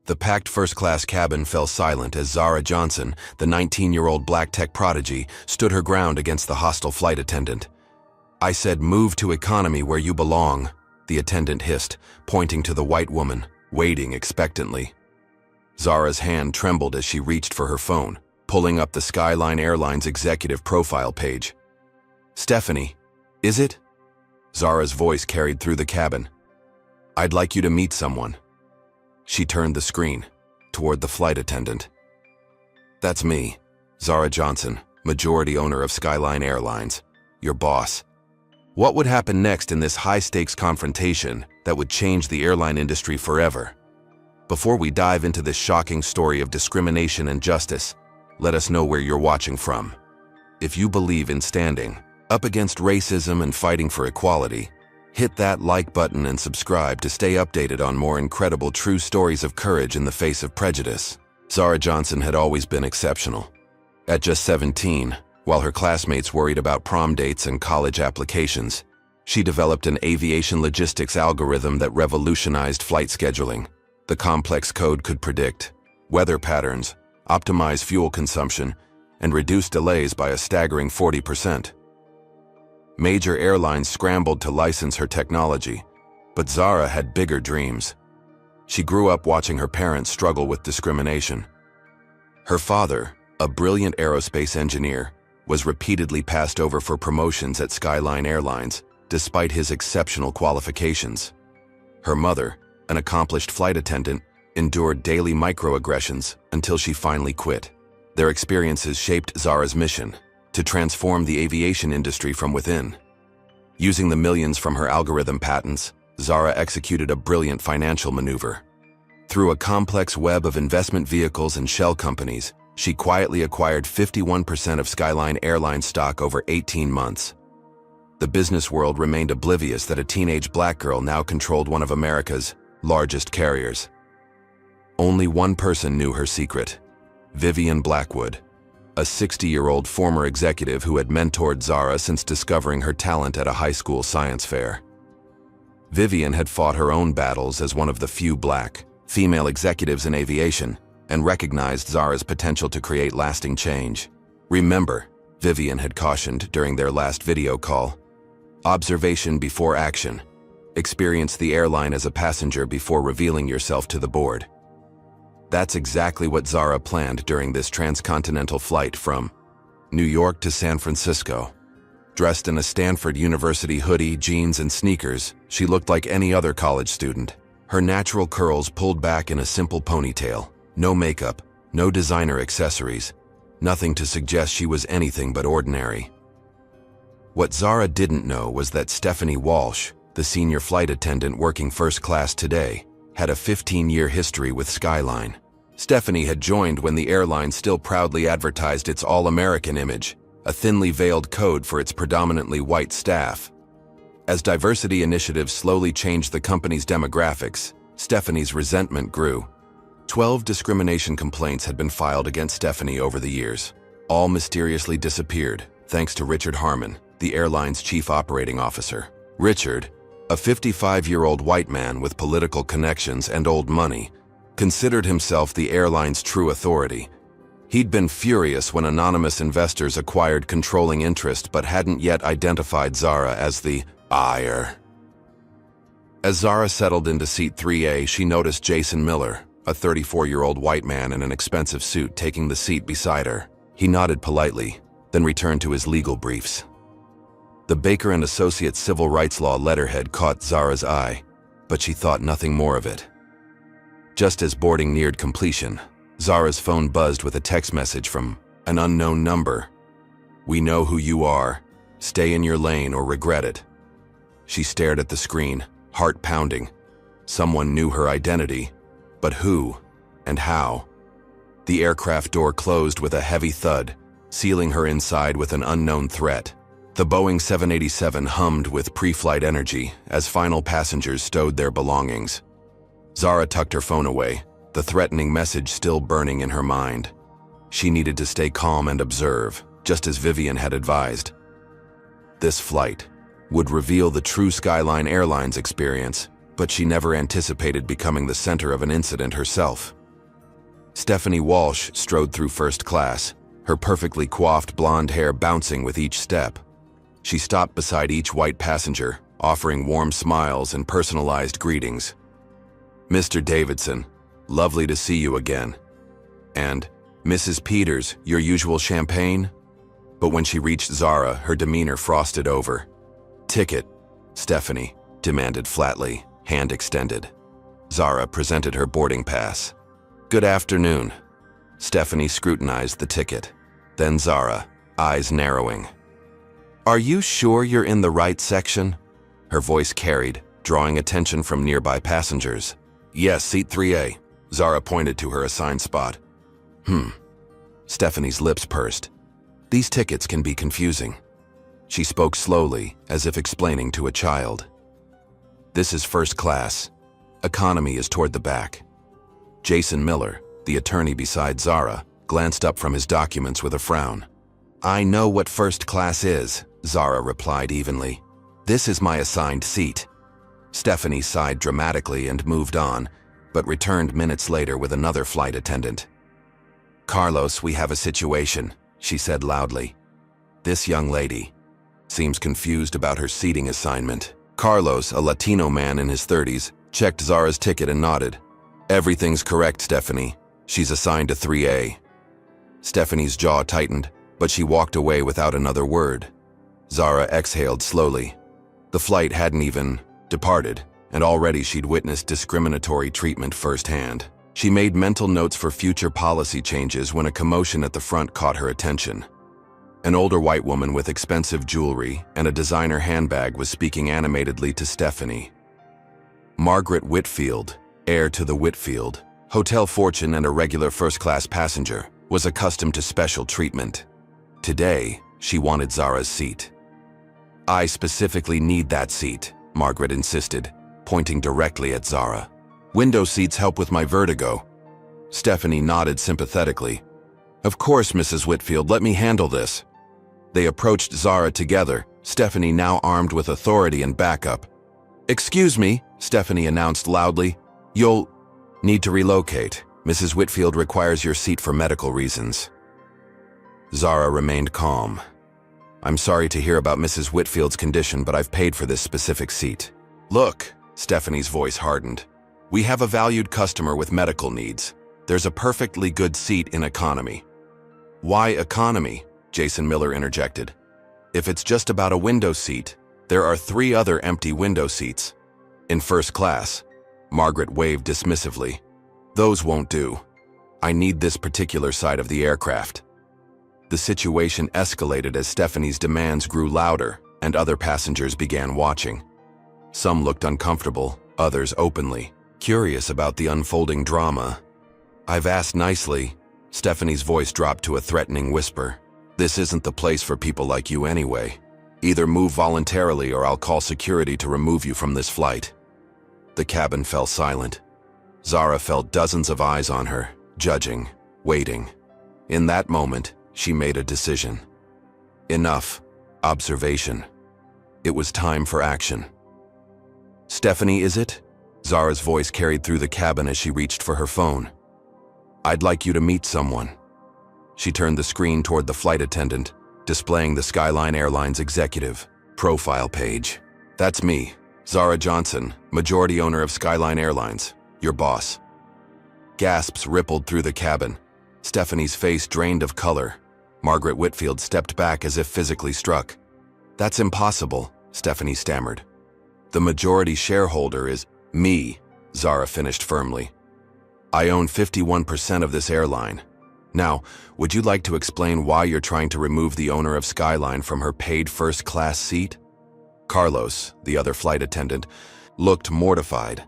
The packed first-class cabin fell silent as Zara Johnson, the 19-year-old black tech prodigy, stood her ground against the hostile flight attendant. "I said move to economy where you belong," the attendant hissed, pointing to the white woman, waiting expectantly. Zara's hand trembled as she reached for her phone, pulling up the Skyline Airlines executive profile page. "Stephanie, is it?" Zara's voice carried through the cabin. "I'd like you to meet someone." She turned the screen toward the flight attendant. "That's me, Zara Johnson, majority owner of Skyline Airlines, your boss." What would happen next in this high-stakes confrontation that would change the airline industry forever? Before we dive into this shocking story of discrimination and justice, let us know where you're watching from. If you believe in standing up against racism and fighting for equality, hit that like button and subscribe to stay updated on more incredible true stories of courage in the face of prejudice. Zara Johnson had always been exceptional. At just 17, while her classmates worried about prom dates and college applications, she developed an aviation logistics algorithm that revolutionized flight scheduling. The complex code could predict weather patterns, optimize fuel consumption, and reduce delays by a staggering 40%. Major airlines scrambled to license her technology, but Zara had bigger dreams. She grew up watching her parents struggle with discrimination. Her father, a brilliant aerospace engineer, was repeatedly passed over for promotions at Skyline Airlines, despite his exceptional qualifications. Her mother, an accomplished flight attendant, endured daily microaggressions until she finally quit. Their experiences shaped Zara's mission to transform the aviation industry from within. Using the millions from her algorithm patents, Zara executed a brilliant financial maneuver. Through a complex web of investment vehicles and shell companies, she quietly acquired 51% of Skyline Airlines stock over 18 months. The business world remained oblivious that a teenage black girl now controlled one of America's largest carriers. Only one person knew her secret: Vivian Blackwood, a 60-year-old former executive who had mentored Zara since discovering her talent at a high school science fair. Vivian had fought her own battles as one of the few black, female executives in aviation and recognized Zara's potential to create lasting change. "Remember," Vivian had cautioned during their last video call, "observation before action. Experience the airline as a passenger before revealing yourself to the board." That's exactly what Zara planned during this transcontinental flight from New York to San Francisco. Dressed in a Stanford University hoodie, jeans, and sneakers, she looked like any other college student. Her natural curls pulled back in a simple ponytail. No makeup, no designer accessories, nothing to suggest she was anything but ordinary. What Zara didn't know was that Stephanie Walsh, the senior flight attendant working first class today, had a 15-year history with Skyline. Stephanie had joined when the airline still proudly advertised its all-American image, a thinly veiled code for its predominantly white staff. As diversity initiatives slowly changed the company's demographics, Stephanie's resentment grew. 12 discrimination complaints had been filed against Stephanie over the years. All mysteriously disappeared, thanks to Richard Harmon, the airline's chief operating officer. Richard, a 55-year-old white man with political connections and old money, considered himself the airline's true authority. He'd been furious when anonymous investors acquired controlling interest but hadn't yet identified Zara as the buyer. As Zara settled into seat 3A, she noticed Jason Miller, a 34-year-old white man in an expensive suit, taking the seat beside her. He nodded politely, then returned to his legal briefs. The Baker and Associates civil rights law letterhead caught Zara's eye, but she thought nothing more of it. Just as boarding neared completion, Zara's phone buzzed with a text message from an unknown number. "We know who you are. Stay in your lane or regret it." She stared at the screen, heart pounding. Someone knew her identity, but who and how? The aircraft door closed with a heavy thud, sealing her inside with an unknown threat. The Boeing 787 hummed with pre-flight energy as final passengers stowed their belongings. Zara tucked her phone away, the threatening message still burning in her mind. She needed to stay calm and observe, just as Vivian had advised. This flight would reveal the true Skyline Airlines experience, but she never anticipated becoming the center of an incident herself. Stephanie Walsh strode through first class, her perfectly coiffed blonde hair bouncing with each step. She stopped beside each white passenger, offering warm smiles and personalized greetings. "Mr. Davidson, lovely to see you again." And, "Mrs. Peters, your usual champagne?" But when she reached Zara, her demeanor frosted over. "Ticket," Stephanie demanded flatly, hand extended. Zara presented her boarding pass. "Good afternoon." Stephanie scrutinized the ticket. Then Zara, eyes narrowing. "Are you sure you're in the right section?" Her voice carried, drawing attention from nearby passengers. "Yes, seat 3A. Zara pointed to her assigned spot. Stephanie's lips pursed. These tickets can be confusing. She spoke slowly, as if explaining to a child. "This is first class. Economy is toward the back." Jason Miller, the attorney beside Zara, glanced up from his documents with a frown. "I know what first class is," Zara replied evenly. "This is my assigned seat." Stephanie sighed dramatically and moved on, but returned minutes later with another flight attendant. "Carlos, we have a situation," she said loudly. "This young lady seems confused about her seating assignment." Carlos, a Latino man in his 30s, checked Zara's ticket and nodded. "Everything's correct, Stephanie. She's assigned to 3A. Stephanie's jaw tightened, but she walked away without another word. Zara exhaled slowly. The flight hadn't even departed, and already she'd witnessed discriminatory treatment firsthand. She made mental notes for future policy changes when a commotion at the front caught her attention. An older white woman with expensive jewelry and a designer handbag was speaking animatedly to Stephanie. Margaret Whitfield, heir to the Whitfield, hotel fortune and a regular first-class passenger, was accustomed to special treatment. Today, she wanted Zara's seat. "I specifically need that seat," Margaret insisted, pointing directly at Zara. "Window seats help with my vertigo." Stephanie nodded sympathetically. "Of course, Mrs. Whitfield, let me handle this." They approached Zara together, Stephanie now armed with authority and backup. "Excuse me," Stephanie announced loudly. "You'll need to relocate. Mrs. Whitfield requires your seat for medical reasons." Zara remained calm. "I'm sorry to hear about Mrs. Whitfield's condition, but I've paid for this specific seat." "Look," Stephanie's voice hardened. "We have a valued customer with medical needs. There's a perfectly good seat in economy." "Why economy?" Jason Miller interjected. "If it's just about a window seat, there are 3 other empty window seats. In first class." Margaret waved dismissively. "Those won't do. I need this particular side of the aircraft." The situation escalated as Stephanie's demands grew louder and other passengers began watching. Some looked uncomfortable, others openly, curious about the unfolding drama. "I've asked nicely." Stephanie's voice dropped to a threatening whisper. "This isn't the place for people like you anyway. Either move voluntarily or I'll call security to remove you from this flight." The cabin fell silent. Zara felt dozens of eyes on her, judging, waiting. In that moment, she made a decision. Enough observation. It was time for action. "Stephanie, is it?" Zara's voice carried through the cabin as she reached for her phone. "I'd like you to meet someone." She turned the screen toward the flight attendant, displaying the Skyline Airlines executive profile page. "That's me, Zara Johnson, majority owner of Skyline Airlines, your boss." Gasps rippled through the cabin. Stephanie's face drained of color. Margaret Whitfield stepped back as if physically struck. "That's impossible," Stephanie stammered. "The majority shareholder is me," Zara finished firmly. "I own 51% of this airline. Now, would you like to explain why you're trying to remove the owner of Skyline from her paid first-class seat?" Carlos, the other flight attendant, looked mortified.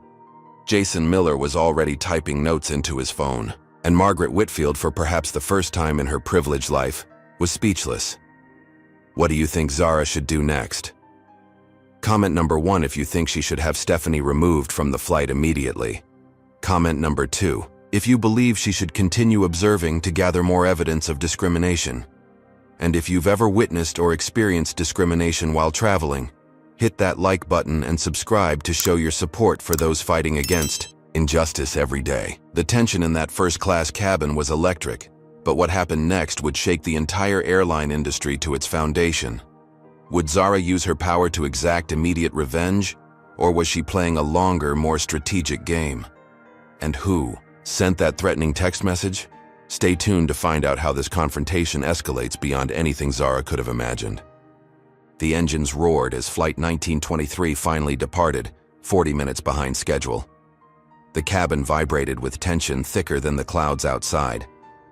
Jason Miller was already typing notes into his phone, and Margaret Whitfield, for perhaps the first time in her privileged life, was speechless. "What do you think Zara should do next?" Comment number 1 if you think she should have Stephanie removed from the flight immediately. Comment number 2 if you believe she should continue observing to gather more evidence of discrimination. And if you've ever witnessed or experienced discrimination while traveling, Hit that like button and subscribe to show your support for those fighting against injustice every day. The tension in that first-class cabin was electric, but what happened next would shake the entire airline industry to its foundation. Would Zara use her power to exact immediate revenge, or was she playing a longer, more strategic game? And who sent that threatening text message? Stay tuned to find out how this confrontation escalates beyond anything Zara could have imagined. The engines roared as Flight 1923 finally departed, 40 minutes behind schedule. The cabin vibrated with tension thicker than the clouds outside.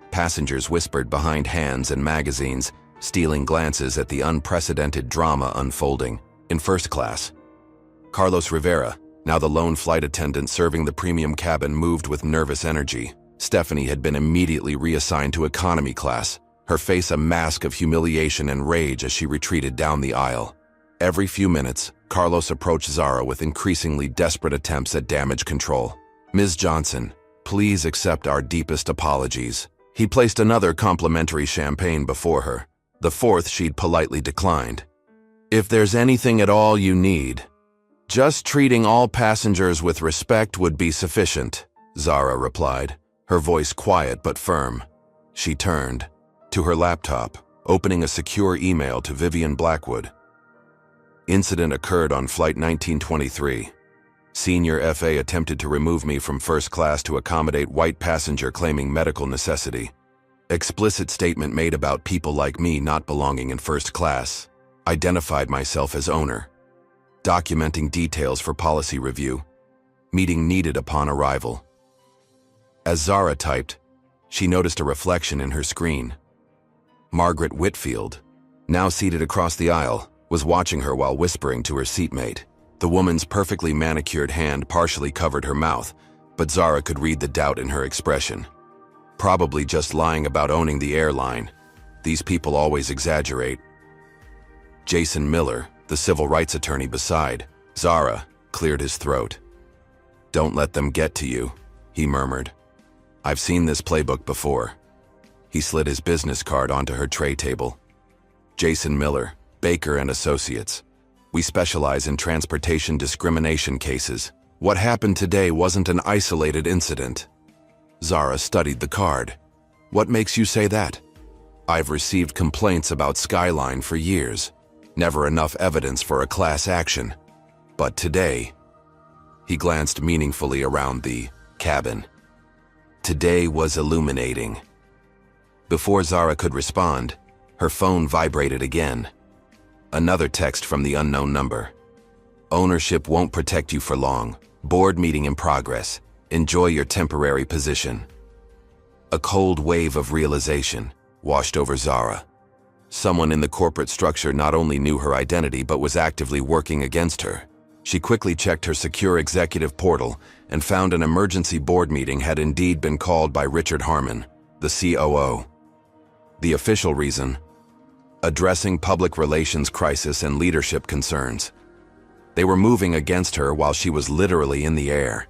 Passengers whispered behind hands and magazines, stealing glances at the unprecedented drama unfolding. In first class, Carlos Rivera, now the lone flight attendant serving the premium cabin, moved with nervous energy. Stephanie had been immediately reassigned to economy class, her face a mask of humiliation and rage as she retreated down the aisle. Every few minutes, Carlos approached Zara with increasingly desperate attempts at damage control. "Ms. Johnson, please accept our deepest apologies." He placed another complimentary champagne before her. The fourth she'd politely declined. "If there's anything at all you need, just treating all passengers with respect would be sufficient," Zara replied, her voice quiet but firm. She turned to her laptop, opening a secure email to Vivian Blackwood. "Incident occurred on Flight 1923. Senior FA attempted to remove me from first class to accommodate white passenger claiming medical necessity. Explicit statement made about people like me not belonging in first class. Identified myself as owner. Documenting details for policy review. Meeting needed upon arrival." As Zara typed, she noticed a reflection in her screen. Margaret Whitfield, now seated across the aisle, was watching her while whispering to her seatmate. The woman's perfectly manicured hand partially covered her mouth, but Zara could read the doubt in her expression. Probably just lying about owning the airline. These people always exaggerate. Jason Miller, the civil rights attorney beside Zara, cleared his throat. "Don't let them get to you," he murmured. "I've seen this playbook before." He slid his business card onto her tray table. "Jason Miller, Baker and Associates. We specialize in transportation discrimination cases. What happened today wasn't an isolated incident." Zara studied the card. "What makes you say that?" "I've received complaints about Skyline for years. Never enough evidence for a class action. But today..." He glanced meaningfully around the cabin. "Today was illuminating." Before Zara could respond, her phone vibrated again. Another text from the unknown number. "Ownership won't protect you for long. Board meeting in progress. Enjoy your temporary position." A cold wave of realization washed over Zara. Someone in the corporate structure not only knew her identity but was actively working against her. She quickly checked her secure executive portal and found an emergency board meeting had indeed been called by Richard Harmon, the COO. The official reason: addressing public relations crisis and leadership concerns. They were moving against her while she was literally in the air.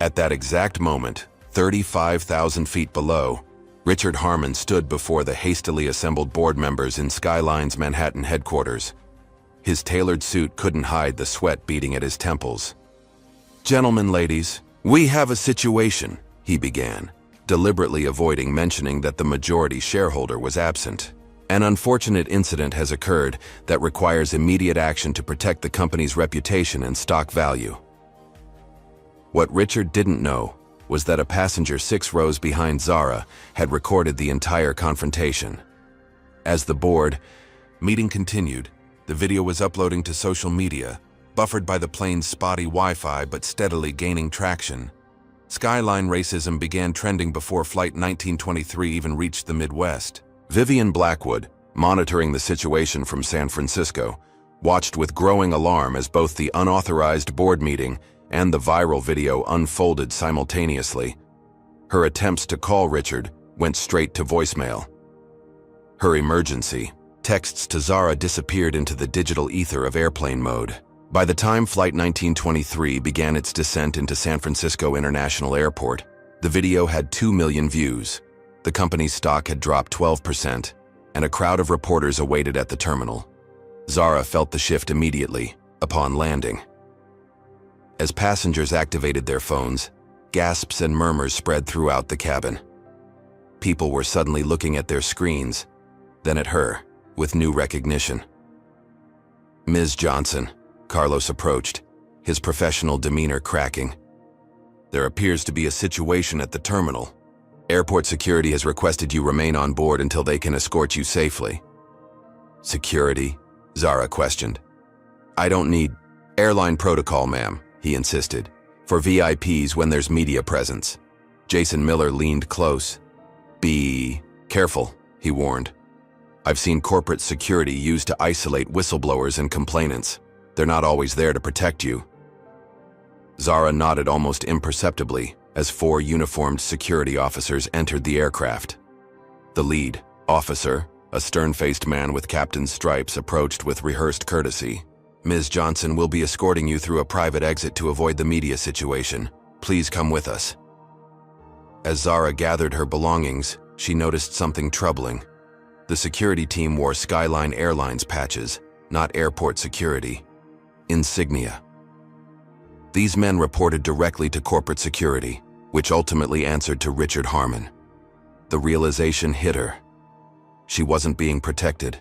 At that exact moment, 35,000 feet below, Richard Harmon stood before the hastily assembled board members in Skyline's Manhattan headquarters. His tailored suit couldn't hide the sweat beating at his temples. "Gentlemen, ladies, we have a situation," he began, deliberately avoiding mentioning that the majority shareholder was absent. "An unfortunate incident has occurred that requires immediate action to protect the company's reputation and stock value." What Richard didn't know was that a passenger 6 rows behind Zara had recorded the entire confrontation. As the board meeting continued, the video was uploading to social media, buffered by the plane's spotty Wi-Fi but steadily gaining traction. Skyline racism began trending before Flight 1923 even reached the Midwest. Vivian Blackwood, monitoring the situation from San Francisco, watched with growing alarm as both the unauthorized board meeting and the viral video unfolded simultaneously. Her attempts to call Richard went straight to voicemail. Her emergency texts to Zara disappeared into the digital ether of airplane mode. By the time Flight 1923 began its descent into San Francisco International Airport, the video had 2 million views. The company's stock had dropped 12%, and a crowd of reporters awaited at the terminal. Zara felt the shift immediately. upon landing. As passengers activated their phones, gasps and murmurs spread throughout the cabin. People were suddenly looking at their screens, then at her, with new recognition. "Ms. Johnson," Carlos approached, his professional demeanor cracking. "There appears to be a situation at the terminal. Airport security has requested you remain on board until they can escort you safely." "Security?" Zara questioned. "I don't need airline protocol, ma'am," he insisted, "for VIPs when there's media presence." Jason Miller leaned close. "Be careful," he warned. "I've seen corporate security used to isolate whistleblowers and complainants. They're not always there to protect you." Zara nodded almost imperceptibly as 4 uniformed security officers entered the aircraft. The lead officer, a stern-faced man with captain's stripes, approached with rehearsed courtesy. "Ms. Johnson will be escorting you through a private exit to avoid the media situation. Please come with us." As Zara gathered her belongings, she noticed something troubling. The security team wore Skyline Airlines patches, not airport security. Insignia. These men reported directly to corporate security, which ultimately answered to Richard Harmon. The realization hit her. She wasn't being protected.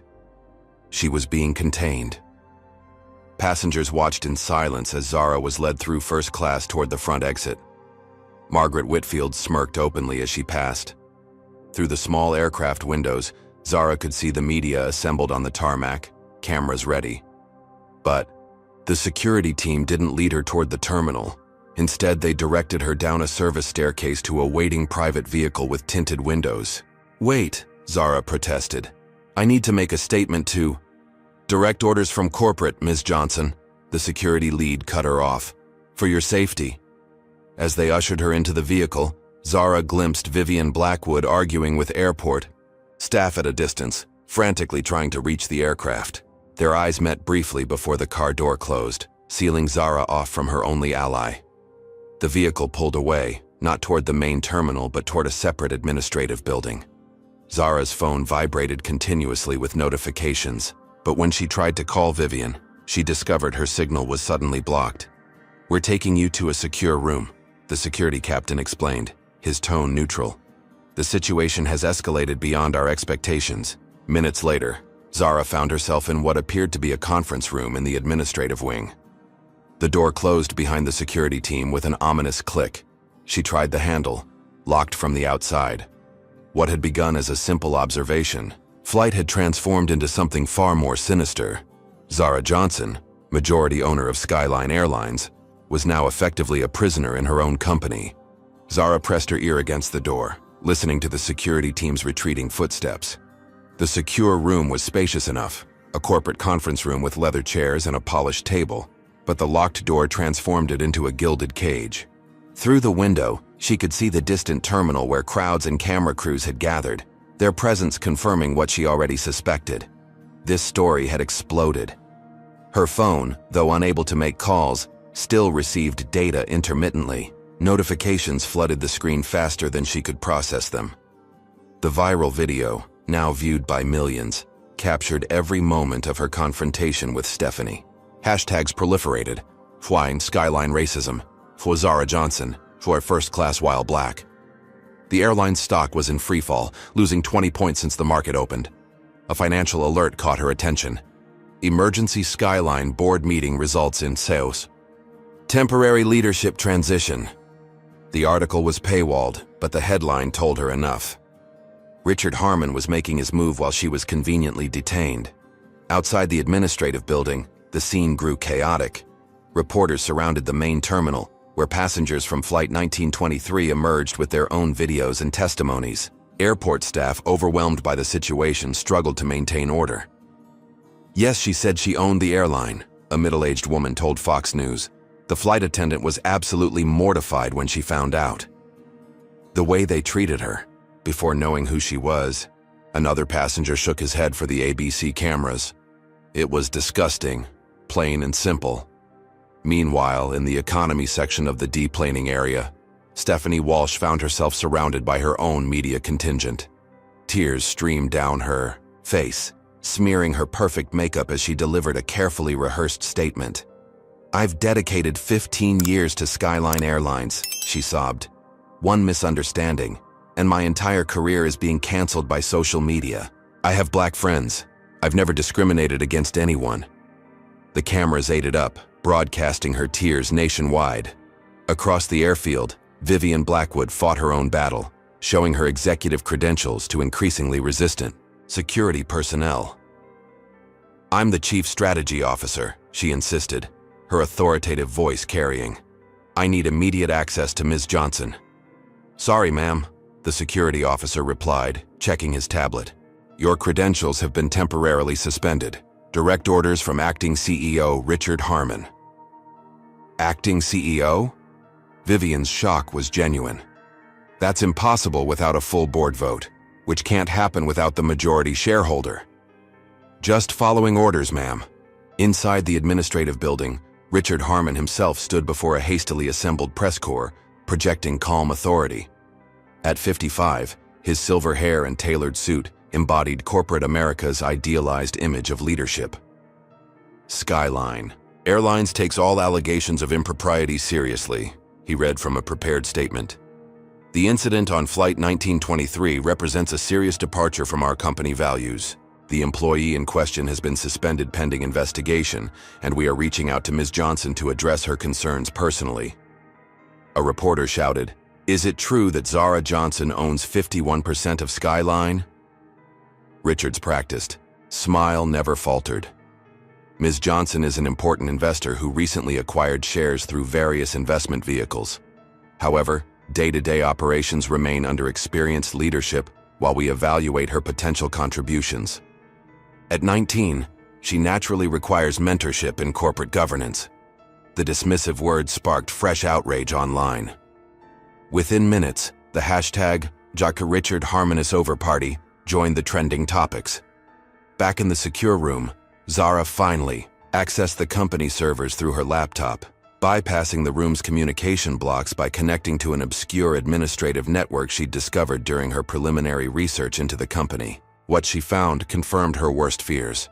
She was being contained. Passengers watched in silence as Zara was led through first class toward the front exit. Margaret Whitfield smirked openly as she passed. Through the small aircraft windows, Zara could see the media assembled on the tarmac, cameras ready. But the security team didn't lead her toward the terminal. Instead, they directed her down a service staircase to a waiting private vehicle with tinted windows. "Wait," Zara protested. "I need to make a statement to—" "Direct orders from corporate, Ms. Johnson," the security lead cut her off. "For your safety." As they ushered her into the vehicle, Zara glimpsed Vivian Blackwood arguing with airport staff at a distance, frantically trying to reach the aircraft. Their eyes met briefly before the car door closed, sealing Zara off from her only ally. The vehicle pulled away, not toward the main terminal but toward a separate administrative building. Zara's phone vibrated continuously with notifications, but when she tried to call Vivian, she discovered her signal was suddenly blocked. "We're taking you to a secure room," the security captain explained, his tone neutral. "The situation has escalated beyond our expectations." Minutes later, Zara found herself in what appeared to be a conference room in the administrative wing. The door closed behind the security team with an ominous click. She tried the handle, locked from the outside. What had begun as a simple observation, flight had transformed into something far more sinister. Zara Johnson, majority owner of Skyline Airlines, was now effectively a prisoner in her own company. Zara pressed her ear against the door, listening to the security team's retreating footsteps. The secure room was spacious enough, a corporate conference room with leather chairs and a polished table, but the locked door transformed it into a gilded cage. Through the window, she could see the distant terminal where crowds and camera crews had gathered, their presence confirming what she already suspected. This story had exploded. Her phone, though unable to make calls, still received data intermittently. Notifications flooded the screen faster than she could process them. The viral video, now viewed by millions, captured every moment of her confrontation with Stephanie. Hashtags proliferated. Flying Skyline Racism, for Zara Johnson, for First Class While Black. The airline's stock was in freefall, losing 20 points since the market opened. A financial alert caught her attention. Emergency Skyline board meeting results in chaos. Temporary leadership transition. The article was paywalled, but the headline told her enough. Richard Harmon was making his move while she was conveniently detained. Outside the administrative building, the scene grew chaotic. Reporters surrounded the main terminal, where passengers from Flight 1923 emerged with their own videos and testimonies. Airport staff, overwhelmed by the situation, struggled to maintain order. "Yes, she said she owned the airline," a middle-aged woman told Fox News. "The flight attendant was absolutely mortified when she found out. The way they treated her, before knowing who she was." Another passenger shook his head for the ABC cameras. "It was disgusting, plain and simple." Meanwhile, in the economy section of the deplaning area, Stephanie Walsh found herself surrounded by her own media contingent. Tears streamed down her face, smearing her perfect makeup as she delivered a carefully rehearsed statement. I've dedicated 15 years to Skyline Airlines, she sobbed. One misunderstanding, and my entire career is being canceled by social media. I have black friends. I've never discriminated against anyone. The cameras ate it up, broadcasting her tears nationwide. Across the airfield, Vivian Blackwood fought her own battle, showing her executive credentials to increasingly resistant security personnel. I'm the chief strategy officer, she insisted, her authoritative voice carrying. I need immediate access to Ms. Johnson. Sorry, ma'am, the security officer replied, checking his tablet. Your credentials have been temporarily suspended. Direct orders from Acting CEO Richard Harmon. Acting CEO? Vivian's shock was genuine. That's impossible without a full board vote, which can't happen without the majority shareholder. Just following orders, ma'am. Inside the administrative building, Richard Harmon himself stood before a hastily assembled press corps, projecting calm authority. At 55, his silver hair and tailored suit embodied corporate America's idealized image of leadership. Skyline Airlines takes all allegations of impropriety seriously, he read from a prepared statement. The incident on Flight 1923 represents a serious departure from our company values. The employee in question has been suspended pending investigation, and we are reaching out to Ms. Johnson to address her concerns personally. A reporter shouted, "Is it true that Zara Johnson owns 51% of Skyline?" Richard's practiced. Smile never faltered. Ms. Johnson is an important investor who recently acquired shares through various investment vehicles. However, day-to-day operations remain under experienced leadership while we evaluate her potential contributions. At 19, she naturally requires mentorship in corporate governance. The dismissive words sparked fresh outrage online. Within minutes, the hashtag #Richard Harmon is over party joined the trending topics. Back in the secure room, Zara finally accessed the company servers through her laptop, bypassing the room's communication blocks by connecting to an obscure administrative network she'd discovered during her preliminary research into the company. What she found confirmed her worst fears.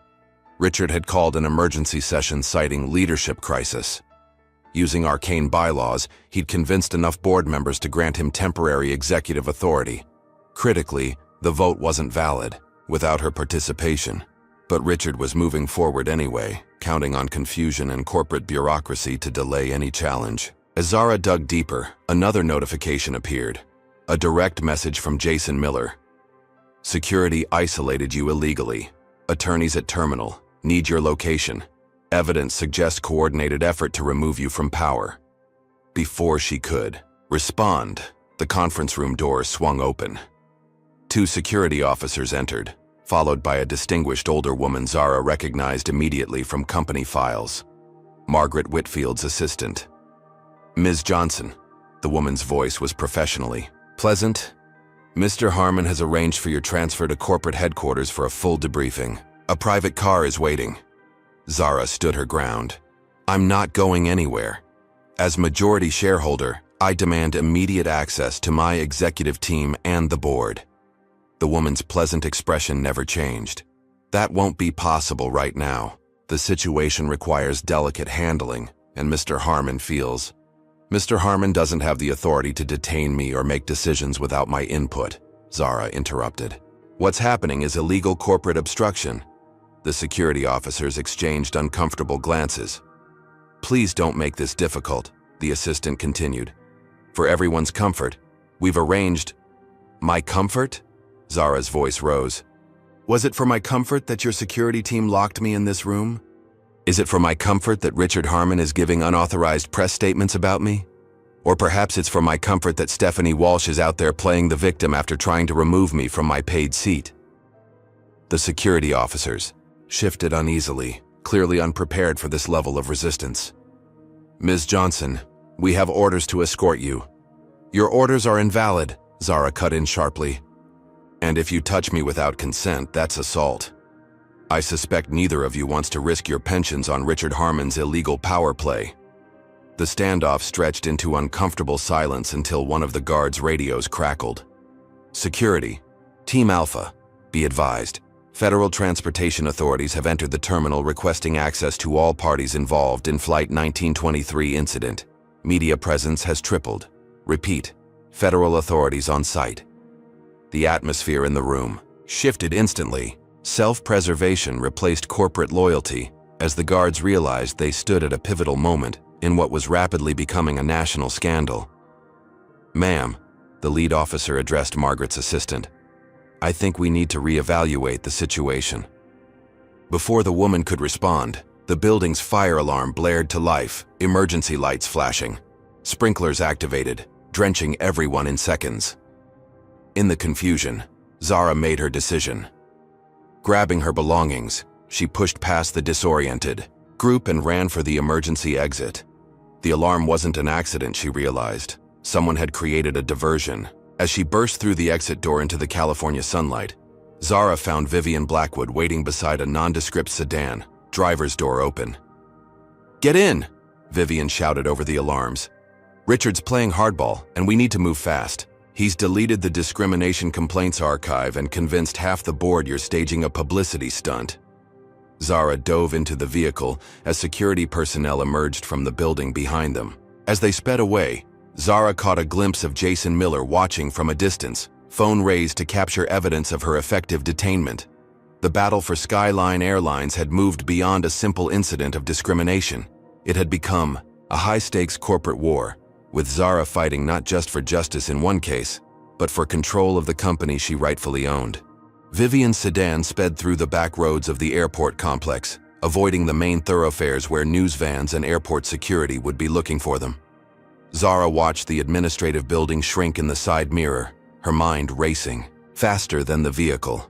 Richard had called an emergency session citing leadership crisis. Using arcane bylaws, he'd convinced enough board members to grant him temporary executive authority. Critically, the vote wasn't valid, without her participation. But Richard was moving forward anyway, counting on confusion and corporate bureaucracy to delay any challenge. As Zara dug deeper, another notification appeared. A direct message from Jason Miller. Security isolated you illegally. Attorneys at terminal. Need your location. Evidence suggests coordinated effort to remove you from power. Before she could respond, the conference room doors swung open. Two security officers entered, followed by a distinguished older woman Zara recognized immediately from company files. Margaret Whitfield's assistant. Ms. Johnson. The woman's voice was professionally pleasant. Mr. Harmon has arranged for your transfer to corporate headquarters for a full debriefing. A private car is waiting. Zara stood her ground. I'm not going anywhere. As majority shareholder, I demand immediate access to my executive team and the board. The woman's pleasant expression never changed. That won't be possible right now. The situation requires delicate handling, and Mr. Harmon feels. Mr. Harmon doesn't have the authority to detain me or make decisions without my input, Zara interrupted. What's happening is illegal corporate obstruction. The security officers exchanged uncomfortable glances. Please don't make this difficult, the assistant continued. For everyone's comfort, we've arranged. My comfort? Zara's voice rose. Was it for my comfort that your security team locked me in this room? Is it for my comfort that Richard Harmon is giving unauthorized press statements about me? Or perhaps it's for my comfort that Stephanie Walsh is out there playing the victim after trying to remove me from my paid seat? The security officers shifted uneasily, clearly unprepared for this level of resistance. Ms. Johnson, we have orders to escort you. Your orders are invalid, Zara cut in sharply. And if you touch me without consent, that's assault. I suspect neither of you wants to risk your pensions on Richard Harmon's illegal power play. The standoff stretched into uncomfortable silence until one of the guards' radios crackled. Security, Team Alpha, be advised. Federal transportation authorities have entered the terminal requesting access to all parties involved in Flight 1923 incident. Media presence has tripled. Repeat, federal authorities on site. The atmosphere in the room shifted instantly. Self-preservation replaced corporate loyalty as the guards realized they stood at a pivotal moment in what was rapidly becoming a national scandal. "Ma'am," the lead officer addressed Margaret's assistant, "I think we need to reevaluate the situation." Before the woman could respond, the building's fire alarm blared to life, emergency lights flashing. Sprinklers activated, drenching everyone in seconds. In the confusion, Zara made her decision. Grabbing her belongings, she pushed past the disoriented group and ran for the emergency exit. The alarm wasn't an accident, she realized. Someone had created a diversion. As she burst through the exit door into the California sunlight, Zara found Vivian Blackwood waiting beside a nondescript sedan, driver's door open. "Get in!" Vivian shouted over the alarms. "Richard's playing hardball, and we need to move fast. He's deleted the discrimination complaints archive and convinced half the board you're staging a publicity stunt." Zara dove into the vehicle as security personnel emerged from the building behind them. As they sped away, Zara caught a glimpse of Jason Miller watching from a distance, phone raised to capture evidence of her effective detainment. The battle for Skyline Airlines had moved beyond a simple incident of discrimination. It had become a high-stakes corporate war, with Zara fighting not just for justice in one case, but for control of the company she rightfully owned. Vivian's sedan sped through the back roads of the airport complex, avoiding the main thoroughfares where news vans and airport security would be looking for them. Zara watched the administrative building shrink in the side mirror, her mind racing, faster than the vehicle.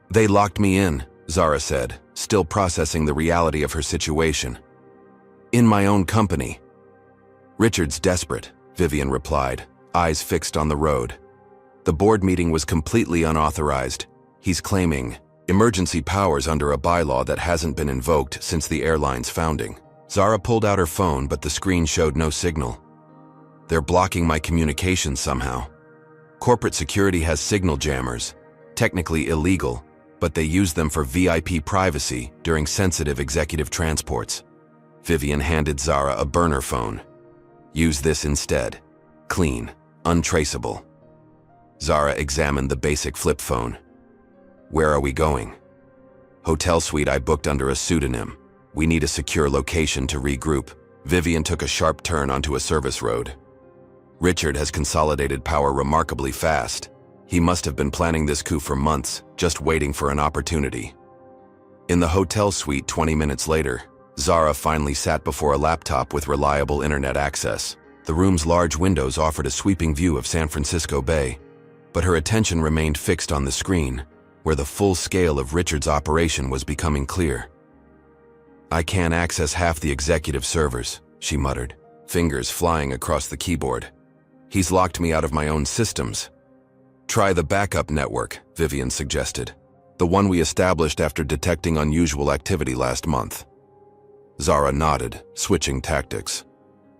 "They locked me in," Zara said, still processing the reality of her situation. "In my own company." "Richard's desperate," Vivian replied, eyes fixed on the road. "The board meeting was completely unauthorized. He's claiming emergency powers under a bylaw that hasn't been invoked since the airline's founding." Zara pulled out her phone, but the screen showed no signal. "They're blocking my communications somehow. Corporate security has signal jammers, technically illegal, but they use them for VIP privacy during sensitive executive transports." Vivian handed Zara a burner phone. "Use this instead. Clean, untraceable." Zara examined the basic flip phone. "Where are we going?" "Hotel suite I booked under a pseudonym. We need a secure location to regroup." Vivian took a sharp turn onto a service road. "Richard has consolidated power remarkably fast. He must have been planning this coup for months, just waiting for an opportunity." In the hotel suite 20 minutes later, Zara finally sat before a laptop with reliable internet access. The room's large windows offered a sweeping view of San Francisco Bay, but her attention remained fixed on the screen, where the full scale of Richard's operation was becoming clear. "I can't access half the executive servers," she muttered, fingers flying across the keyboard. "He's locked me out of my own systems." "Try the backup network," Vivian suggested. "The one we established after detecting unusual activity last month." Zara nodded, switching tactics.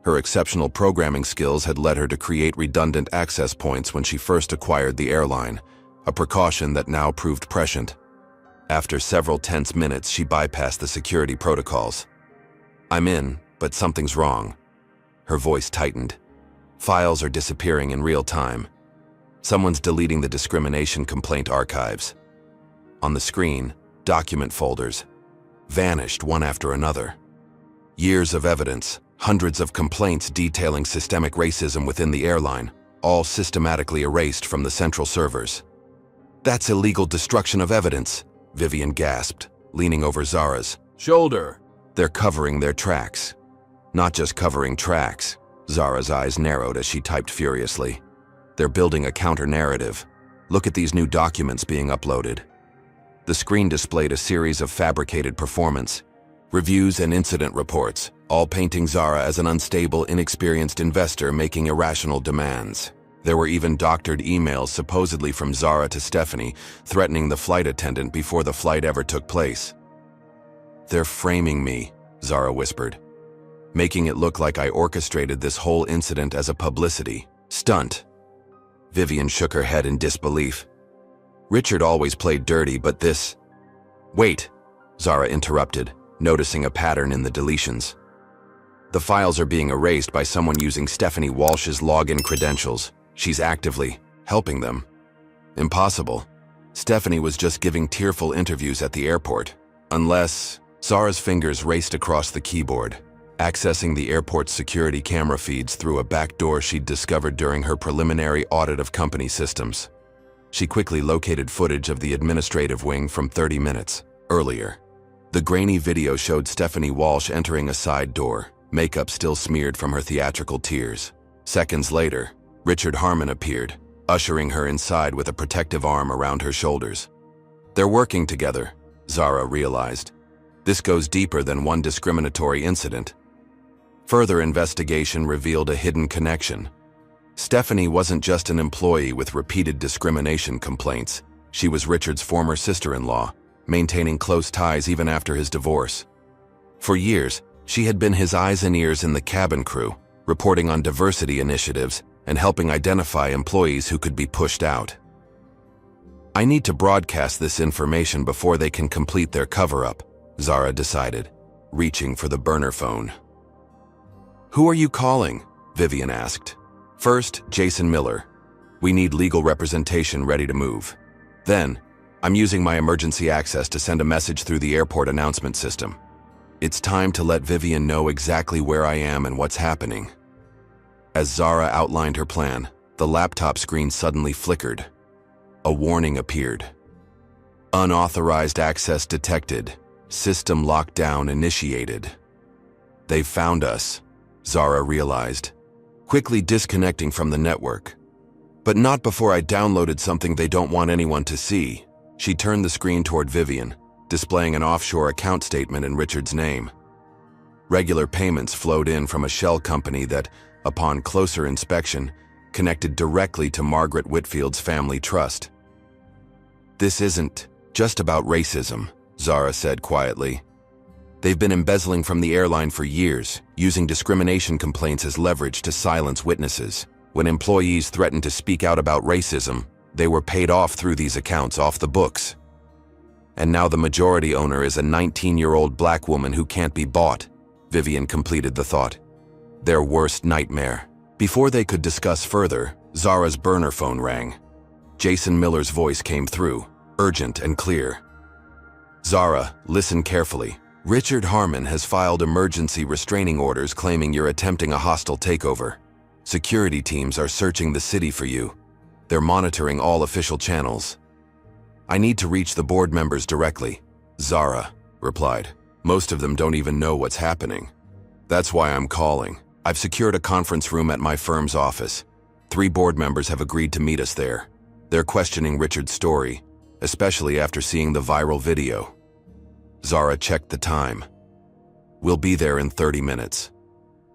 Her exceptional programming skills had led her to create redundant access points when she first acquired the airline, a precaution that now proved prescient. After several tense minutes, she bypassed the security protocols. "I'm in, but something's wrong." Her voice tightened. "Files are disappearing in real time. Someone's deleting the discrimination complaint archives." On the screen, document folders vanished one after another. Years of evidence, hundreds of complaints detailing systemic racism within the airline, all systematically erased from the central servers. "That's illegal destruction of evidence," Vivian gasped, leaning over Zara's shoulder. "They're covering their tracks." "Not just covering tracks." Zara's eyes narrowed as she typed furiously. "They're building a counter-narrative. Look at these new documents being uploaded." The screen displayed a series of fabricated performance reviews and incident reports, all painting Zara as an unstable, inexperienced investor making irrational demands. There were even doctored emails supposedly from Zara to Stephanie, threatening the flight attendant before the flight ever took place. "They're framing me," Zara whispered, "making it look like I orchestrated this whole incident as a publicity stunt." Vivian shook her head in disbelief. Richard always played dirty, but this... Wait, Zara interrupted, noticing a pattern in the deletions. The files are being erased by someone using Stephanie Walsh's login credentials. She's actively helping them. Impossible. Stephanie was just giving tearful interviews at the airport. Unless... Zara's fingers raced across the keyboard, accessing the airport's security camera feeds through a back door she'd discovered during her preliminary audit of company systems. She quickly located footage of the administrative wing from 30 minutes earlier. The grainy video showed Stephanie Walsh entering a side door, makeup still smeared from her theatrical tears. Seconds later, Richard Harmon appeared, ushering her inside with a protective arm around her shoulders. They're working together, Zara realized. This goes deeper than one discriminatory incident. Further investigation revealed a hidden connection. Stephanie wasn't just an employee with repeated discrimination complaints. She was Richard's former sister-in-law, maintaining close ties even after his divorce. For years, she had been his eyes and ears in the cabin crew, reporting on diversity initiatives and helping identify employees who could be pushed out. I need to broadcast this information before they can complete their cover-up, Zara decided, reaching for the burner phone. Who are you calling? Vivian asked. First, Jason Miller. We need legal representation ready to move. Then, I'm using my emergency access to send a message through the airport announcement system. It's time to let Vivian know exactly where I am and what's happening. As Zara outlined her plan, the laptop screen suddenly flickered. A warning appeared. Unauthorized access detected. System lockdown initiated. They've found us, Zara realized, quickly disconnecting from the network. But not before I downloaded something they don't want anyone to see. She turned the screen toward Vivian, displaying an offshore account statement in Richard's name. Regular payments flowed in from a shell company that, upon closer inspection, connected directly to Margaret Whitfield's family trust. This isn't just about racism, Zara said quietly. They've been embezzling from the airline for years, using discrimination complaints as leverage to silence witnesses. When employees threatened to speak out about racism, they were paid off through these accounts off the books. And now the majority owner is a 19-year-old black woman who can't be bought, Vivian completed the thought. Their worst nightmare. Before they could discuss further, Zara's burner phone rang. Jason Miller's voice came through, urgent and clear. Zara, listen carefully. Richard Harmon has filed emergency restraining orders claiming you're attempting a hostile takeover. Security teams are searching the city for you. They're monitoring all official channels. I need to reach the board members directly, Zara replied. Most of them don't even know what's happening. That's why I'm calling. I've secured a conference room at my firm's office. 3 board members have agreed to meet us there. They're questioning Richard's story, especially after seeing the viral video. Zara checked the time. We'll be there in 30 minutes.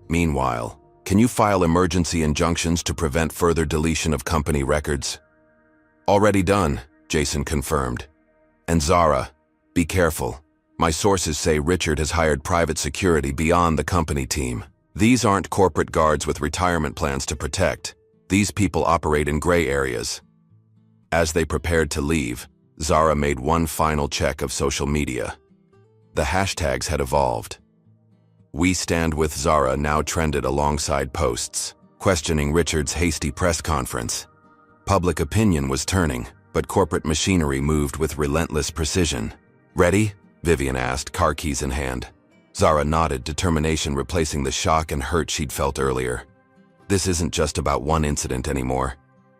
Meanwhile, can you file emergency injunctions to prevent further deletion of company records? Already done, Jason confirmed. And Zara, be careful. My sources say Richard has hired private security beyond the company team. These aren't corporate guards with retirement plans to protect. These people operate in gray areas. As they prepared to leave, Zara made one final check of social media. The hashtags had evolved. We Stand With Zara now trended alongside posts, questioning Richard's hasty press conference. Public opinion was turning, but corporate machinery moved with relentless precision. Ready? Vivian asked, car keys in hand. Zara nodded, determination replacing the shock and hurt she'd felt earlier. This isn't just about one incident anymore.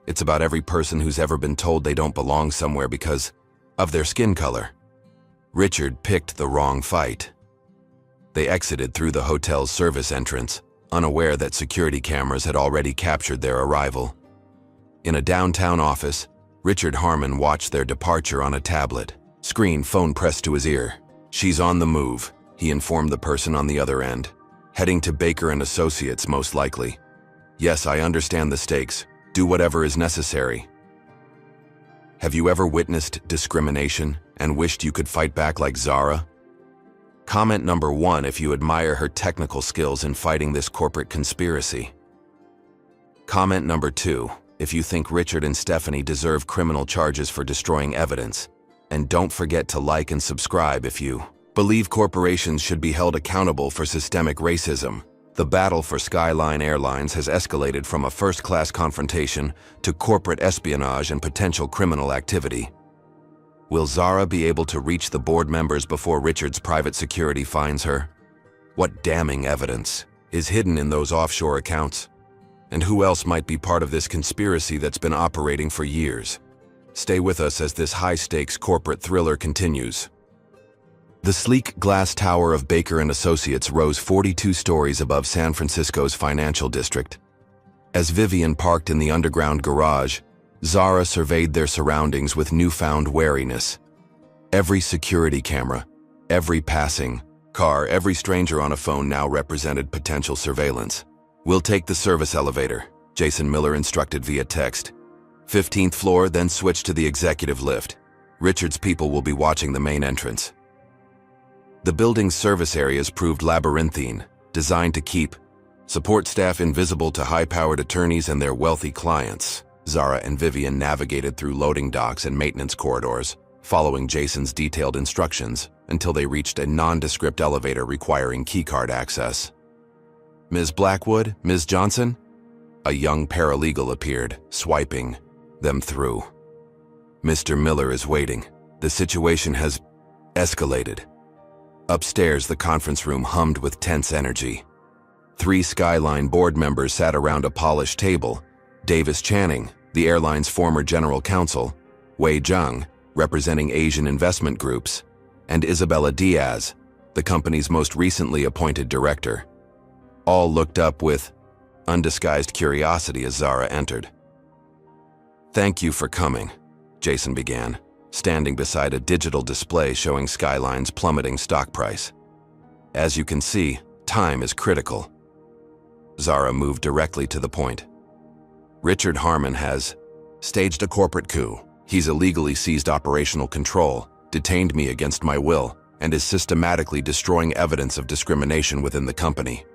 It's about every person who's ever been told they don't belong somewhere because of their skin color. Richard picked the wrong fight. They exited through the hotel's service entrance, unaware that security cameras had already captured their arrival. In a downtown office, Richard Harmon watched their departure on a tablet. Screen, phone pressed to his ear. She's on the move, he informed the person on the other end. Heading to Baker & Associates, most likely. Yes, I understand the stakes. Do whatever is necessary. Have you ever witnessed discrimination and wished you could fight back like Zara? Comment number 1 if you admire her technical skills in fighting this corporate conspiracy. Comment number 2. if you think Richard and Stephanie deserve criminal charges for destroying evidence. And don't forget to like and subscribe if you believe corporations should be held accountable for systemic racism. The battle for Skyline Airlines has escalated from a first-class confrontation to corporate espionage and potential criminal activity. Will Zara be able to reach the board members before Richard's private security finds her? What damning evidence is hidden in those offshore accounts? And who else might be part of this conspiracy that's been operating for years? Stay with us as this high-stakes corporate thriller continues. The sleek glass tower of Baker & Associates rose 42 stories above San Francisco's financial district. As Vivian parked in the underground garage, Zara surveyed their surroundings with newfound wariness. Every security camera, every passing car, every stranger on a phone now represented potential surveillance. "We'll take the service elevator," Jason Miller instructed via text. 15th floor, then switch to the executive lift. Richard's people will be watching the main entrance. The building's service areas proved labyrinthine, designed to keep support staff invisible to high-powered attorneys and their wealthy clients. Zara and Vivian navigated through loading docks and maintenance corridors, following Jason's detailed instructions until they reached a nondescript elevator requiring keycard access. "Ms. Blackwood, Ms. Johnson?" A young paralegal appeared, swiping them through. "Mr. Miller is waiting. The situation has escalated." Upstairs, the conference room hummed with tense energy. 3 Skyline board members sat around a polished table: Davis Channing, the airline's former general counsel; Wei Zhang, representing Asian investment groups; and Isabella Diaz, the company's most recently appointed director. All looked up with undisguised curiosity as Zara entered. "Thank you for coming," Jason began, standing beside a digital display showing Skyline's plummeting stock price. "As you can see, time is critical." Zara moved directly to the point. "Richard Harmon has staged a corporate coup. He's illegally seized operational control, detained me against my will, and is systematically destroying evidence of discrimination within the company."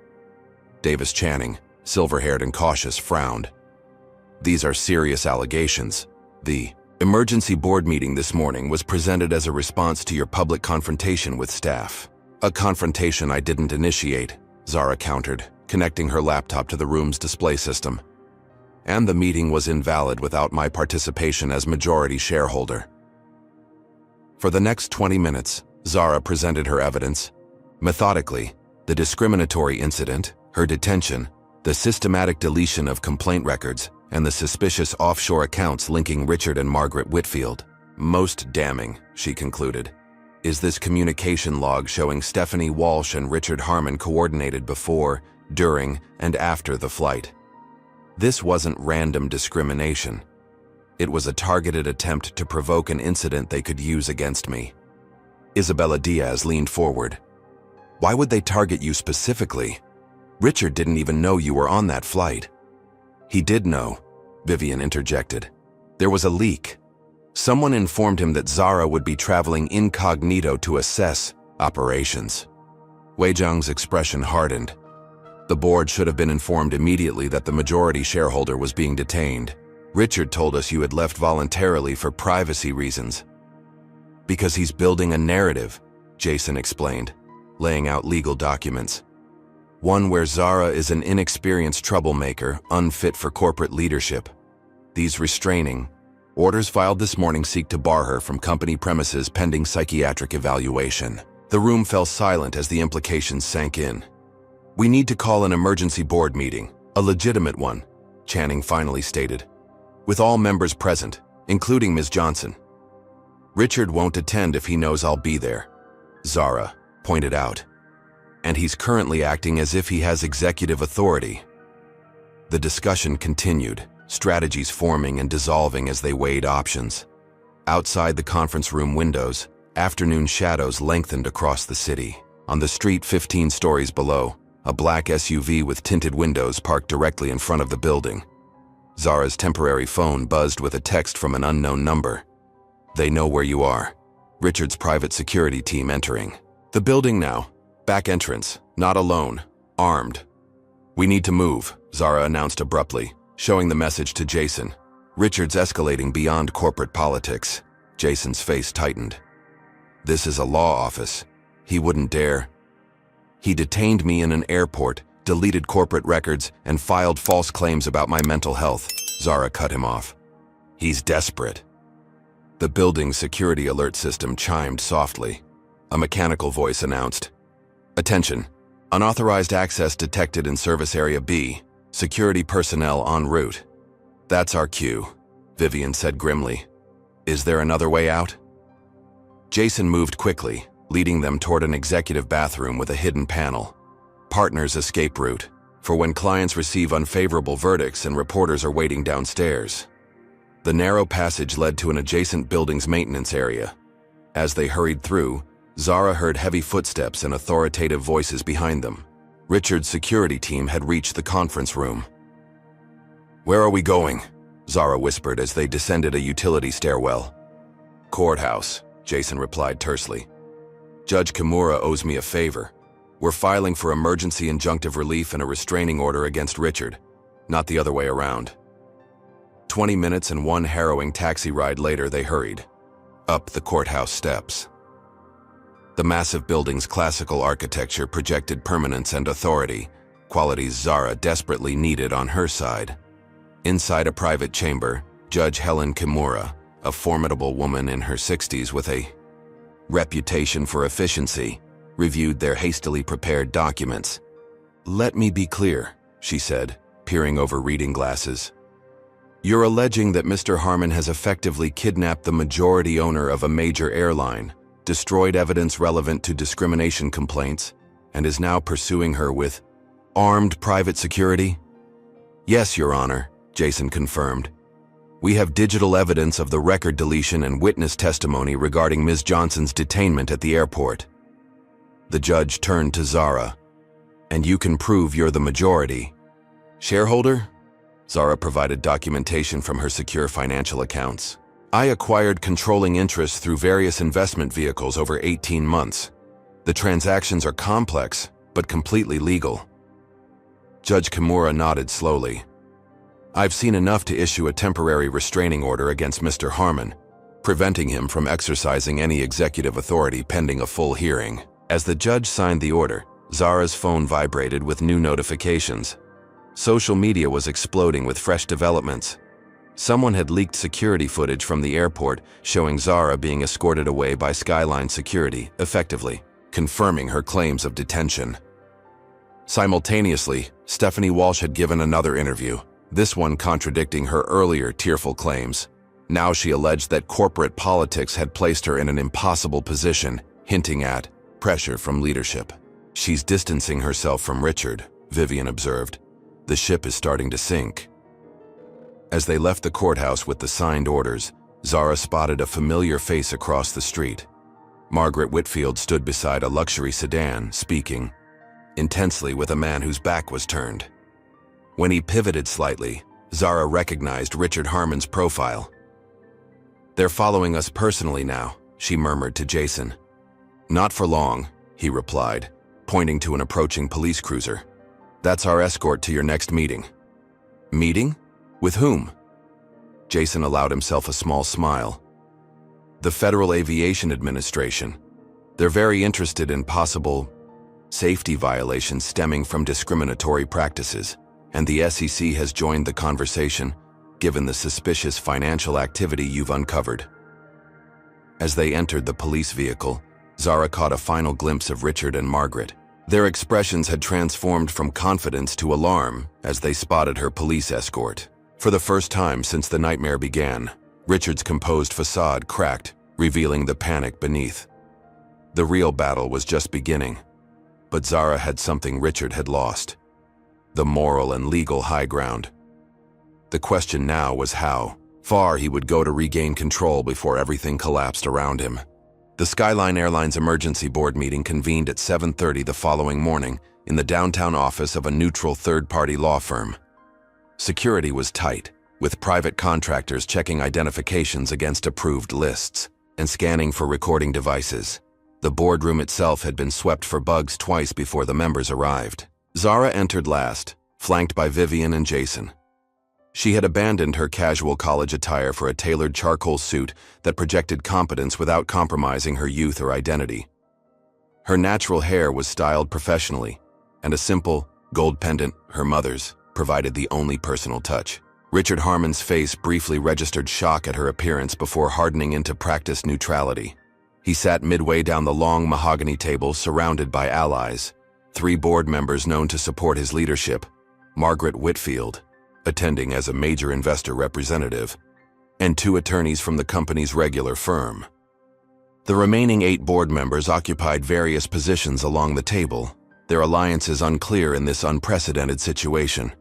Davis Channing, silver-haired and cautious, frowned. "These are serious allegations. The emergency board meeting this morning was presented as a response to your public confrontation with staff." "A confrontation I didn't initiate," Zara countered, connecting her laptop to the room's display system. "And the meeting was invalid without my participation as majority shareholder." For the next 20 minutes, Zara presented her evidence. Methodically, the discriminatory incident, her detention, the systematic deletion of complaint records, and the suspicious offshore accounts linking Richard and Margaret Whitfield. "Most damning," she concluded, "is this communication log showing Stephanie Walsh and Richard Harmon coordinated before, during, and after the flight. This wasn't random discrimination. It was a targeted attempt to provoke an incident they could use against me." Isabella Diaz leaned forward. "Why would they target you specifically? Richard didn't even know you were on that flight." "He did know," Vivian interjected. "There was a leak. Someone informed him that Zara would be traveling incognito to assess operations." Wei Zhang's expression hardened. "The board should have been informed immediately that the majority shareholder was being detained. Richard told us you had left voluntarily for privacy reasons." "Because he's building a narrative," Jason explained, laying out legal documents. "One where Zara is an inexperienced troublemaker, unfit for corporate leadership. These restraining orders filed this morning seek to bar her from company premises pending psychiatric evaluation." The room fell silent as the implications sank in. "We need to call an emergency board meeting, a legitimate one," Channing finally stated, "with all members present, including Ms. Johnson." "Richard won't attend if he knows I'll be there," Zara pointed out. "And he's currently acting as if he has executive authority." The discussion continued, strategies forming and dissolving as they weighed options. Outside the conference room windows, afternoon shadows lengthened across the city. On the street 15 stories below, a black SUV with tinted windows parked directly in front of the building. Zara's temporary phone buzzed with a text from an unknown number. "They know where you are. Richard's private security team entering the building now. Back entrance, not alone, armed." "We need to move," Zara announced abruptly, showing the message to Jason. Richard's escalating beyond corporate politics. Jason's face tightened. This is a law office. He wouldn't dare. He detained me in an airport, deleted corporate records, and filed false claims about my mental health. Zara cut him off. He's desperate. The building's security alert system chimed softly. A mechanical voice announced, "Attention. Unauthorized access detected in Service Area B. Security personnel en route." "That's our cue," Vivian said grimly. "Is there another way out?" Jason moved quickly, leading them toward an executive bathroom with a hidden panel. Partners' escape route, for when clients receive unfavorable verdicts and reporters are waiting downstairs. The narrow passage led to an adjacent building's maintenance area. As they hurried through, Zara heard heavy footsteps and authoritative voices behind them. Richard's security team had reached the conference room. "Where are we going?" Zara whispered as they descended a utility stairwell. "Courthouse," Jason replied tersely. "Judge Kimura owes me a favor. We're filing for emergency injunctive relief and a restraining order against Richard, not the other way around." 20 minutes and one harrowing taxi ride later, they hurried up the courthouse steps. The massive building's classical architecture projected permanence and authority, qualities Zara desperately needed on her side. Inside a private chamber, Judge Helen Kimura, a formidable woman in her 60s with a reputation for efficiency, reviewed their hastily prepared documents. "Let me be clear," she said, peering over reading glasses. "You're alleging that Mr. Harmon has effectively kidnapped the majority owner of a major airline, destroyed evidence relevant to discrimination complaints, and is now pursuing her with armed private security?" "Yes, Your Honor," Jason confirmed. "We have digital evidence of the record deletion and witness testimony regarding Ms. Johnson's detainment at the airport." The judge turned to Zara. "And you can prove you're the majority shareholder?" Zara provided documentation from her secure financial accounts. "I acquired controlling interests through various investment vehicles over 18 months. The transactions are complex, but completely legal." Judge Kimura nodded slowly. "I've seen enough to issue a temporary restraining order against Mr. Harmon, preventing him from exercising any executive authority pending a full hearing." As the judge signed the order, Zara's phone vibrated with new notifications. Social media was exploding with fresh developments. Someone had leaked security footage from the airport showing Zara being escorted away by Skyline security, effectively confirming her claims of detention. Simultaneously, Stephanie Walsh had given another interview, this one contradicting her earlier tearful claims. Now she alleged that corporate politics had placed her in an impossible position, hinting at pressure from leadership. "She's distancing herself from Richard," Vivian observed. "The ship is starting to sink." As they left the courthouse with the signed orders, Zara spotted a familiar face across the street. Margaret Whitfield stood beside a luxury sedan, speaking intensely with a man whose back was turned. When he pivoted slightly, Zara recognized Richard Harmon's profile. "They're following us personally now," she murmured to Jason. "Not for long," he replied, pointing to an approaching police cruiser. "That's our escort to your next meeting." "Meeting? With whom?" Jason allowed himself a small smile. "The Federal Aviation Administration. They're very interested in possible safety violations stemming from discriminatory practices, and the SEC has joined the conversation, given the suspicious financial activity you've uncovered." As they entered the police vehicle, Zara caught a final glimpse of Richard and Margaret. Their expressions had transformed from confidence to alarm as they spotted her police escort. For the first time since the nightmare began, Richard's composed facade cracked, revealing the panic beneath. The real battle was just beginning. But Zara had something Richard had lost: the moral and legal high ground. The question now was how far he would go to regain control before everything collapsed around him. The Skyline Airlines emergency board meeting convened at 7:30 the following morning in the downtown office of a neutral third-party law firm. Security was tight, with private contractors checking identifications against approved lists and scanning for recording devices. The boardroom itself had been swept for bugs twice before the members arrived. Zara entered last, flanked by Vivian and Jason. She had abandoned her casual college attire for a tailored charcoal suit that projected competence without compromising her youth or identity. Her natural hair was styled professionally, and a simple, gold pendant, her mother's, provided the only personal touch. Richard Harmon's face briefly registered shock at her appearance before hardening into practiced neutrality. He sat midway down the long mahogany table surrounded by allies, 3 board members known to support his leadership, Margaret Whitfield, attending as a major investor representative, and 2 attorneys from the company's regular firm. The remaining 8 board members occupied various positions along the table, their alliances unclear in this unprecedented situation.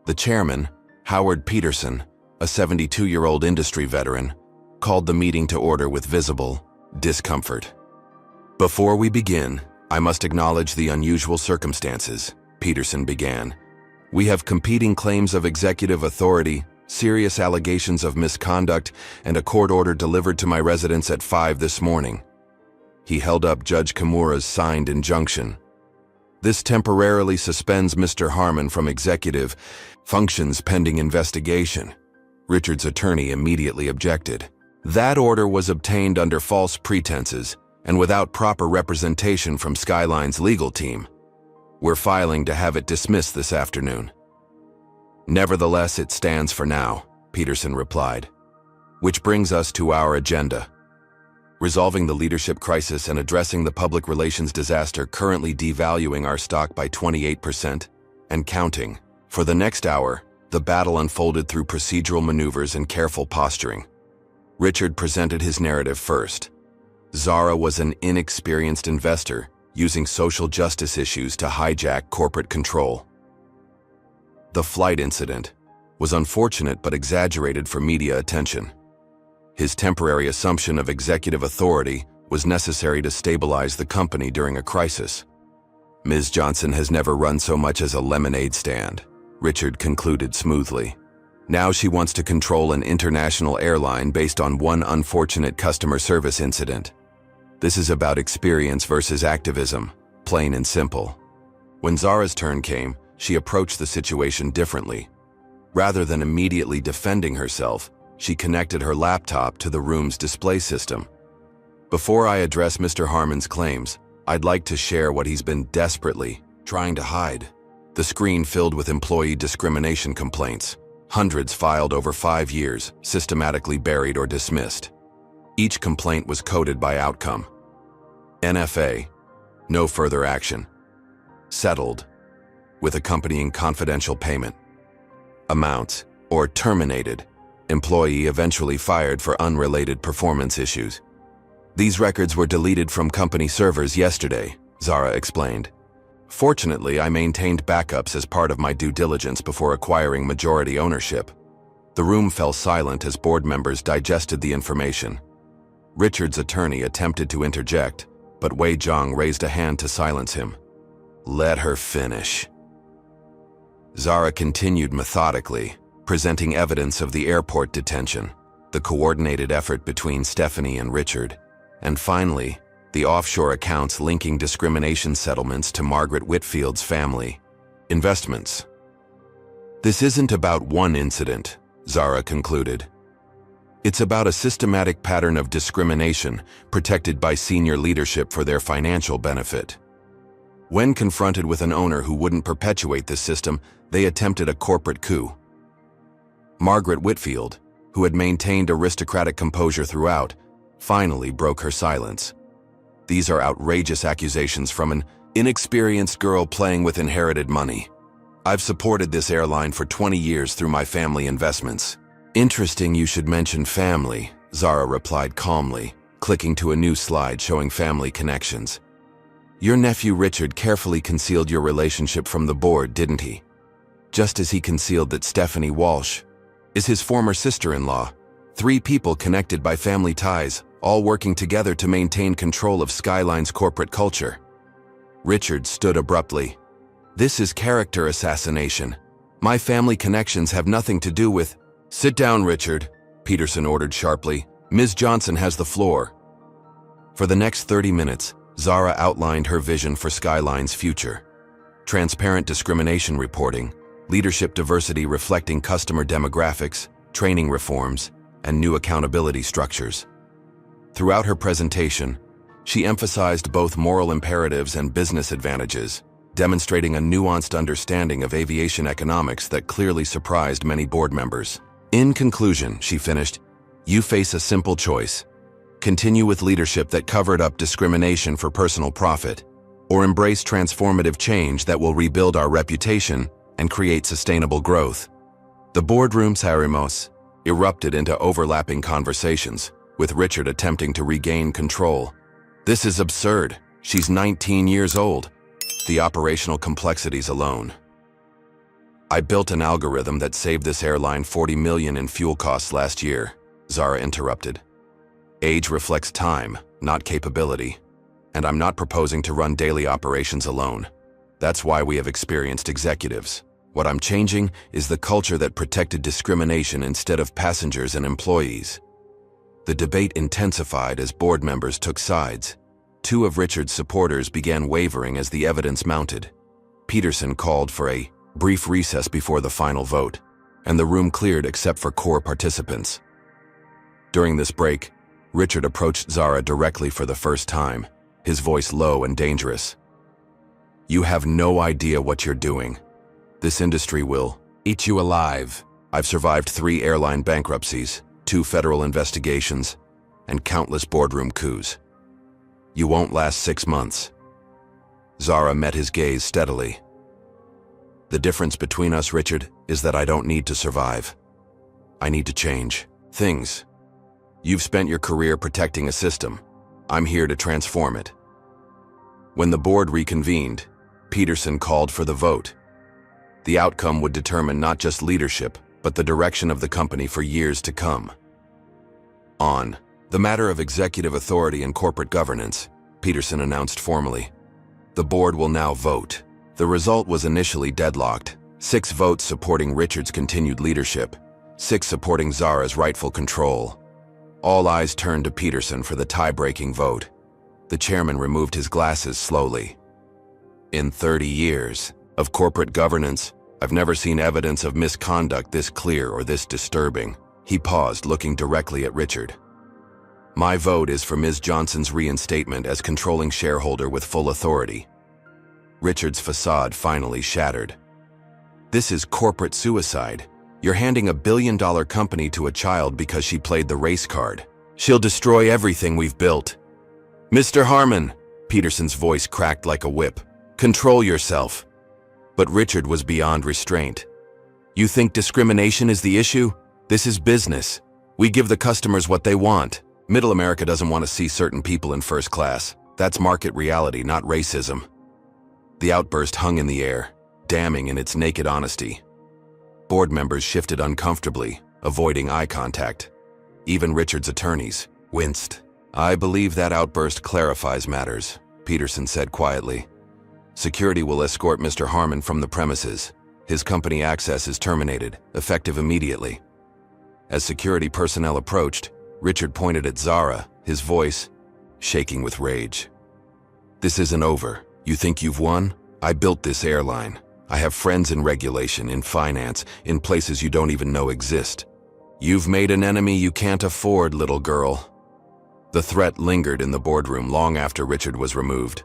The chairman, Howard Peterson, a 72-year-old industry veteran, called the meeting to order with visible discomfort. "Before we begin, I must acknowledge the unusual circumstances," Peterson began. "We have competing claims of executive authority, serious allegations of misconduct, and a court order delivered to my residence at 5 this morning." He held up Judge Kimura's signed injunction. "This temporarily suspends Mr. Harmon from executive functions pending investigation." Richard's attorney immediately objected. "That order was obtained under false pretenses and without proper representation from Skyline's legal team. We're filing to have it dismissed this afternoon." "Nevertheless, it stands for now," Peterson replied. "Which brings us to our agenda. Resolving the leadership crisis and addressing the public relations disaster currently devaluing our stock by 28% and counting. For the next hour, the battle unfolded through procedural maneuvers and careful posturing. Richard presented his narrative first. Zara was an inexperienced investor using social justice issues to hijack corporate control. The flight incident was unfortunate but exaggerated for media attention. His temporary assumption of executive authority was necessary to stabilize the company during a crisis. "Ms. Johnson has never run so much as a lemonade stand," Richard concluded smoothly. "Now she wants to control an international airline based on one unfortunate customer service incident. This is about experience versus activism, plain and simple." When Zara's turn came, she approached the situation differently. Rather than immediately defending herself, she connected her laptop to the room's display system. "Before I address Mr. Harmon's claims, I'd like to share what he's been desperately trying to hide." The screen filled with employee discrimination complaints, hundreds filed over 5 years, systematically buried or dismissed. Each complaint was coded by outcome. NFA, no further action. Settled, with accompanying confidential payment. Amounts, or terminated, employee eventually fired for unrelated performance issues. "These records were deleted from company servers yesterday," Zara explained. "Fortunately, I maintained backups as part of my due diligence before acquiring majority ownership." The room fell silent as board members digested the information. Richard's attorney attempted to interject, but Wei Zhang raised a hand to silence him. "Let her finish." Zara continued methodically, presenting evidence of the airport detention, the coordinated effort between Stephanie and Richard, and finally, the offshore accounts linking discrimination settlements to Margaret Whitfield's family. Investments. "This isn't about one incident," Zara concluded. "It's about a systematic pattern of discrimination protected by senior leadership for their financial benefit. When confronted with an owner who wouldn't perpetuate this system, they attempted a corporate coup. Margaret Whitfield, who had maintained aristocratic composure throughout, finally broke her silence. These are outrageous accusations from an inexperienced girl playing with inherited money. I've supported this airline for 20 years through my family investments." "Interesting you should mention family," Zara replied calmly, clicking to a new slide showing family connections. "Your nephew Richard carefully concealed your relationship from the board, didn't he? Just as he concealed that Stephanie Walsh is his former sister-in-law. 3 people connected by family ties, all working together to maintain control of Skyline's corporate culture." Richard stood abruptly. "This is character assassination. My family connections have nothing to do with—" "Sit down, Richard," Peterson ordered sharply. "Ms. Johnson has the floor." For the next 30 minutes, Zara outlined her vision for Skyline's future. Transparent discrimination reporting, leadership diversity reflecting customer demographics, training reforms, and new accountability structures. Throughout her presentation, she emphasized both moral imperatives and business advantages, demonstrating a nuanced understanding of aviation economics that clearly surprised many board members. In conclusion, she finished, you face a simple choice. Continue with leadership that covered up discrimination for personal profit, or embrace transformative change that will rebuild our reputation and create sustainable growth. The boardroom sarimos erupted into overlapping conversations, with Richard attempting to regain control. This is absurd. She's 19 years old. The operational complexities alone. I built an algorithm that saved this airline $40 million in fuel costs last year, Zara interrupted. Age reflects time, not capability. And I'm not proposing to run daily operations alone. That's why we have experienced executives. What I'm changing is the culture that protected discrimination instead of passengers and employees. The debate intensified as board members took sides. Two of Richard's supporters began wavering as the evidence mounted. Peterson called for a brief recess before the final vote, and the room cleared except for core participants. During this break, Richard approached Zara directly for the first time, his voice low and dangerous. You have no idea what you're doing. This industry will eat you alive. I've survived 3 airline bankruptcies, 2 federal investigations, and countless boardroom coups. You won't last 6 months. Zara met his gaze steadily. The difference between us, Richard, is that I don't need to survive. I need to change things. You've spent your career protecting a system. I'm here to transform it. When the board reconvened, Peterson called for the vote. The outcome would determine not just leadership, but the direction of the company for years to come. On the matter of executive authority and corporate governance, Peterson announced formally, the board will now vote. The result was initially deadlocked, 6 votes supporting Richard's continued leadership, 6 supporting Zara's rightful control. All eyes turned to Peterson for the tie-breaking vote. The chairman removed his glasses slowly. In 30 years of corporate governance, I've never seen evidence of misconduct this clear or this disturbing. He paused, looking directly at Richard. My vote is for Ms. Johnson's reinstatement as controlling shareholder with full authority. Richard's facade finally shattered. This is corporate suicide. You're handing $1 billion company to a child because she played the race card. She'll destroy everything we've built. Mr. Harmon, Peterson's voice cracked like a whip. Control yourself. But Richard was beyond restraint. You think discrimination is the issue? This is business. We give the customers what they want. Middle America doesn't want to see certain people in first class. That's market reality, not racism. The outburst hung in the air, damning in its naked honesty. Board members shifted uncomfortably, avoiding eye contact. Even Richard's attorneys winced. I believe that outburst clarifies matters, Peterson said quietly. Security will escort Mr. Harmon from the premises. His company access is terminated, effective immediately. As security personnel approached, Richard pointed at Zara, his voice shaking with rage. This isn't over. You think you've won? I built this airline. I have friends in regulation, in finance, in places you don't even know exist. You've made an enemy you can't afford, little girl. The threat lingered in the boardroom long after Richard was removed.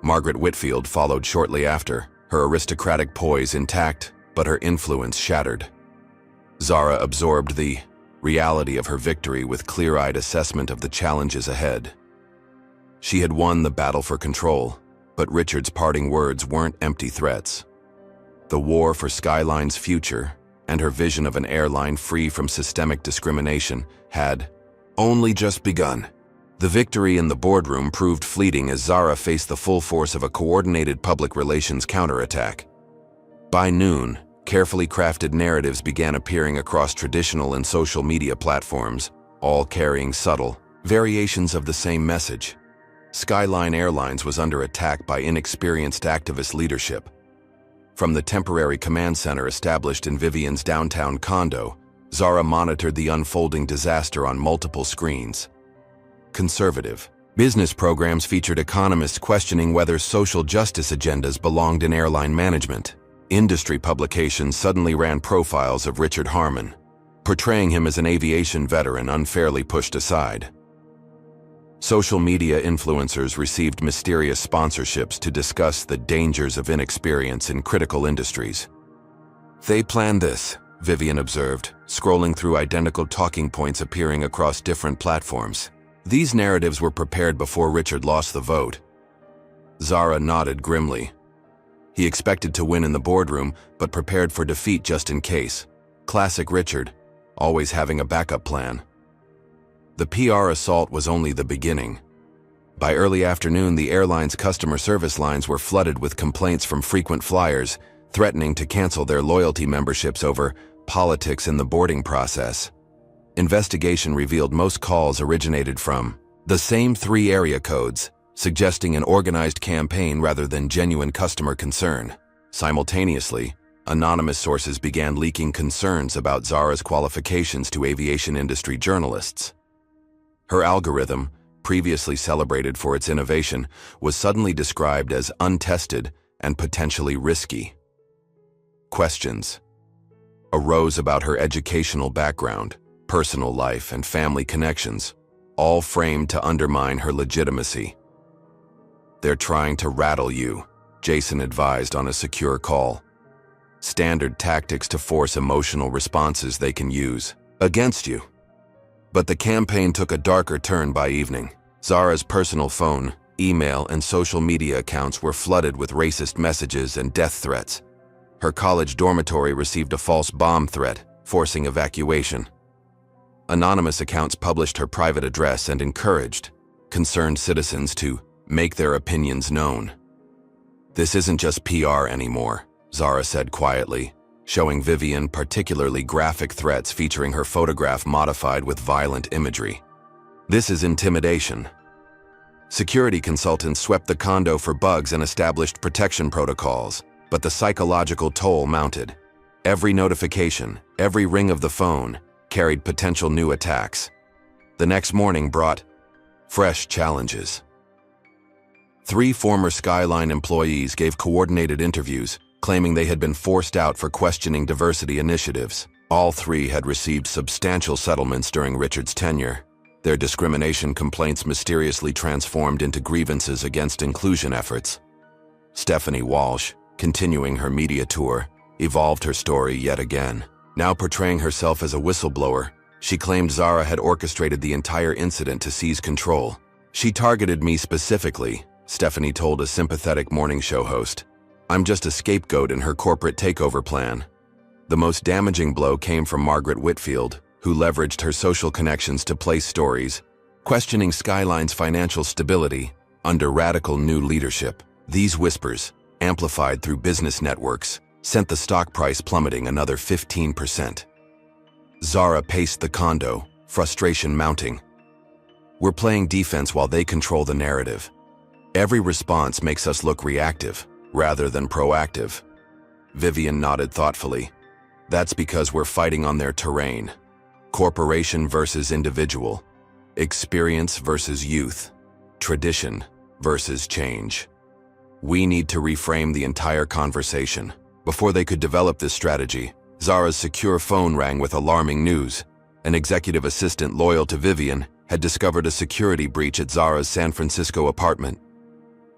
Margaret Whitfield followed shortly after, her aristocratic poise intact, but her influence shattered. Zara absorbed the reality of her victory with clear-eyed assessment of the challenges ahead. She had won the battle for control, but Richard's parting words weren't empty threats. The war for Skyline's future and her vision of an airline free from systemic discrimination had only just begun. The victory in the boardroom proved fleeting as Zara faced the full force of a coordinated public relations counterattack. By noon, carefully crafted narratives began appearing across traditional and social media platforms, all carrying subtle variations of the same message. Skyline Airlines was under attack by inexperienced activist leadership. From the temporary command center established in Vivian's downtown condo, Zara monitored the unfolding disaster on multiple screens. Conservative business programs featured economists questioning whether social justice agendas belonged in airline management. Industry publications suddenly ran profiles of Richard Harmon, portraying him as an aviation veteran unfairly pushed aside. Social media influencers received mysterious sponsorships to discuss the dangers of inexperience in critical industries. "They planned this," Vivian observed, scrolling through identical talking points appearing across different platforms. These narratives were prepared before Richard lost the vote. Zara nodded grimly. He expected to win in the boardroom, but prepared for defeat just in case. Classic Richard, always having a backup plan. The PR assault was only the beginning. By early afternoon, the airline's customer service lines were flooded with complaints from frequent flyers, threatening to cancel their loyalty memberships over politics in the boarding process. Investigation revealed most calls originated from the same 3 area codes, suggesting an organized campaign rather than genuine customer concern. Simultaneously, anonymous sources began leaking concerns about Zara's qualifications to aviation industry journalists. Her algorithm, previously celebrated for its innovation, was suddenly described as untested and potentially risky. Questions arose about her educational background, personal life, and family connections, all framed to undermine her legitimacy. "They're trying to rattle you," Jason advised on a secure call. "Standard tactics to force emotional responses they can use against you." But the campaign took a darker turn by evening. Zara's personal phone, email, and social media accounts were flooded with racist messages and death threats. Her college dormitory received a false bomb threat, forcing evacuation. Anonymous accounts published her private address and encouraged concerned citizens to make their opinions known. "This isn't just PR anymore," Zara said quietly, showing Vivian particularly graphic threats featuring her photograph modified with violent imagery. "This is intimidation." Security consultants swept the condo for bugs and established protection protocols, but the psychological toll mounted. Every notification, every ring of the phone, carried potential new attacks. The next morning brought fresh challenges. 3 former Skyline employees gave coordinated interviews, claiming they had been forced out for questioning diversity initiatives. All 3 had received substantial settlements during Richard's tenure. Their discrimination complaints mysteriously transformed into grievances against inclusion efforts. Stephanie Walsh, continuing her media tour, evolved her story yet again. Now portraying herself as a whistleblower, she claimed Zara had orchestrated the entire incident to seize control. "She targeted me specifically," Stephanie told a sympathetic morning show host. "I'm just a scapegoat in her corporate takeover plan." The most damaging blow came from Margaret Whitfield, who leveraged her social connections to place stories, questioning Skyline's financial stability under radical new leadership. These whispers, amplified through business networks, sent the stock price plummeting another 15%. Zara paced the condo, frustration mounting. "We're playing defense while they control the narrative. Every response makes us look reactive, rather than proactive." Vivian nodded thoughtfully. "That's because we're fighting on their terrain. Corporation versus individual. Experience versus youth. Tradition versus change. We need to reframe the entire conversation." Before they could develop this strategy, Zara's secure phone rang with alarming news. An executive assistant loyal to Vivian had discovered a security breach at Zara's San Francisco apartment.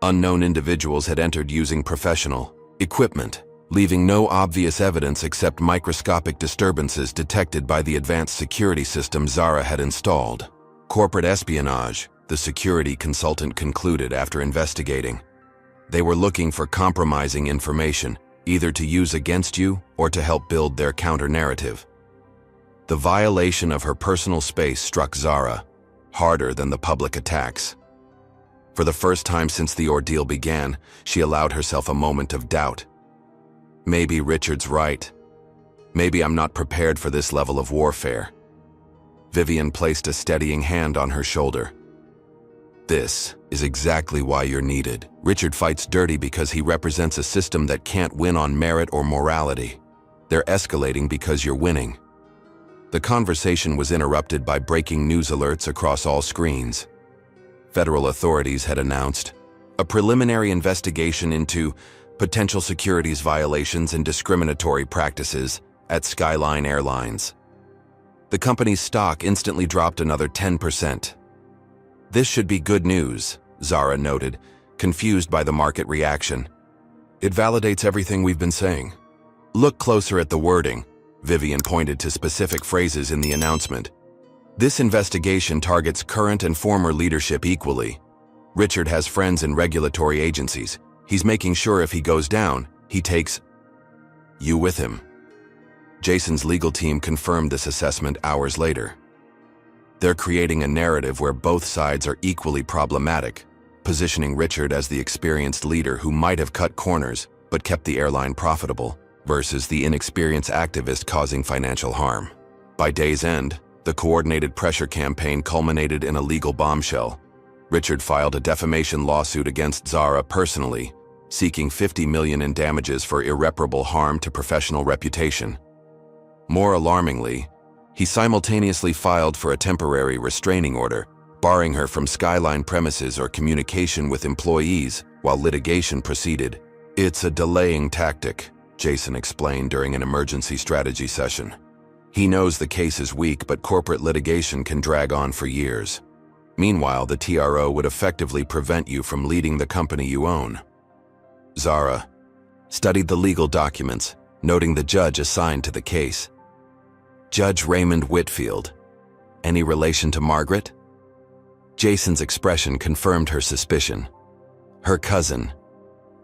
Unknown individuals had entered using professional equipment, leaving no obvious evidence except microscopic disturbances detected by the advanced security system Zara had installed. "Corporate espionage," the security consultant concluded after investigating. "They were looking for compromising information, either to use against you or to help build their counter-narrative." The violation of her personal space struck Zara harder than the public attacks. For the first time since the ordeal began, she allowed herself a moment of doubt. Maybe Richard's right. Maybe I'm not prepared for this level of warfare. Vivian placed a steadying hand on her shoulder. "This is exactly why you're needed. Richard fights dirty because he represents a system that can't win on merit or morality. They're escalating because you're winning." The conversation was interrupted by breaking news alerts across all screens. Federal authorities had announced a preliminary investigation into potential securities violations and discriminatory practices at Skyline Airlines. The company's stock instantly dropped another 10%. This should be good news, Zara noted, confused by the market reaction. It validates everything we've been saying. Look closer at the wording. Vivian pointed to specific phrases in the announcement. This investigation targets current and former leadership equally. Richard has friends in regulatory agencies. He's making sure if he goes down, he takes you with him. Jason's legal team confirmed this assessment hours later. They're creating a narrative where both sides are equally problematic, positioning Richard as the experienced leader who might have cut corners but kept the airline profitable, versus the inexperienced activist causing financial harm. By day's end, the coordinated pressure campaign culminated in a legal bombshell. Richard filed a defamation lawsuit against Zara personally, seeking $50 million in damages for irreparable harm to professional reputation. More alarmingly, he simultaneously filed for a temporary restraining order, barring her from Skyline premises or communication with employees while litigation proceeded. It's a delaying tactic, Jason explained during an emergency strategy session. He knows the case is weak, but corporate litigation can drag on for years. Meanwhile, the TRO would effectively prevent you from leading the company you own. Zara studied the legal documents, noting the judge assigned to the case. Judge Raymond Whitfield. Any relation to Margaret? Jason's expression confirmed her suspicion. Her cousin.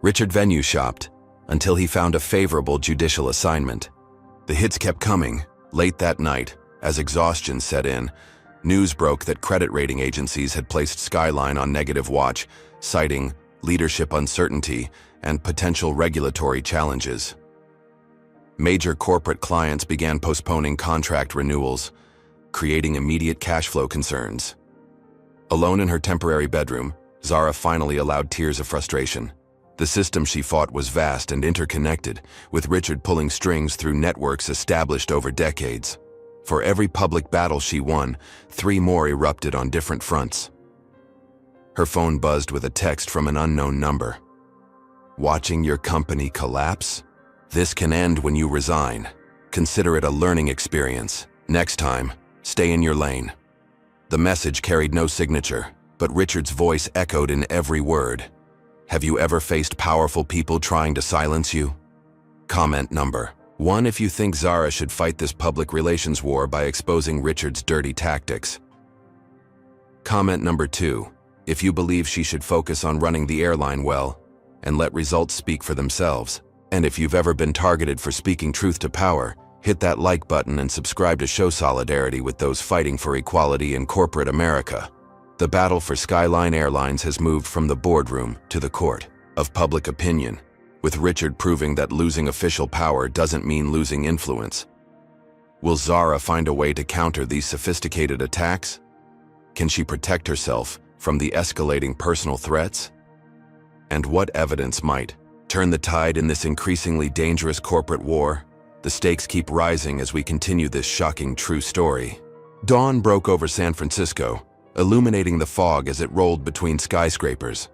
Richard venue shopped until he found a favorable judicial assignment. The hits kept coming. Late that night, as exhaustion set in, news broke that credit rating agencies had placed Skyline on negative watch, citing leadership uncertainty and potential regulatory challenges. Major corporate clients began postponing contract renewals, creating immediate cash flow concerns. Alone in her temporary bedroom, Zara finally allowed tears of frustration. The system she fought was vast and interconnected, with Richard pulling strings through networks established over decades. For every public battle she won, 3 more erupted on different fronts. Her phone buzzed with a text from an unknown number. Watching your company collapse? This can end when you resign. Consider it a learning experience. Next time, stay in your lane. The message carried no signature, but Richard's voice echoed in every word. Have you ever faced powerful people trying to silence you? Comment number 1 if you think Zara should fight this public relations war by exposing Richard's dirty tactics. Comment number 2 if you believe she should focus on running the airline well and let results speak for themselves. And if you've ever been targeted for speaking truth to power, hit that like button and subscribe to show solidarity with those fighting for equality in corporate America. The battle for Skyline Airlines has moved from the boardroom to the court of public opinion, with Richard proving that losing official power doesn't mean losing influence. Will Zara find a way to counter these sophisticated attacks? Can she protect herself from the escalating personal threats? And what evidence might turn the tide in this increasingly dangerous corporate war? The stakes keep rising as we continue this shocking true story. Dawn broke over San Francisco, illuminating the fog as it rolled between skyscrapers.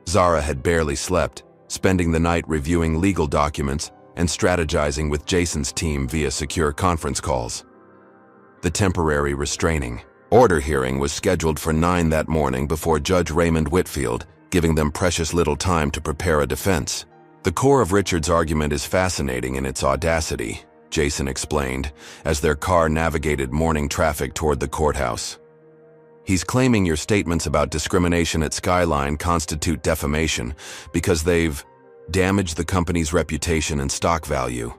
Zara had barely slept, spending the night reviewing legal documents and strategizing with Jason's team via secure conference calls. The temporary restraining order hearing was scheduled for 9 that morning before Judge Raymond Whitfield, giving them precious little time to prepare a defense. The core of Richard's argument is fascinating in its audacity, Jason explained, as their car navigated morning traffic toward the courthouse. He's claiming your statements about discrimination at Skyline constitute defamation because they've damaged the company's reputation and stock value.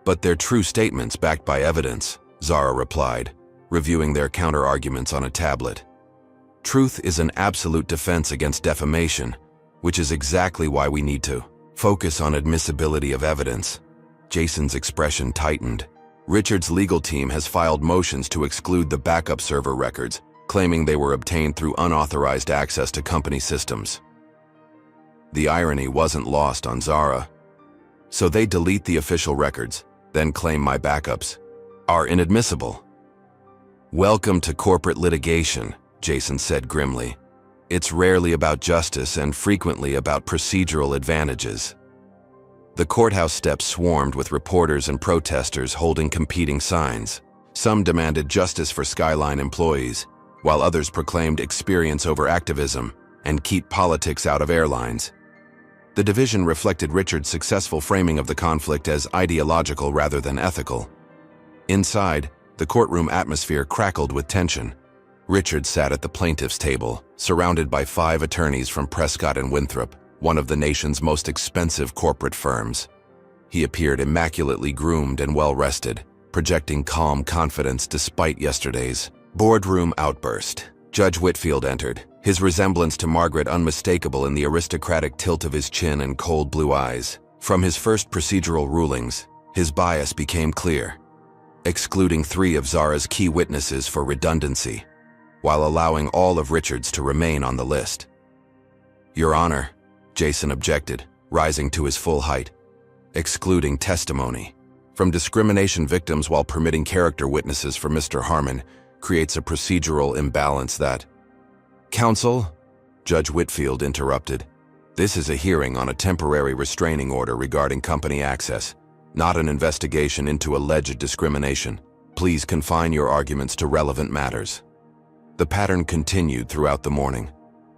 But they're true statements backed by evidence, Zara replied, reviewing their counter-arguments on a tablet. Truth is an absolute defense against defamation, which is exactly why we need to focus on admissibility of evidence. Jason's expression tightened. Richard's legal team has filed motions to exclude the backup server records, claiming they were obtained through unauthorized access to company systems. The irony wasn't lost on Zara. So they delete the official records, then claim my backups are inadmissible. Welcome to corporate litigation, Jason said grimly. It's rarely about justice and frequently about procedural advantages. The courthouse steps swarmed with reporters and protesters holding competing signs. Some demanded justice for Skyline employees, while others proclaimed experience over activism and keep politics out of airlines. The division reflected Richard's successful framing of the conflict as ideological rather than ethical. Inside, the courtroom atmosphere crackled with tension. Richard sat at the plaintiff's table, surrounded by 5 attorneys from Prescott and Winthrop, one of the nation's most expensive corporate firms. He appeared immaculately groomed and well-rested, projecting calm confidence despite yesterday's boardroom outburst. Judge Whitfield entered, his resemblance to Margaret unmistakable in the aristocratic tilt of his chin and cold blue eyes. From his first procedural rulings, his bias became clear, excluding 3 of Zara's key witnesses for redundancy, while allowing all of Richard's to remain on the list. "Your Honor," Jason objected, rising to his full height, "excluding testimony from discrimination victims while permitting character witnesses for Mr. Harmon creates a procedural imbalance that—" "Counsel," Judge Whitfield interrupted, "this is a hearing on a temporary restraining order regarding company access, not an investigation into alleged discrimination. Please confine your arguments to relevant matters." The pattern continued throughout the morning.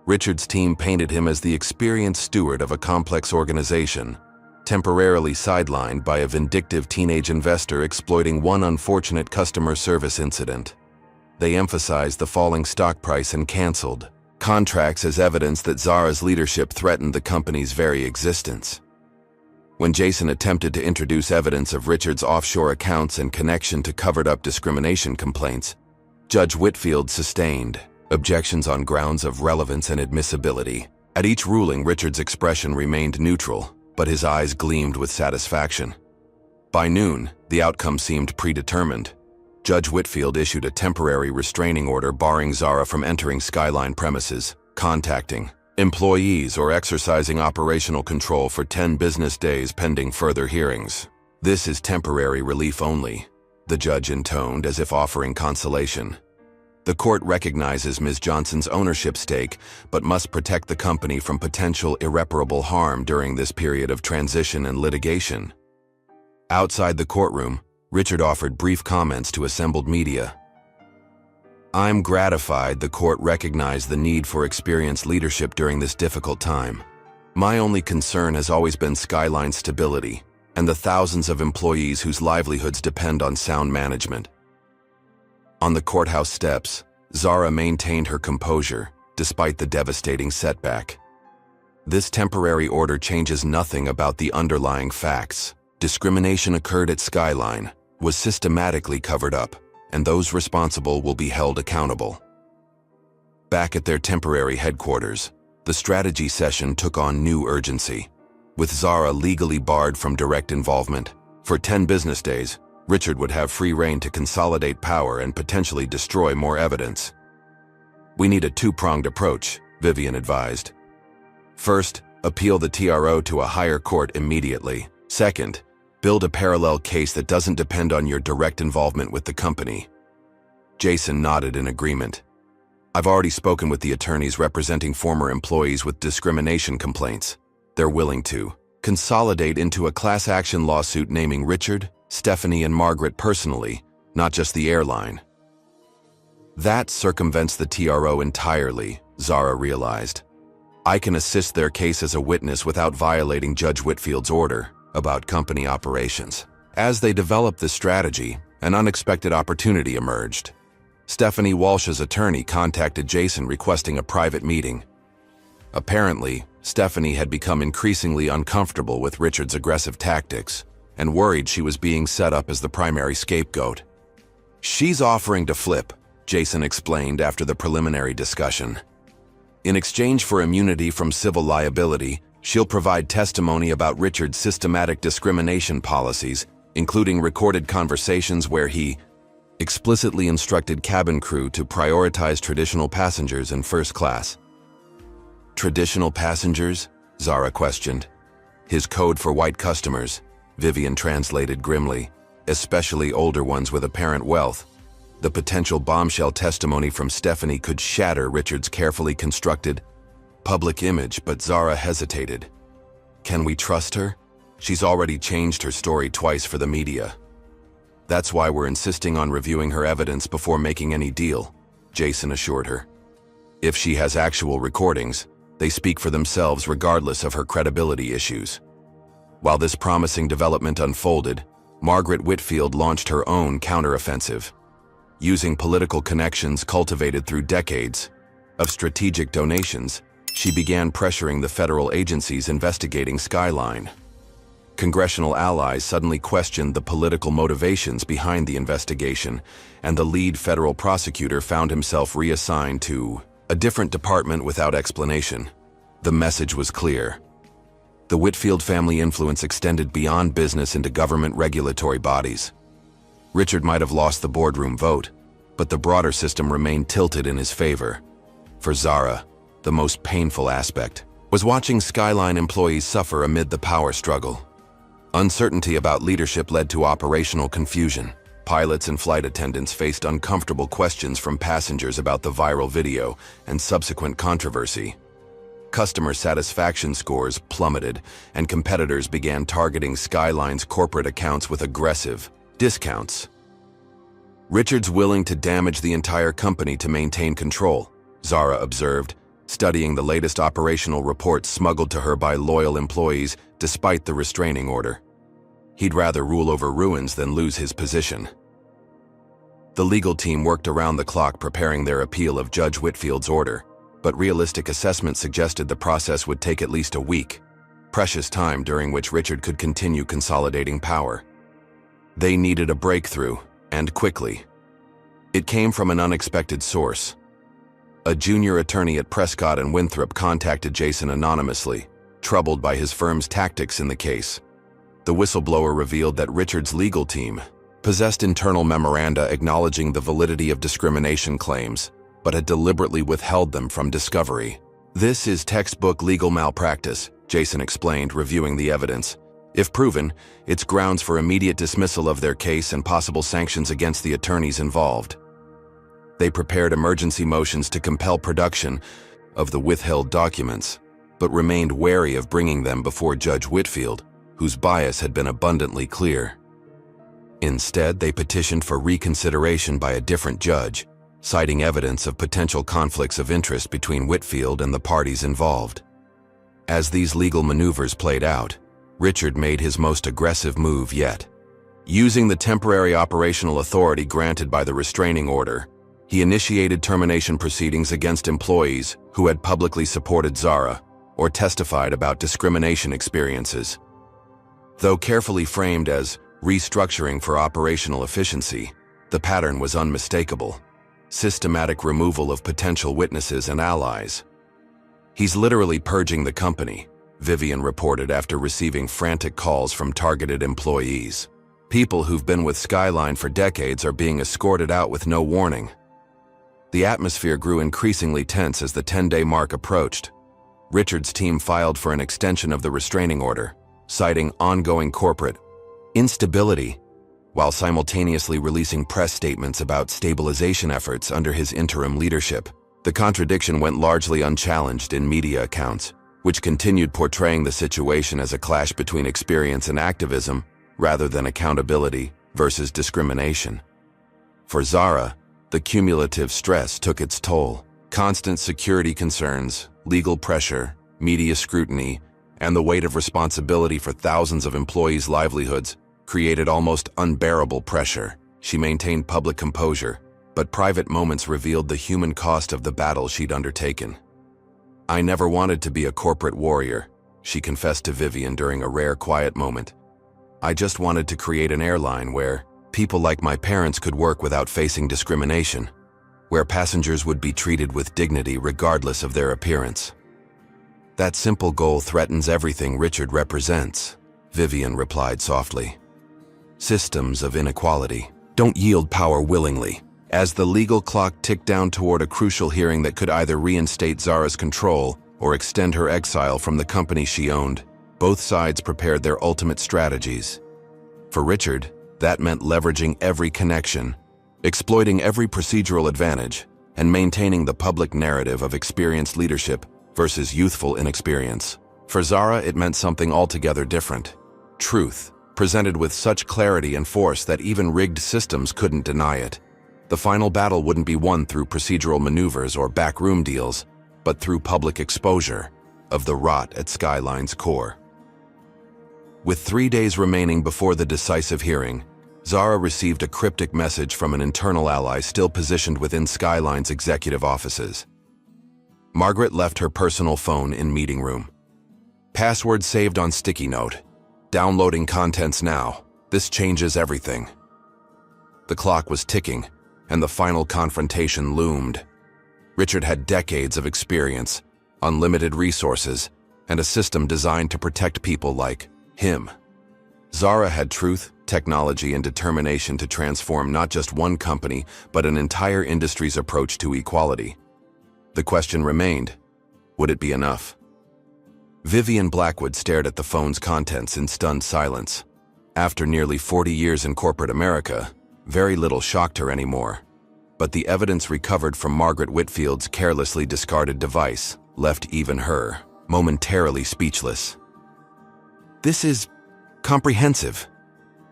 Richard's team painted him as the experienced steward of a complex organization, temporarily sidelined by a vindictive teenage investor exploiting one unfortunate customer service incident. They emphasized the falling stock price and canceled contracts as evidence that Zara's leadership threatened the company's very existence. When Jason attempted to introduce evidence of Richard's offshore accounts and connection to covered-up discrimination complaints, Judge Whitfield sustained objections on grounds of relevance and admissibility. At each ruling, Richard's expression remained neutral, but his eyes gleamed with satisfaction. By noon, the outcome seemed predetermined. Judge Whitfield issued a temporary restraining order barring Zara from entering Skyline premises, contacting employees, or exercising operational control for 10 business days pending further hearings. "This is temporary relief only," the judge intoned as if offering consolation. "The court recognizes Ms. Johnson's ownership stake, but must protect the company from potential irreparable harm during this period of transition and litigation." Outside the courtroom, Richard offered brief comments to assembled media. "I'm gratified the court recognized the need for experienced leadership during this difficult time. My only concern has always been Skyline's stability and the thousands of employees whose livelihoods depend on sound management." On the courthouse steps, Zara maintained her composure, despite the devastating setback. "This temporary order changes nothing about the underlying facts. Discrimination occurred at Skyline, was systematically covered up, and those responsible will be held accountable." Back at their temporary headquarters, the strategy session took on new urgency. With Zara legally barred from direct involvement, for 10 business days, Richard would have free rein to consolidate power and potentially destroy more evidence. "We need a 2-pronged approach," Vivian advised. "First, appeal the TRO to a higher court immediately. Second, build a parallel case that doesn't depend on your direct involvement with the company." Jason nodded in agreement. "I've already spoken with the attorneys representing former employees with discrimination complaints. They're willing to consolidate into a class action lawsuit naming Richard, Stephanie, and Margaret personally, not just the airline." "That circumvents the TRO entirely," Zara realized. "I can assist their case as a witness without violating Judge Whitfield's order about company operations." As they developed this strategy, an unexpected opportunity emerged. Stephanie Walsh's attorney contacted Jason requesting a private meeting. Apparently, Stephanie had become increasingly uncomfortable with Richard's aggressive tactics and worried she was being set up as the primary scapegoat. "She's offering to flip," Jason explained after the preliminary discussion. "In exchange for immunity from civil liability, she'll provide testimony about Richard's systematic discrimination policies, including recorded conversations where he explicitly instructed cabin crew to prioritize traditional passengers in first class." "Traditional passengers?" Zara questioned. "His code for white customers," Vivian translated grimly, "especially older ones with apparent wealth." The potential bombshell testimony from Stephanie could shatter Richard's carefully constructed public image, but Zara hesitated. "Can we trust her?" She's already changed her story twice for the media. That's why we're insisting on reviewing her evidence before making any deal, Jason assured her. If she has actual recordings, they speak for themselves regardless of her credibility issues. While this promising development unfolded, Margaret Whitfield launched her own counteroffensive. Using political connections cultivated through decades of strategic donations, she began pressuring the federal agencies investigating Skyline. Congressional allies suddenly questioned the political motivations behind the investigation, and the lead federal prosecutor found himself reassigned to a different department without explanation. The message was clear. The Whitfield family influence extended beyond business into government regulatory bodies. Richard might have lost the boardroom vote, but the broader system remained tilted in his favor. For Zara, the most painful aspect was watching Skyline employees suffer amid the power struggle. Uncertainty about leadership led to operational confusion. Pilots and flight attendants faced uncomfortable questions from passengers about the viral video and subsequent controversy. Customer satisfaction scores plummeted, and competitors began targeting Skyline's corporate accounts with aggressive discounts. Richard's willing to damage the entire company to maintain control, Zara observed, studying the latest operational reports smuggled to her by loyal employees despite the restraining order. He'd rather rule over ruins than lose his position. The legal team worked around the clock preparing their appeal of Judge Whitfield's order, but realistic assessment suggested the process would take at least a week, precious time during which Richard could continue consolidating power. They needed a breakthrough, and quickly. It came from an unexpected source. A junior attorney at Prescott and Winthrop contacted Jason anonymously, troubled by his firm's tactics in the case. The whistleblower revealed that Richard's legal team possessed internal memoranda acknowledging the validity of discrimination claims, but had deliberately withheld them from discovery. This is textbook legal malpractice, Jason explained, reviewing the evidence. If proven, it's grounds for immediate dismissal of their case and possible sanctions against the attorneys involved. They prepared emergency motions to compel production of the withheld documents, but remained wary of bringing them before Judge Whitfield, whose bias had been abundantly clear. Instead, they petitioned for reconsideration by a different judge, citing evidence of potential conflicts of interest between Whitfield and the parties involved. As these legal maneuvers played out, Richard made his most aggressive move yet. Using the temporary operational authority granted by the restraining order, he initiated termination proceedings against employees who had publicly supported Zara or testified about discrimination experiences. Though carefully framed as restructuring for operational efficiency, the pattern was unmistakable. Systematic removal of potential witnesses and allies. He's literally purging the company, Vivian reported after receiving frantic calls from targeted employees. People who've been with Skyline for decades are being escorted out with no warning. The atmosphere grew increasingly tense as the 10-day mark approached. Richard's team filed for an extension of the restraining order, citing ongoing corporate instability, while simultaneously releasing press statements about stabilization efforts under his interim leadership. The contradiction went largely unchallenged in media accounts, which continued portraying the situation as a clash between experience and activism, rather than accountability versus discrimination. For Zara, the cumulative stress took its toll. Constant security concerns, legal pressure, media scrutiny, and the weight of responsibility for thousands of employees' livelihoods created almost unbearable pressure. She maintained public composure, but private moments revealed the human cost of the battle she'd undertaken. "I never wanted to be a corporate warrior," she confessed to Vivian during a rare quiet moment. "I just wanted to create an airline where people like my parents could work without facing discrimination, where passengers would be treated with dignity regardless of their appearance." "That simple goal threatens everything Richard represents," Vivian replied softly. "Systems of inequality don't yield power willingly." As the legal clock ticked down toward a crucial hearing that could either reinstate Zara's control or extend her exile from the company she owned, both sides prepared their ultimate strategies. For Richard, that meant leveraging every connection, exploiting every procedural advantage, and maintaining the public narrative of experienced leadership versus youthful inexperience. For Zara, it meant something altogether different: Truth, presented with such clarity and force that even rigged systems couldn't deny it. The final battle wouldn't be won through procedural maneuvers or backroom deals, but through public exposure of the rot at Skyline's core. With 3 days remaining before the decisive hearing, Zara received a cryptic message from an internal ally still positioned within Skyline's executive offices. Margaret left her personal phone in meeting room. Password saved on sticky note. Downloading contents now. This changes everything. The clock was ticking, and the final confrontation loomed. Richard had decades of experience, unlimited resources, and a system designed to protect people like him. Zara had truth, technology, and determination to transform not just one company, but an entire industry's approach to equality. The question remained, would it be enough? Vivian Blackwood stared at the phone's contents in stunned silence. After nearly 40 years in corporate America, very little shocked her anymore. But the evidence recovered from Margaret Whitfield's carelessly discarded device left even her momentarily speechless. "This is comprehensive,"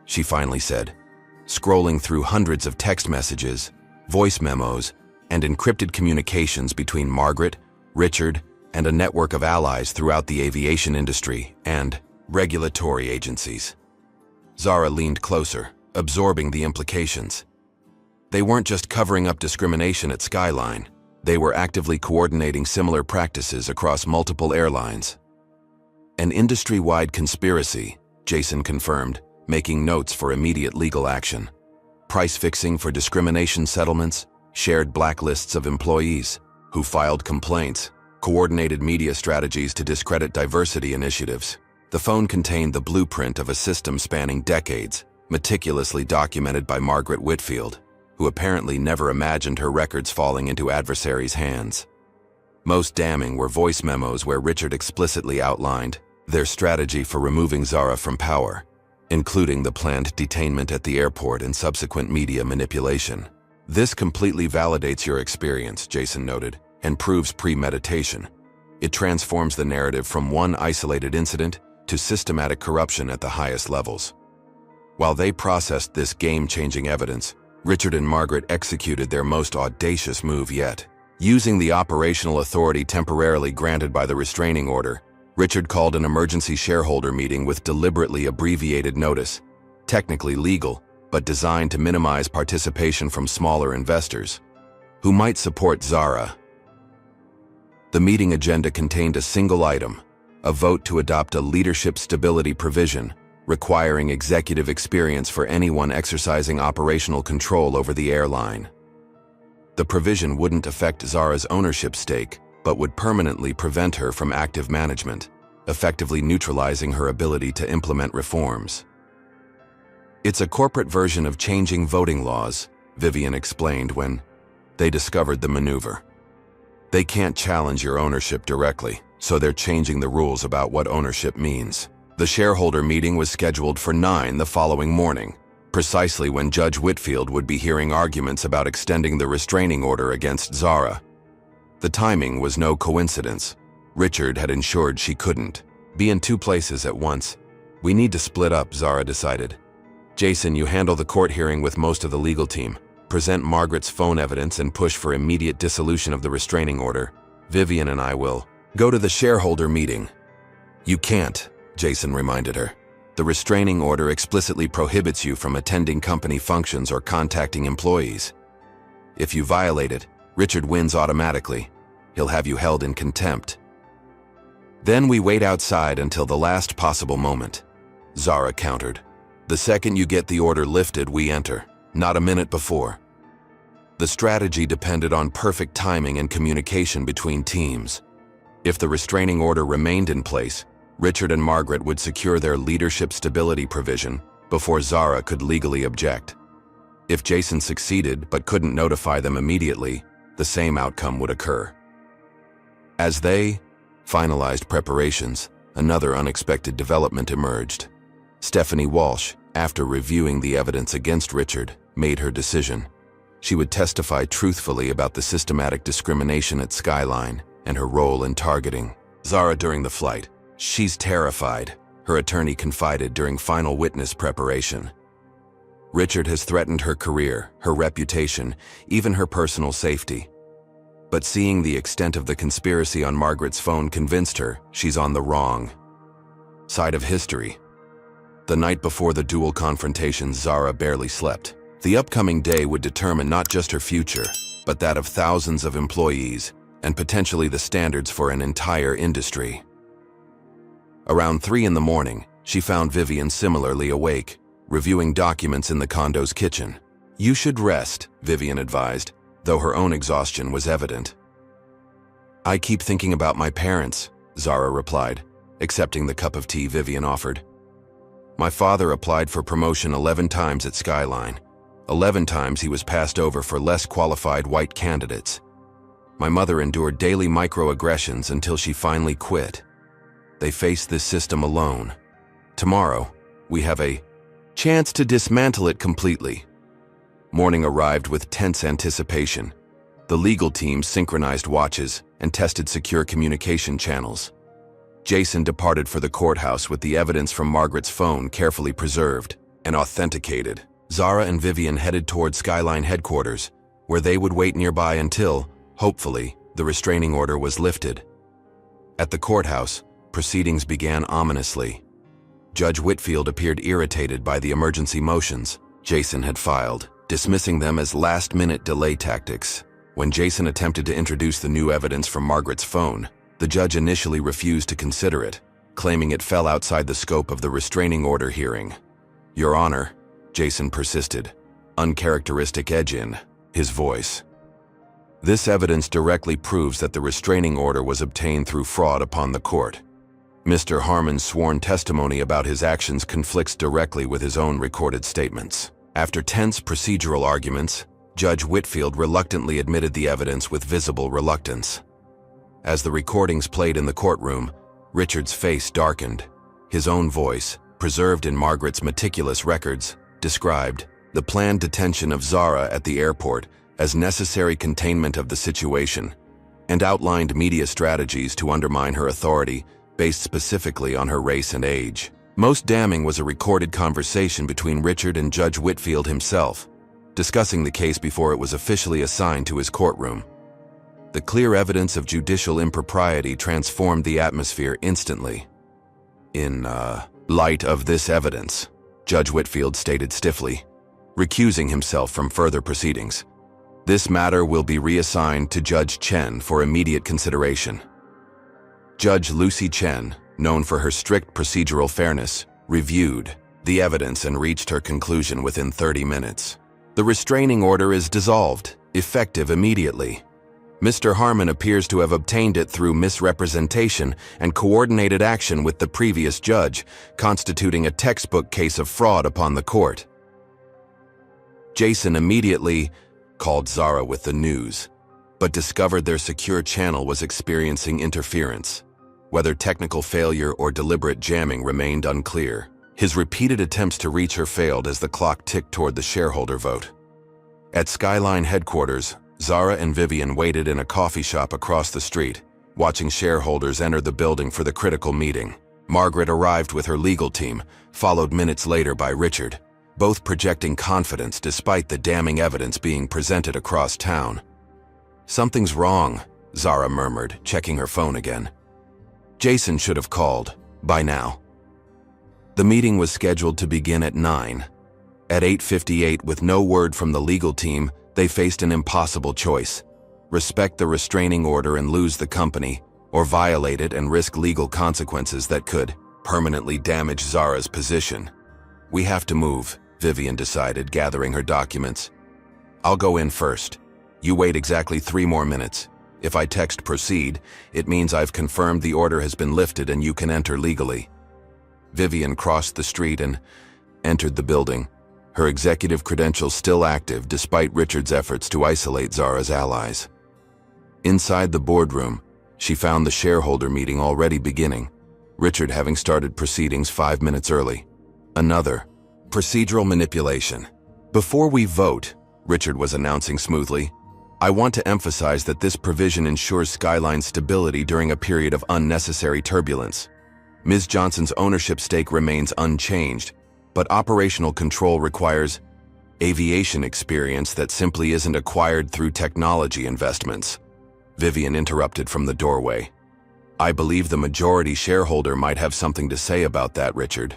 she finally said, scrolling through hundreds of text messages, voice memos, and encrypted communications between Margaret, Richard, and a network of allies throughout the aviation industry and regulatory agencies. Zara leaned closer, absorbing the implications. They weren't just covering up discrimination at Skyline. They were actively coordinating similar practices across multiple airlines. An industry-wide conspiracy, Jason confirmed, making notes for immediate legal action. Price fixing for discrimination settlements, shared blacklists of employees who filed complaints, coordinated media strategies to discredit diversity initiatives. The phone contained the blueprint of a system spanning decades, meticulously documented by Margaret Whitfield, who apparently never imagined her records falling into adversaries' hands. Most damning were voice memos where Richard explicitly outlined their strategy for removing Zara from power, including the planned detainment at the airport and subsequent media manipulation. "This completely validates your experience," Jason noted, "and proves premeditation. It transforms the narrative from one isolated incident to systematic corruption at the highest levels." While they processed this game-changing evidence, Richard and Margaret executed their most audacious move yet. Using the operational authority temporarily granted by the restraining order, Richard called an emergency shareholder meeting with deliberately abbreviated notice, technically legal, but designed to minimize participation from smaller investors who might support Zara. The meeting agenda contained a single item, a vote to adopt a leadership stability provision, requiring executive experience for anyone exercising operational control over the airline. The provision wouldn't affect Zara's ownership stake, but would permanently prevent her from active management, effectively neutralizing her ability to implement reforms. "It's a corporate version of changing voting laws," Vivian explained when they discovered the maneuver. "They can't challenge your ownership directly, so they're changing the rules about what ownership means." The shareholder meeting was scheduled for 9 the following morning, precisely when Judge Whitfield would be hearing arguments about extending the restraining order against Zara. The timing was no coincidence. Richard had ensured she couldn't be in 2 places at once. "We need to split up," Zara decided. "Jason, you handle the court hearing with most of the legal team. Present Margaret's phone evidence and push for immediate dissolution of the restraining order. Vivian and I will go to the shareholder meeting." "You can't," Jason reminded her. "The restraining order explicitly prohibits you from attending company functions or contacting employees. If you violate it, Richard wins automatically. He'll have you held in contempt. Then we wait outside until the last possible moment," Zara countered. "The second you get the order lifted, we enter, not a minute before." The strategy depended on perfect timing and communication between teams. If the restraining order remained in place, Richard and Margaret would secure their leadership stability provision before Zara could legally object. If Jason succeeded but couldn't notify them immediately, the same outcome would occur. As they finalized preparations, another unexpected development emerged. Stephanie Walsh, after reviewing the evidence against Richard, made her decision. She would testify truthfully about the systematic discrimination at Skyline and her role in targeting Zara during the flight. "She's terrified," her attorney confided during final witness preparation. Richard has threatened her career, her reputation, even her personal safety. But seeing the extent of the conspiracy on Margaret's phone convinced her she's on the wrong side of history. The night before the dual confrontations, Zara barely slept. The upcoming day would determine not just her future, but that of thousands of employees, and potentially the standards for an entire industry. Around 3 in the morning, she found Vivian similarly awake, reviewing documents in the condo's kitchen. "You should rest," Vivian advised, though her own exhaustion was evident. "I keep thinking about my parents," Zara replied, accepting the cup of tea Vivian offered. "My father applied for promotion 11 times at Skyline. 11 times he was passed over for less qualified white candidates. My mother endured daily microaggressions until she finally quit. They face this system alone. Tomorrow, we have a chance to dismantle it completely." Morning arrived with tense anticipation. The legal team synchronized watches and tested secure communication channels. Jason departed for the courthouse with the evidence from Margaret's phone carefully preserved and authenticated. Zara and Vivian headed toward Skyline headquarters, where they would wait nearby until, hopefully, the restraining order was lifted. At the courthouse, proceedings began ominously. Judge Whitfield appeared irritated by the emergency motions Jason had filed, dismissing them as last-minute delay tactics. When Jason attempted to introduce the new evidence from Margaret's phone, the judge initially refused to consider it, claiming it fell outside the scope of the restraining order hearing. "Your Honor," Jason persisted, uncharacteristic edge in his voice. "This evidence directly proves that the restraining order was obtained through fraud upon the court. Mr. Harmon's sworn testimony about his actions conflicts directly with his own recorded statements." After tense procedural arguments, Judge Whitfield reluctantly admitted the evidence with visible reluctance. As the recordings played in the courtroom, Richard's face darkened. His own voice, preserved in Margaret's meticulous records, described the planned detention of Zara at the airport as necessary containment of the situation, and outlined media strategies to undermine her authority based specifically on her race and age. Most damning was a recorded conversation between Richard and Judge Whitfield himself, discussing the case before it was officially assigned to his courtroom. The clear evidence of judicial impropriety transformed the atmosphere instantly. "In light of this evidence," Judge Whitfield stated stiffly, recusing himself from further proceedings, "this matter will be reassigned to Judge Chen for immediate consideration." Judge Lucy Chen, known for her strict procedural fairness, reviewed the evidence and reached her conclusion within 30 minutes. "The restraining order is dissolved, effective immediately. Mr. Harmon appears to have obtained it through misrepresentation and coordinated action with the previous judge, constituting a textbook case of fraud upon the court." Jason immediately called Zara with the news, but discovered their secure channel was experiencing interference. Whether technical failure or deliberate jamming remained unclear. His repeated attempts to reach her failed as the clock ticked toward the shareholder vote. At Skyline headquarters, Zara and Vivian waited in a coffee shop across the street, watching shareholders enter the building for the critical meeting. Margaret arrived with her legal team, followed minutes later by Richard, both projecting confidence despite the damning evidence being presented across town. "Something's wrong," Zara murmured, checking her phone again. Jason should have called by now. The meeting was scheduled to begin at 9. At 8:58, with no word from the legal team, they faced an impossible choice: respect the restraining order and lose the company, or violate it and risk legal consequences that could permanently damage Zara's position. "We have to move," Vivian decided, gathering her documents. "I'll go in first. You wait exactly 3 more minutes. If I text proceed, it means I've confirmed the order has been lifted and you can enter legally." Vivian crossed the street and entered the building, her executive credentials still active despite Richard's efforts to isolate Zara's allies. Inside the boardroom, she found the shareholder meeting already beginning, Richard having started proceedings 5 minutes early. Another procedural manipulation. "Before we vote," Richard was announcing smoothly, "I want to emphasize that this provision ensures Skyline's stability during a period of unnecessary turbulence. Ms. Johnson's ownership stake remains unchanged, but operational control requires aviation experience that simply isn't acquired through technology investments. Vivian interrupted from the doorway. I believe the majority shareholder might have something to say about that, Richard.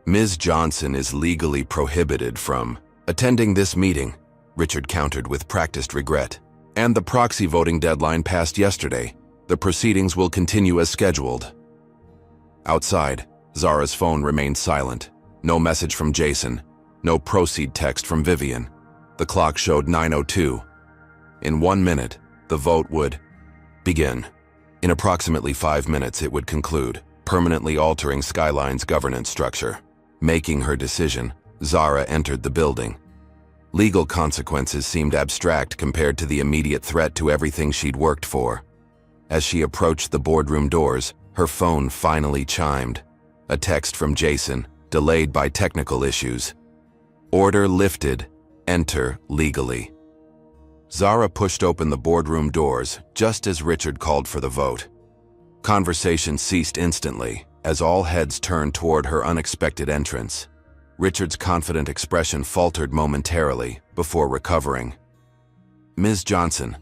Ms. Johnson is legally prohibited from attending this meeting, Richard countered with practiced regret. And the proxy voting deadline passed yesterday. The proceedings will continue as scheduled. Outside, Zara's phone remained silent. No message from Jason. No proceed text from Vivian. The clock showed 9:02. In 1 minute, the vote would begin. In approximately 5 minutes, it would conclude, permanently altering Skyline's governance structure. Making her decision, Zara entered the building. Legal consequences seemed abstract compared to the immediate threat to everything she'd worked for. As she approached the boardroom doors, her phone finally chimed. A text from Jason, delayed by technical issues. Order lifted. Enter legally. Zara pushed open the boardroom doors just as Richard called for the vote. Conversation ceased instantly as all heads turned toward her unexpected entrance. Richard's confident expression faltered momentarily before recovering. Ms. Johnson,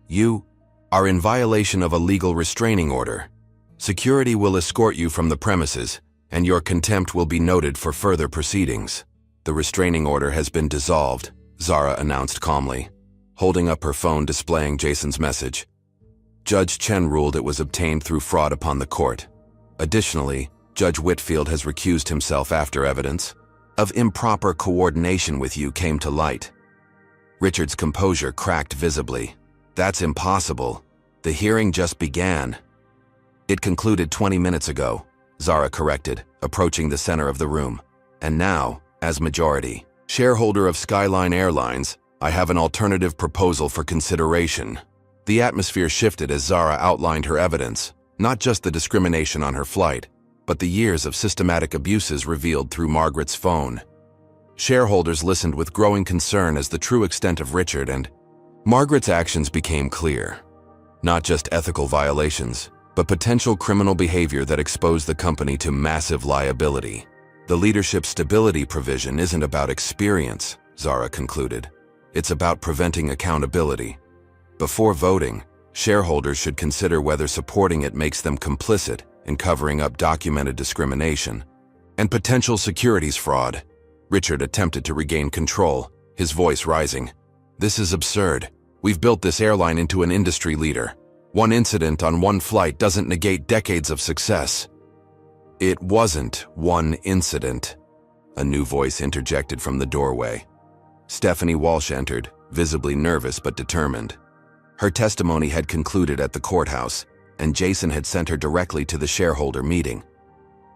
you are in violation of a legal restraining order. Security will escort you from the premises, and your contempt will be noted for further proceedings. The restraining order has been dissolved, Zara announced calmly, holding up her phone displaying Jason's message. Judge Chen ruled it was obtained through fraud upon the court. Additionally, Judge Whitfield has recused himself after evidence of improper coordination with you came to light. Richard's composure cracked visibly. That's impossible. The hearing just began. It concluded 20 minutes ago, Zara corrected, approaching the center of the room. And now, as majority shareholder of Skyline Airlines, I have an alternative proposal for consideration. The atmosphere shifted as Zara outlined her evidence, not just the discrimination on her flight, but the years of systematic abuses revealed through Margaret's phone. Shareholders listened with growing concern as the true extent of Richard and Margaret's actions became clear. Not just ethical violations, but potential criminal behavior that exposed the company to massive liability. The leadership stability provision isn't about experience, Zara concluded. It's about preventing accountability. Before voting, shareholders should consider whether supporting it makes them complicit in covering up documented discrimination and potential securities fraud. Richard attempted to regain control, his voice rising. This is absurd. We've built this airline into an industry leader. One incident on one flight doesn't negate decades of success. It wasn't one incident. A new voice interjected from the doorway. Stephanie Walsh entered, visibly nervous but determined. Her testimony had concluded at the courthouse, and Jason had sent her directly to the shareholder meeting.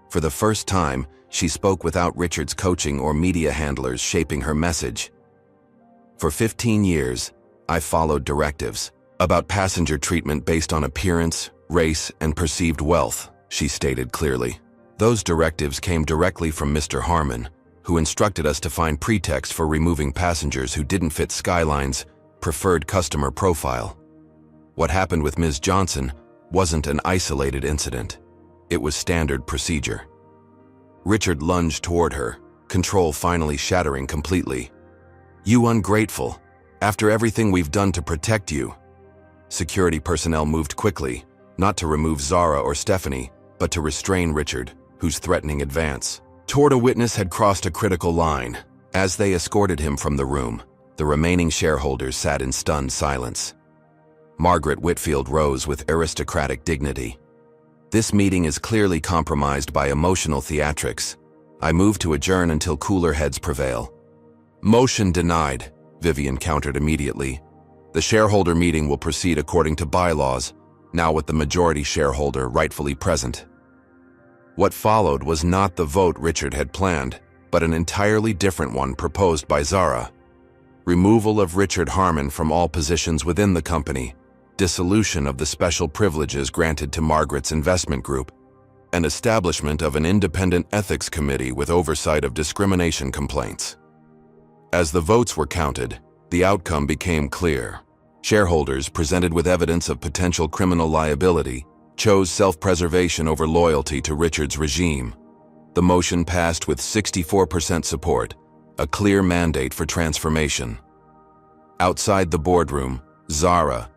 For the first time, she spoke without Richard's coaching or media handlers shaping her message. For 15 years, I followed directives about passenger treatment based on appearance, race, and perceived wealth, she stated clearly. Those directives came directly from Mr. Harmon, who instructed us to find pretext for removing passengers who didn't fit Skyline's preferred customer profile. What happened with Ms. Johnson wasn't an isolated incident. It was standard procedure. Richard lunged toward her, control finally shattering completely. You ungrateful. After everything we've done to protect you. Security personnel moved quickly, not to remove Zara or Stephanie, but to restrain Richard, whose threatening advance toward a witness had crossed a critical line. As they escorted him from the room, the remaining shareholders sat in stunned silence. Margaret Whitfield rose with aristocratic dignity. This meeting is clearly compromised by emotional theatrics. I move to adjourn until cooler heads prevail. Motion denied, Vivian countered immediately. The shareholder meeting will proceed according to bylaws, now with the majority shareholder rightfully present. What followed was not the vote Richard had planned, but an entirely different one proposed by Zara. Removal of Richard Harmon from all positions within the company, dissolution of the special privileges granted to Margaret's investment group, and establishment of an independent ethics committee with oversight of discrimination complaints. As the votes were counted, the outcome became clear. Shareholders presented with evidence of potential criminal liability chose self-preservation over loyalty to Richard's regime. The motion passed with 64% support, a clear mandate for transformation. Outside the boardroom, Zara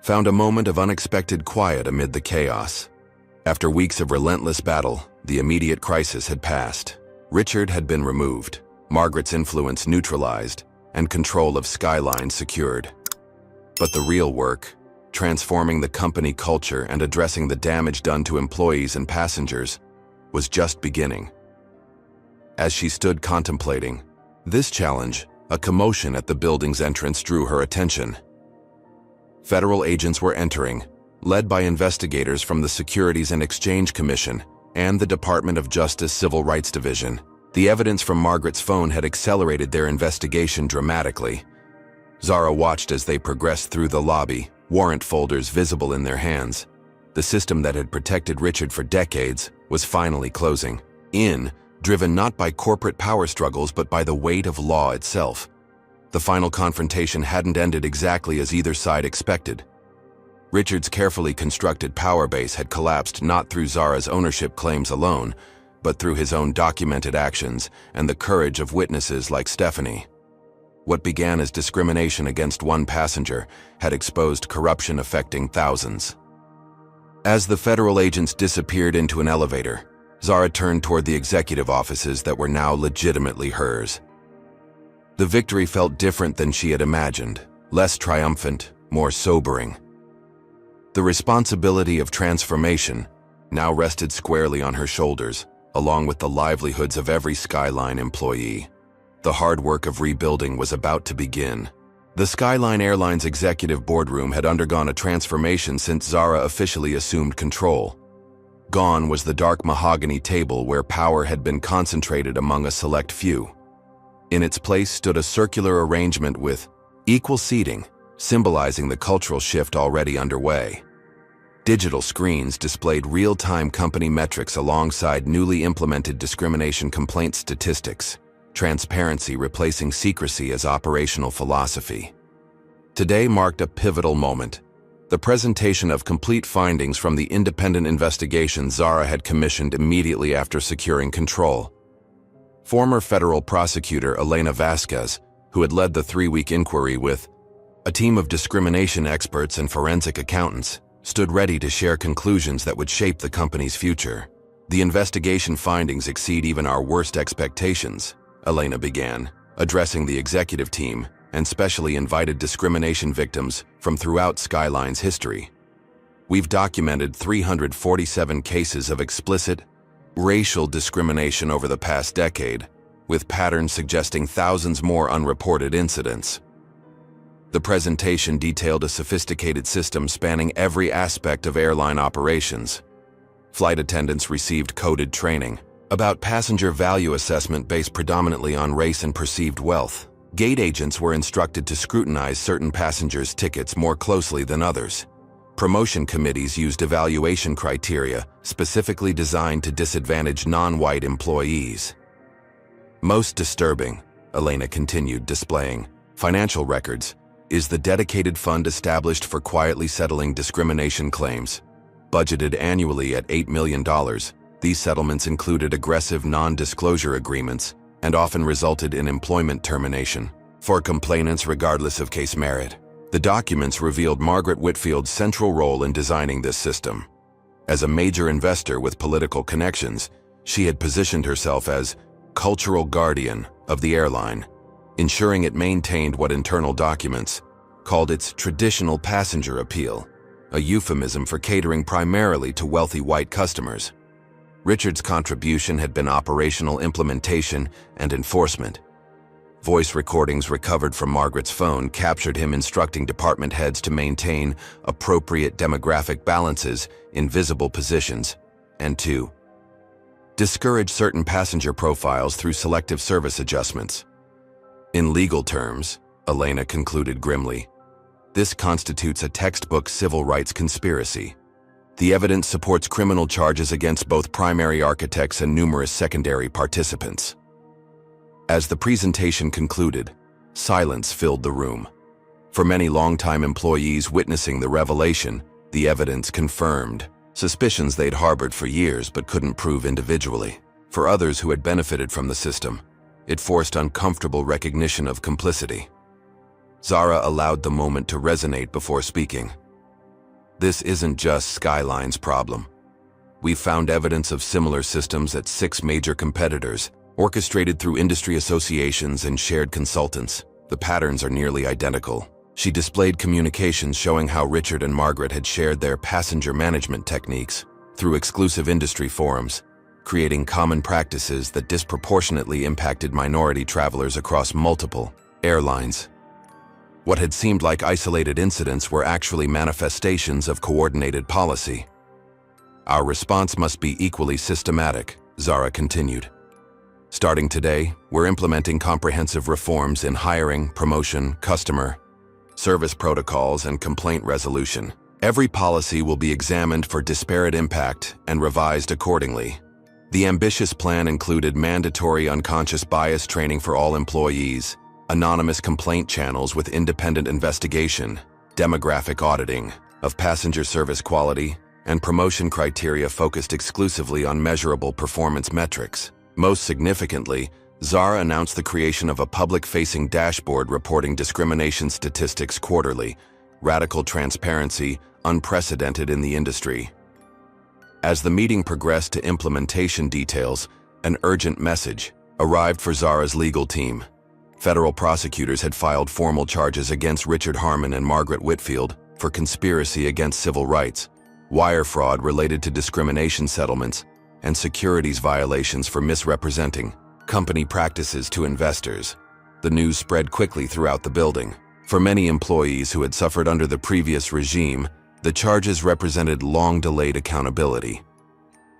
found a moment of unexpected quiet amid the chaos. After weeks of relentless battle, the immediate crisis had passed. Richard had been removed, Margaret's influence neutralized, and control of Skyline secured. But the real work, transforming the company culture and addressing the damage done to employees and passengers, was just beginning. As she stood contemplating this challenge, a commotion at the building's entrance drew her attention. Federal agents were entering, led by investigators from the Securities and Exchange Commission and the Department of Justice Civil Rights Division. The evidence from Margaret's phone had accelerated their investigation dramatically. Zara watched as they progressed through the lobby, warrant folders visible in their hands. The system that had protected Richard for decades was finally closing in, driven not by corporate power struggles but by the weight of law itself. The final confrontation hadn't ended exactly as either side expected. Richard's carefully constructed power base had collapsed not through Zara's ownership claims alone, but through his own documented actions and the courage of witnesses like Stephanie. What began as discrimination against one passenger had exposed corruption affecting thousands. As the federal agents disappeared into an elevator, Zara turned toward the executive offices that were now legitimately hers. The victory felt different than she had imagined, less triumphant, more sobering. The responsibility of transformation now rested squarely on her shoulders, along with the livelihoods of every Skyline employee. The hard work of rebuilding was about to begin. The Skyline Airlines executive boardroom had undergone a transformation since Zara officially assumed control. Gone was the dark mahogany table where power had been concentrated among a select few. In its place stood a circular arrangement with equal seating, symbolizing the cultural shift already underway. Digital screens displayed real-time company metrics alongside newly implemented discrimination complaint statistics, transparency replacing secrecy as operational philosophy. Today marked a pivotal moment. The presentation of complete findings from the independent investigation Zara had commissioned immediately after securing control. Former federal prosecutor Elena Vasquez, who had led the 3-week inquiry with a team of discrimination experts and forensic accountants, stood ready to share conclusions that would shape the company's future. The investigation findings exceed even our worst expectations, Elena began, addressing the executive team and specially invited discrimination victims from throughout Skyline's history. We've documented 347 cases of explicit racial discrimination over the past decade, with patterns suggesting thousands more unreported incidents. The presentation detailed a sophisticated system spanning every aspect of airline operations. Flight attendants received coded training about passenger value assessment based predominantly on race and perceived wealth. Gate agents were instructed to scrutinize certain passengers' tickets more closely than others. Promotion committees used evaluation criteria specifically designed to disadvantage non-white employees. Most disturbing, Elena continued, displaying financial records, is the dedicated fund established for quietly settling discrimination claims. Budgeted annually at $8 million, these settlements included aggressive non-disclosure agreements and often resulted in employment termination for complainants regardless of case merit. The documents revealed Margaret Whitfield's central role in designing this system. As a major investor with political connections, she had positioned herself as cultural guardian of the airline, ensuring it maintained what internal documents called its traditional passenger appeal, a euphemism for catering primarily to wealthy white customers. Richard's contribution had been operational implementation and enforcement. Voice recordings recovered from Margaret's phone captured him instructing department heads to maintain appropriate demographic balances in visible positions and to discourage certain passenger profiles through selective service adjustments. In legal terms, Elena concluded grimly, this constitutes a textbook civil rights conspiracy. The evidence supports criminal charges against both primary architects and numerous secondary participants. As the presentation concluded, silence filled the room. For many longtime employees witnessing the revelation, the evidence confirmed Suspicions they'd harbored for years but couldn't prove individually. For others who had benefited from the system, it forced uncomfortable recognition of complicity. Zara allowed the moment to resonate before speaking. This isn't just Skyline's problem. We've found evidence of similar systems at 6 major competitors, orchestrated through industry associations and shared consultants. The patterns are nearly identical. She displayed communications showing how Richard and Margaret had shared their passenger management techniques through exclusive industry forums, creating common practices that disproportionately impacted minority travelers across multiple airlines. What had seemed like isolated incidents were actually manifestations of coordinated policy. Our response must be equally systematic, Zara continued. Starting today, we're implementing comprehensive reforms in hiring, promotion, customer service protocols, and complaint resolution. Every policy will be examined for disparate impact and revised accordingly. The ambitious plan included mandatory unconscious bias training for all employees, anonymous complaint channels with independent investigation, demographic auditing of passenger service quality, and promotion criteria focused exclusively on measurable performance metrics. Most significantly, Zara announced the creation of a public-facing dashboard reporting discrimination statistics quarterly, radical transparency unprecedented in the industry. As the meeting progressed to implementation details, an urgent message arrived for Zara's legal team. Federal prosecutors had filed formal charges against Richard Harmon and Margaret Whitfield for conspiracy against civil rights, wire fraud related to discrimination settlements, and securities violations for misrepresenting company practices to investors. The news spread quickly throughout the building. For many employees who had suffered under the previous regime, the charges represented long-delayed accountability.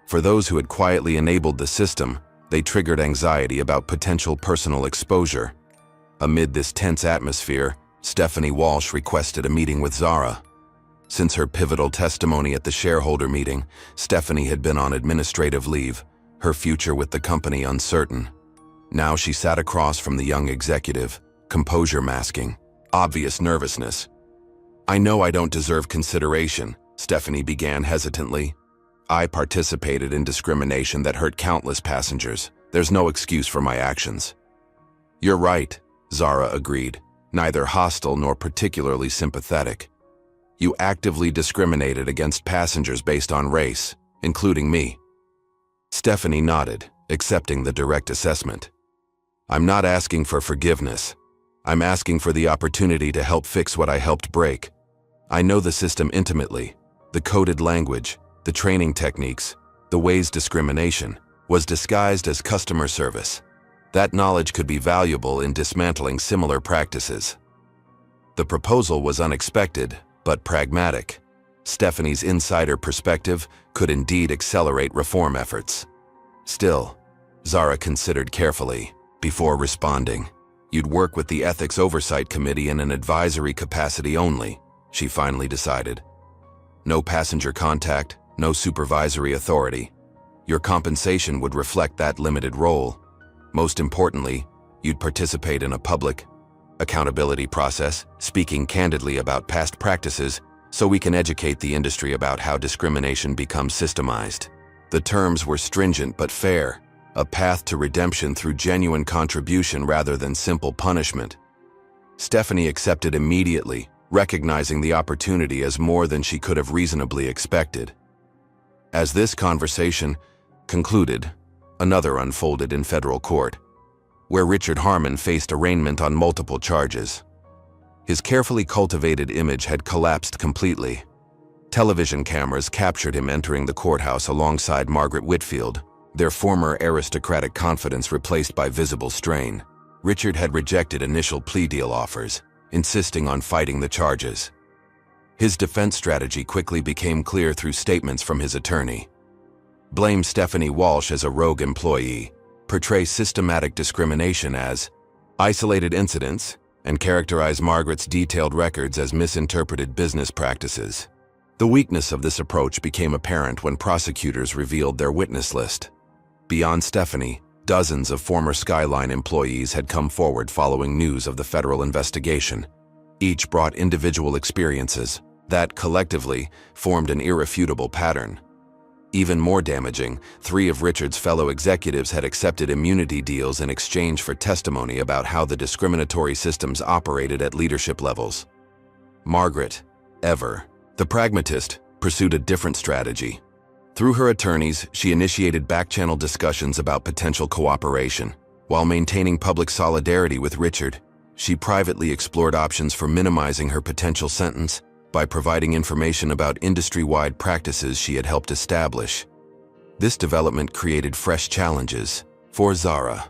For those who had quietly enabled the system, they triggered anxiety about potential personal exposure. Amid this tense atmosphere, Stephanie Walsh requested a meeting with Zara. Since her pivotal testimony at the shareholder meeting, Stephanie had been on administrative leave, her future with the company uncertain. Now she sat across from the young executive, composure masking, obvious nervousness. "I know I don't deserve consideration," Stephanie began hesitantly. "I participated in discrimination that hurt countless passengers. There's no excuse for my actions." "You're right," Zara agreed, neither hostile nor particularly sympathetic. "You actively discriminated against passengers based on race, including me." Stephanie nodded, accepting the direct assessment. "I'm not asking for forgiveness. I'm asking for the opportunity to help fix what I helped break. I know the system intimately, the coded language, the training techniques, the ways discrimination was disguised as customer service. That knowledge could be valuable in dismantling similar practices." The proposal was unexpected, but pragmatic. Stephanie's insider perspective could indeed accelerate reform efforts. Still, Zara considered carefully before responding. "You'd work with the Ethics Oversight Committee in an advisory capacity only," she finally decided. "No passenger contact, no supervisory authority. Your compensation would reflect that limited role. Most importantly, you'd participate in a public accountability process, speaking candidly about past practices so we can educate the industry about how discrimination becomes systemized." The terms were stringent but fair, a path to redemption through genuine contribution rather than simple punishment. Stephanie accepted immediately, recognizing the opportunity as more than she could have reasonably expected. As this conversation concluded, another unfolded in federal court, where Richard Harmon faced arraignment on multiple charges. His carefully cultivated image had collapsed completely. Television cameras captured him entering the courthouse alongside Margaret Whitfield, their former aristocratic confidence replaced by visible strain. Richard had rejected initial plea deal offers, insisting on fighting the charges. His defense strategy quickly became clear through statements from his attorney. Blame Stephanie Walsh as a rogue employee, portray systematic discrimination as isolated incidents, and characterize Margaret's detailed records as misinterpreted business practices. The weakness of this approach became apparent when prosecutors revealed their witness list. Beyond Stephanie, dozens of former Skyline employees had come forward following news of the federal investigation. Each brought individual experiences, That, collectively, formed an irrefutable pattern. Even more damaging, 3 of Richard's fellow executives had accepted immunity deals in exchange for testimony about how the discriminatory systems operated at leadership levels. Margaret, ever the pragmatist, pursued a different strategy. Through her attorneys, she initiated back-channel discussions about potential cooperation. While maintaining public solidarity with Richard, she privately explored options for minimizing her potential sentence by providing information about industry-wide practices she had helped establish. This development created fresh challenges for Zara.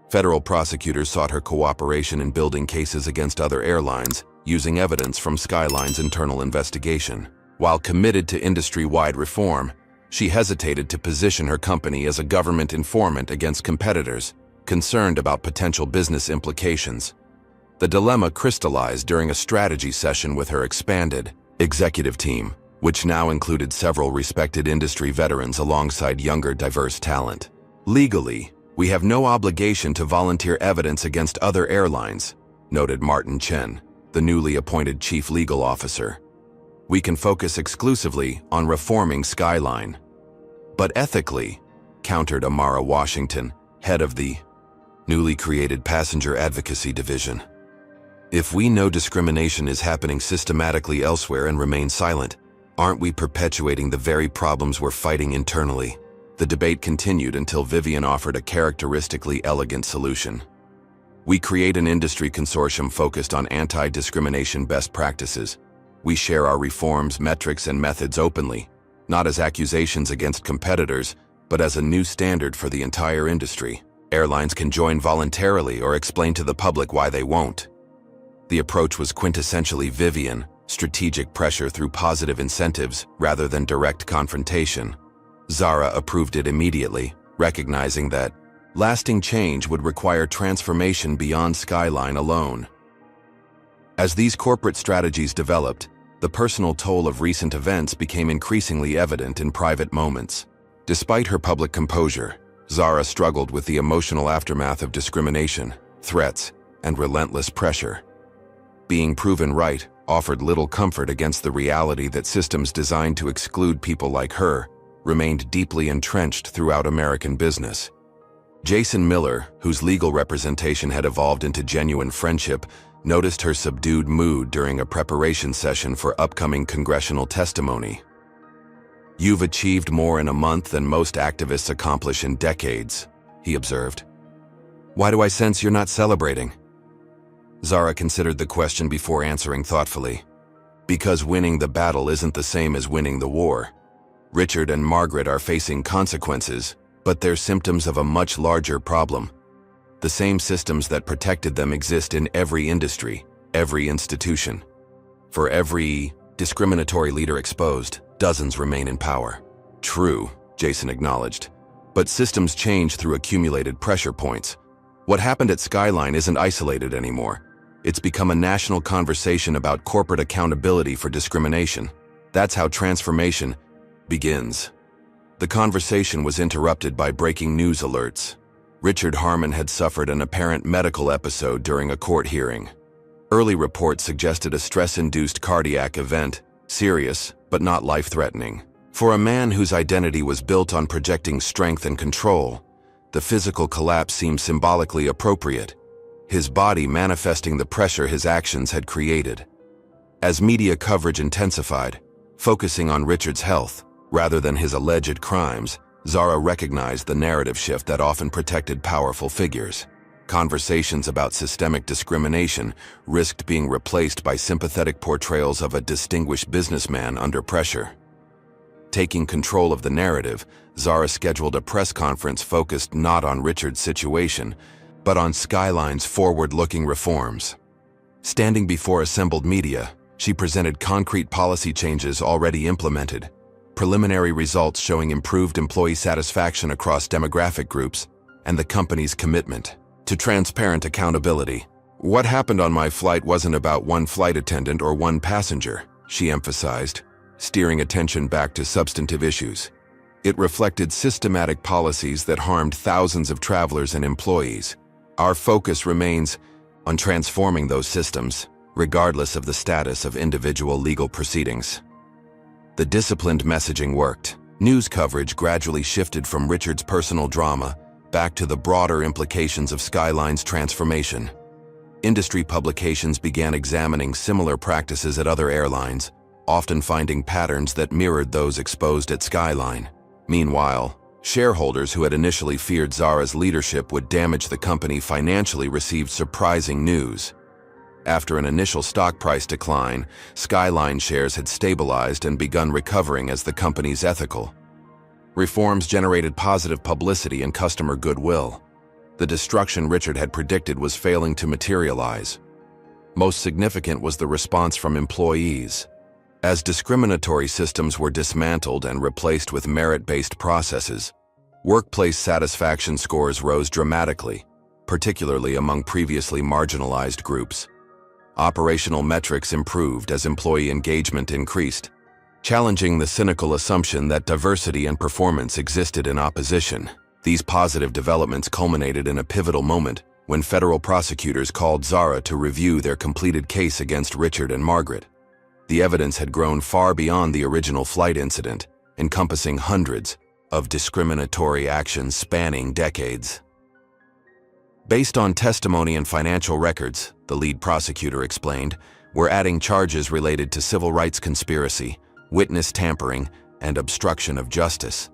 Federal prosecutors sought her cooperation in building cases against other airlines, using evidence from Skyline's internal investigation. While committed to industry-wide reform, she hesitated to position her company as a government informant against competitors, concerned about potential business implications. The dilemma crystallized during a strategy session with her expanded executive team, which now included several respected industry veterans alongside younger, diverse talent. Legally, we have no obligation to volunteer evidence against other airlines, noted Martin Chen, the newly appointed chief legal officer. We can focus exclusively on reforming Skyline. But ethically, countered Amara Washington, head of the newly created Passenger Advocacy Division. If we know discrimination is happening systematically elsewhere and remain silent, aren't we perpetuating the very problems we're fighting internally? The debate continued until Vivian offered a characteristically elegant solution. We create an industry consortium focused on anti-discrimination best practices. We share our reforms, metrics, and methods openly, not as accusations against competitors, but as a new standard for the entire industry. Airlines can join voluntarily or explain to the public why they won't. The approach was quintessentially Vivian, strategic pressure through positive incentives rather than direct confrontation. Zara approved it immediately, recognizing that lasting change would require transformation beyond Skyline alone. As these corporate strategies developed, the personal toll of recent events became increasingly evident in private moments. Despite her public composure, Zara struggled with the emotional aftermath of discrimination, threats, and relentless pressure. Being proven right offered little comfort against the reality that systems designed to exclude people like her remained deeply entrenched throughout American business. Jason Miller, whose legal representation had evolved into genuine friendship, noticed her subdued mood during a preparation session for upcoming congressional testimony. "You've achieved more in a month than most activists accomplish in decades," he observed. "Why do I sense you're not celebrating?" Zara considered the question before answering thoughtfully. "Because winning the battle isn't the same as winning the war. Richard and Margaret are facing consequences, but they're symptoms of a much larger problem. The same systems that protected them exist in every industry, every institution. For every discriminatory leader exposed, dozens remain in power." "True," Jason acknowledged. "But systems change through accumulated pressure points. What happened at Skyline isn't isolated anymore. It's become a national conversation about corporate accountability for discrimination. That's how transformation begins." The conversation was interrupted by breaking news alerts. Richard Harmon had suffered an apparent medical episode during a court hearing. Early reports suggested a stress-induced cardiac event, serious but not life-threatening. For a man whose identity was built on projecting strength and control, the physical collapse seemed symbolically appropriate, his body manifesting the pressure his actions had created. As media coverage intensified, focusing on Richard's health rather than his alleged crimes, Zara recognized the narrative shift that often protected powerful figures. Conversations about systemic discrimination risked being replaced by sympathetic portrayals of a distinguished businessman under pressure. Taking control of the narrative, Zara scheduled a press conference focused not on Richard's situation, but on Skyline's forward-looking reforms. Standing before assembled media, she presented concrete policy changes already implemented, preliminary results showing improved employee satisfaction across demographic groups, and the company's commitment to transparent accountability. "What happened on my flight wasn't about one flight attendant or one passenger," she emphasized, steering attention back to substantive issues. "It reflected systematic policies that harmed thousands of travelers and employees. Our focus remains on transforming those systems regardless of the status of individual legal proceedings. The disciplined messaging worked. News coverage gradually shifted from Richard's personal drama back to the broader implications of Skyline's transformation. Industry publications began examining similar practices at other airlines, often finding patterns that mirrored those exposed at Skyline. Meanwhile, shareholders who had initially feared Zara's leadership would damage the company financially received surprising news. After an initial stock price decline, Skyline shares had stabilized and begun recovering as the company's ethical reforms generated positive publicity and customer goodwill. The destruction Richard had predicted was failing to materialize. Most significant was the response from employees. As discriminatory systems were dismantled and replaced with merit-based processes, workplace satisfaction scores rose dramatically, particularly among previously marginalized groups. Operational metrics improved as employee engagement increased, challenging the cynical assumption that diversity and performance existed in opposition. These positive developments culminated in a pivotal moment when federal prosecutors called Zara to review their completed case against Richard and Margaret. The evidence had grown far beyond the original flight incident, encompassing hundreds of discriminatory actions spanning decades. Based on testimony and financial records, the lead prosecutor explained, we're adding charges related to civil rights conspiracy, witness tampering, and obstruction of justice.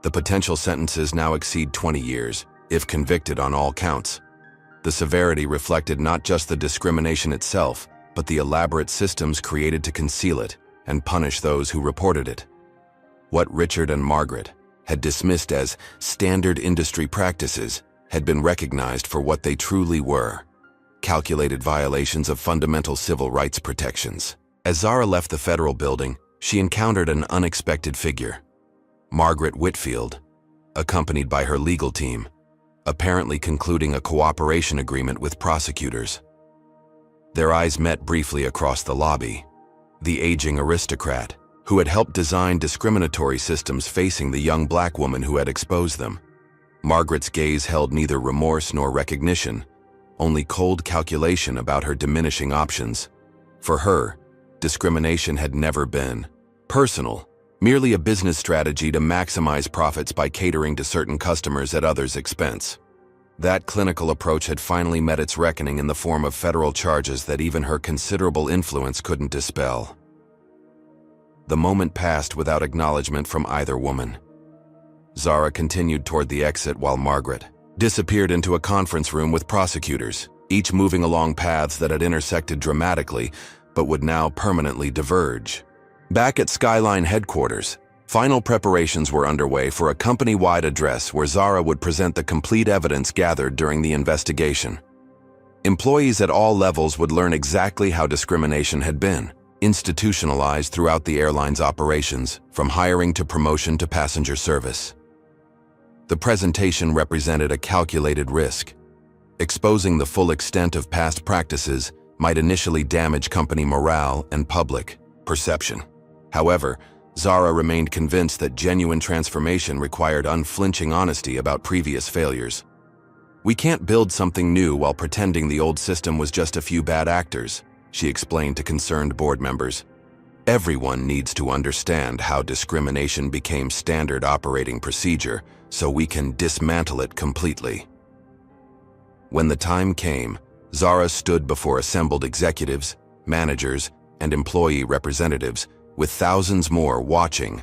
The potential sentences now exceed 20 years, if convicted on all counts. The severity reflected not just the discrimination itself, but the elaborate systems created to conceal it and punish those who reported it. What Richard and Margaret had dismissed as standard industry practices had been recognized for what they truly were: calculated violations of fundamental civil rights protections. As Zara left the federal building, she encountered an unexpected figure: Margaret Whitfield, accompanied by her legal team, apparently concluding a cooperation agreement with prosecutors. Their eyes met briefly across the lobby. The aging aristocrat, who had helped design discriminatory systems facing the young black woman who had exposed them. Margaret's gaze held neither remorse nor recognition, only cold calculation about her diminishing options. For her, discrimination had never been personal, merely a business strategy to maximize profits by catering to certain customers at others' expense. That clinical approach had finally met its reckoning in the form of federal charges that even her considerable influence couldn't dispel. The moment passed without acknowledgement from either woman. Zara continued toward the exit while Margaret disappeared into a conference room with prosecutors, each moving along paths that had intersected dramatically but would now permanently diverge. Back at Skyline headquarters, final preparations were underway for a company-wide address where Zara would present the complete evidence gathered during the investigation. Employees at all levels would learn exactly how discrimination had been institutionalized throughout the airline's operations, from hiring to promotion to passenger service. The presentation represented a calculated risk. Exposing the full extent of past practices might initially damage company morale and public perception. However, Zara remained convinced that genuine transformation required unflinching honesty about previous failures. "We can't build something new while pretending the old system was just a few bad actors," she explained to concerned board members. "Everyone needs to understand how discrimination became standard operating procedure so we can dismantle it completely." When the time came, Zara stood before assembled executives, managers, and employee representatives, with thousands more watching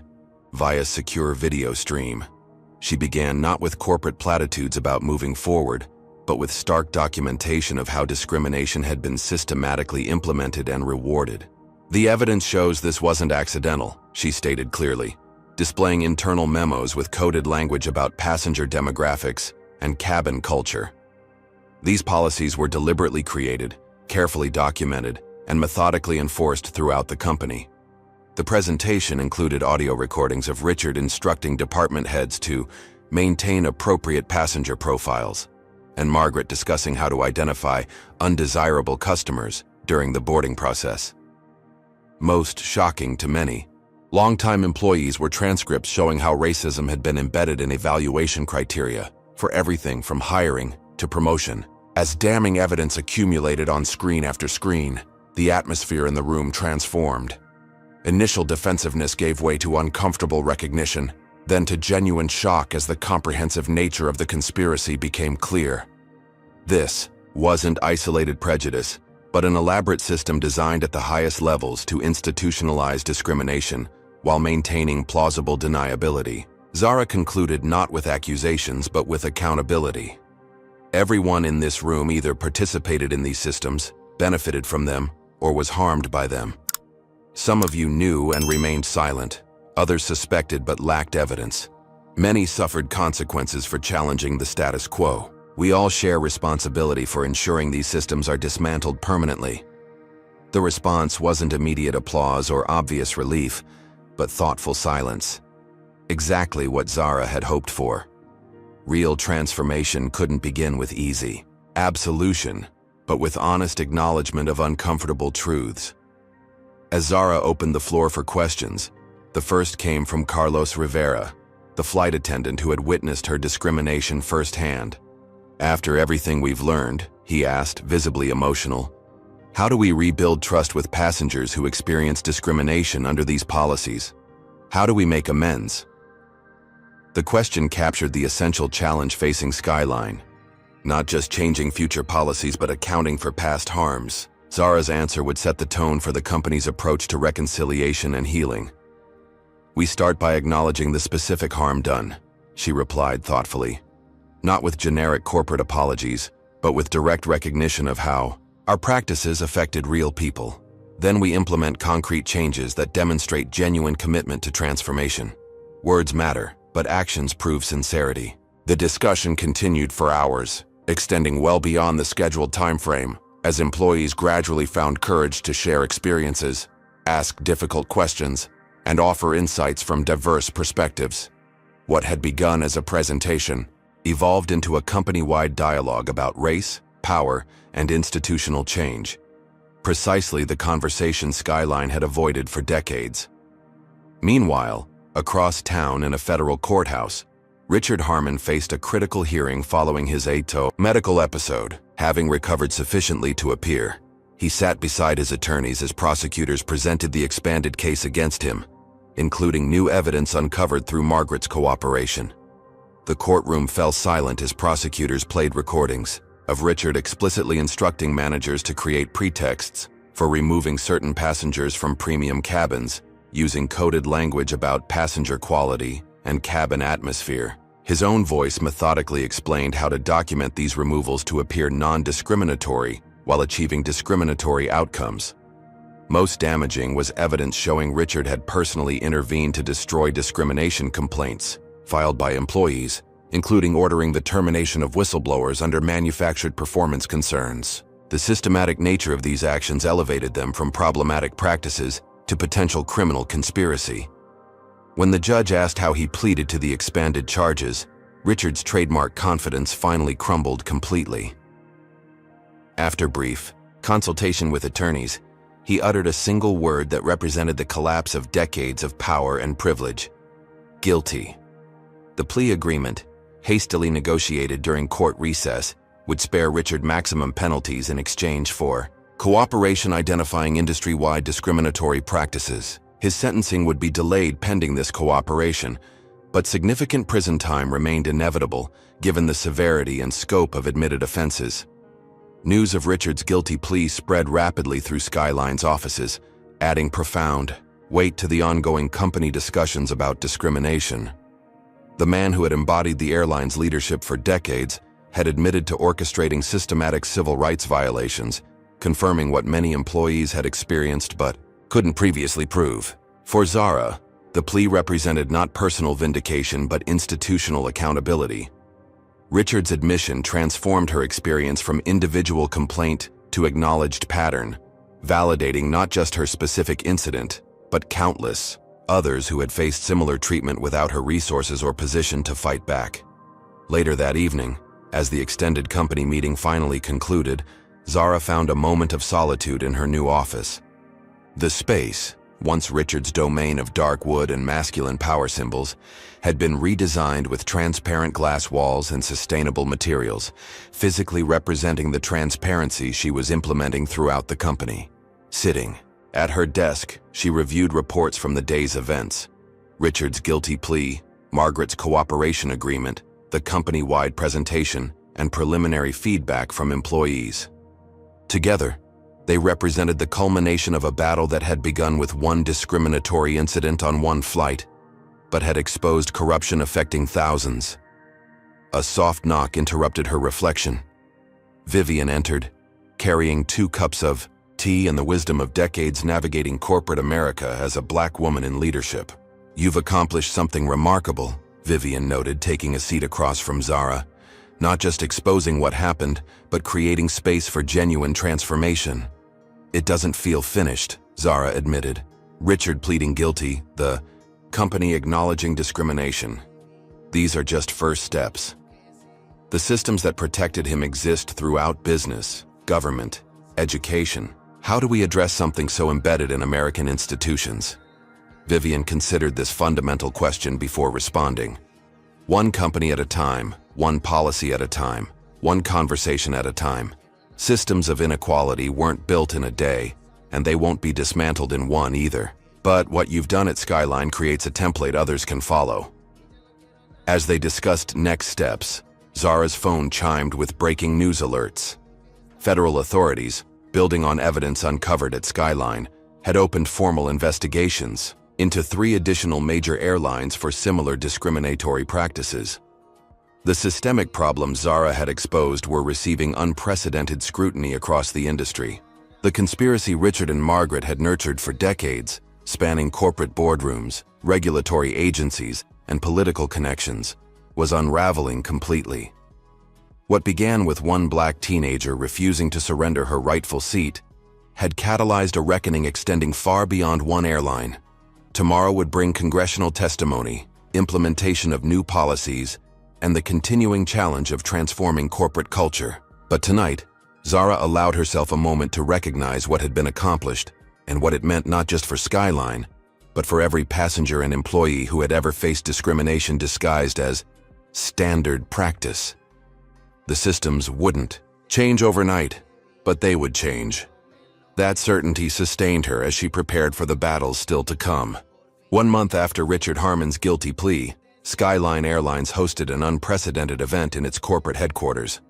via secure video stream. She began not with corporate platitudes about moving forward, but with stark documentation of how discrimination had been systematically implemented and rewarded. "The evidence shows this wasn't accidental," she stated clearly, displaying internal memos with coded language about passenger demographics and cabin culture. These policies were deliberately created, carefully documented, and methodically enforced throughout the company. The presentation included audio recordings of Richard instructing department heads to maintain appropriate passenger profiles, and Margaret discussing how to identify undesirable customers during the boarding process. Most shocking to many, longtime employees were transcripts showing how racism had been embedded in evaluation criteria for everything from hiring to promotion. As damning evidence accumulated on screen after screen, The atmosphere in the room transformed. Initial defensiveness gave way to uncomfortable recognition, then to genuine shock as the comprehensive nature of the conspiracy became clear. This wasn't isolated prejudice, but an elaborate system designed at the highest levels to institutionalize discrimination while maintaining plausible deniability. Zara concluded not with accusations but with accountability. Everyone in this room either participated in these systems, benefited from them, or was harmed by them. Some of you knew and remained silent. Others suspected but lacked evidence. Many suffered consequences for challenging the status quo. We all share responsibility for ensuring these systems are dismantled permanently. The response wasn't immediate applause or obvious relief, but thoughtful silence. Exactly what Zara had hoped for. Real transformation couldn't begin with easy absolution, but with honest acknowledgement of uncomfortable truths. As Zara opened the floor for questions, the first came from Carlos Rivera, the flight attendant who had witnessed her discrimination firsthand. "After everything we've learned," he asked, visibly emotional, "how do we rebuild trust with passengers who experience discrimination under these policies? How do we make amends?" The question captured the essential challenge facing Skyline. Not just changing future policies but accounting for past harms. Zara's answer would set the tone for the company's approach to reconciliation and healing. "We start by acknowledging the specific harm done," she replied thoughtfully. "Not with generic corporate apologies, but with direct recognition of how our practices affected real people. Then we implement concrete changes that demonstrate genuine commitment to transformation. Words matter, but actions prove sincerity." The discussion continued for hours, extending well beyond the scheduled time frame, as employees gradually found courage to share experiences, ask difficult questions, and offer insights from diverse perspectives. What had begun as a presentation evolved into a company-wide dialogue about race, power, and institutional change. Precisely the conversation Skyline had avoided for decades. Meanwhile, across town in a federal courthouse, Richard Harmon faced a critical hearing following his ATO medical episode. Having recovered sufficiently to appear, he sat beside his attorneys as prosecutors presented the expanded case against him, including new evidence uncovered through Margaret's cooperation. The courtroom fell silent as prosecutors played recordings of Richard explicitly instructing managers to create pretexts for removing certain passengers from premium cabins, using coded language about passenger quality and cabin atmosphere. His own voice methodically explained how to document these removals to appear non-discriminatory while achieving discriminatory outcomes. Most damaging was evidence showing Richard had personally intervened to destroy discrimination complaints filed by employees, including ordering the termination of whistleblowers under manufactured performance concerns. The systematic nature of these actions elevated them from problematic practices to potential criminal conspiracy. When the judge asked how he pleaded to the expanded charges, Richard's trademark confidence finally crumbled completely. After brief consultation with attorneys, he uttered a single word that represented the collapse of decades of power and privilege: guilty. The plea agreement, hastily negotiated during court recess, would spare Richard maximum penalties in exchange for cooperation identifying industry-wide discriminatory practices. His sentencing would be delayed pending this cooperation, but significant prison time remained inevitable given the severity and scope of admitted offenses. News of Richard's guilty plea spread rapidly through Skyline's offices, adding profound weight to the ongoing company discussions about discrimination. The man who had embodied the airline's leadership for decades had admitted to orchestrating systematic civil rights violations, confirming what many employees had experienced but couldn't previously prove. For Zara, the plea represented not personal vindication but institutional accountability. Richard's admission transformed her experience from individual complaint to acknowledged pattern, validating not just her specific incident, but countless others who had faced similar treatment without her resources or position to fight back. Later that evening, as the extended company meeting finally concluded, Zara found a moment of solitude in her new office. The space, once Richard's domain of dark wood and masculine power symbols, had been redesigned with transparent glass walls and sustainable materials, physically representing the transparency she was implementing throughout the company. Sitting at her desk, she reviewed reports from the day's events. Richard's guilty plea, Margaret's cooperation agreement, the company-wide presentation, and preliminary feedback from employees. Together, they represented the culmination of a battle that had begun with one discriminatory incident on one flight, but had exposed corruption affecting thousands. A soft knock interrupted her reflection. Vivian entered, carrying 2 cups of tea and the wisdom of decades navigating corporate America as a black woman in leadership. "You've accomplished something remarkable," Vivian noted, taking a seat across from Zara. "Not just exposing what happened, but creating space for genuine transformation." "It doesn't feel finished," Zara admitted. Richard pleading guilty, the company acknowledging discrimination. "These are just first steps. The systems that protected him exist throughout business, government, education. How do we address something so embedded in American institutions?" Vivian considered this fundamental question before responding. "One company at a time, one policy at a time, one conversation at a time. Systems of inequality weren't built in a day, and they won't be dismantled in one either. But what you've done at Skyline creates a template others can follow." As they discussed next steps, Zara's phone chimed with breaking news alerts. Federal authorities, building on evidence uncovered at Skyline, had opened formal investigations into 3 additional major airlines for similar discriminatory practices. The systemic problems Zara had exposed were receiving unprecedented scrutiny across the industry. The conspiracy Richard and Margaret had nurtured for decades, spanning corporate boardrooms, regulatory agencies, and political connections, was unraveling completely. What began with one black teenager refusing to surrender her rightful seat had catalyzed a reckoning extending far beyond one airline. Tomorrow would bring congressional testimony, implementation of new policies, and the continuing challenge of transforming corporate culture. But tonight, Zara allowed herself a moment to recognize what had been accomplished and what it meant not just for Skyline, but for every passenger and employee who had ever faced discrimination disguised as standard practice. The systems wouldn't change overnight, but they would change. That certainty sustained her as she prepared for the battles still to come. 1 month after Richard Harmon's guilty plea, Skyline Airlines hosted an unprecedented event in its corporate headquarters.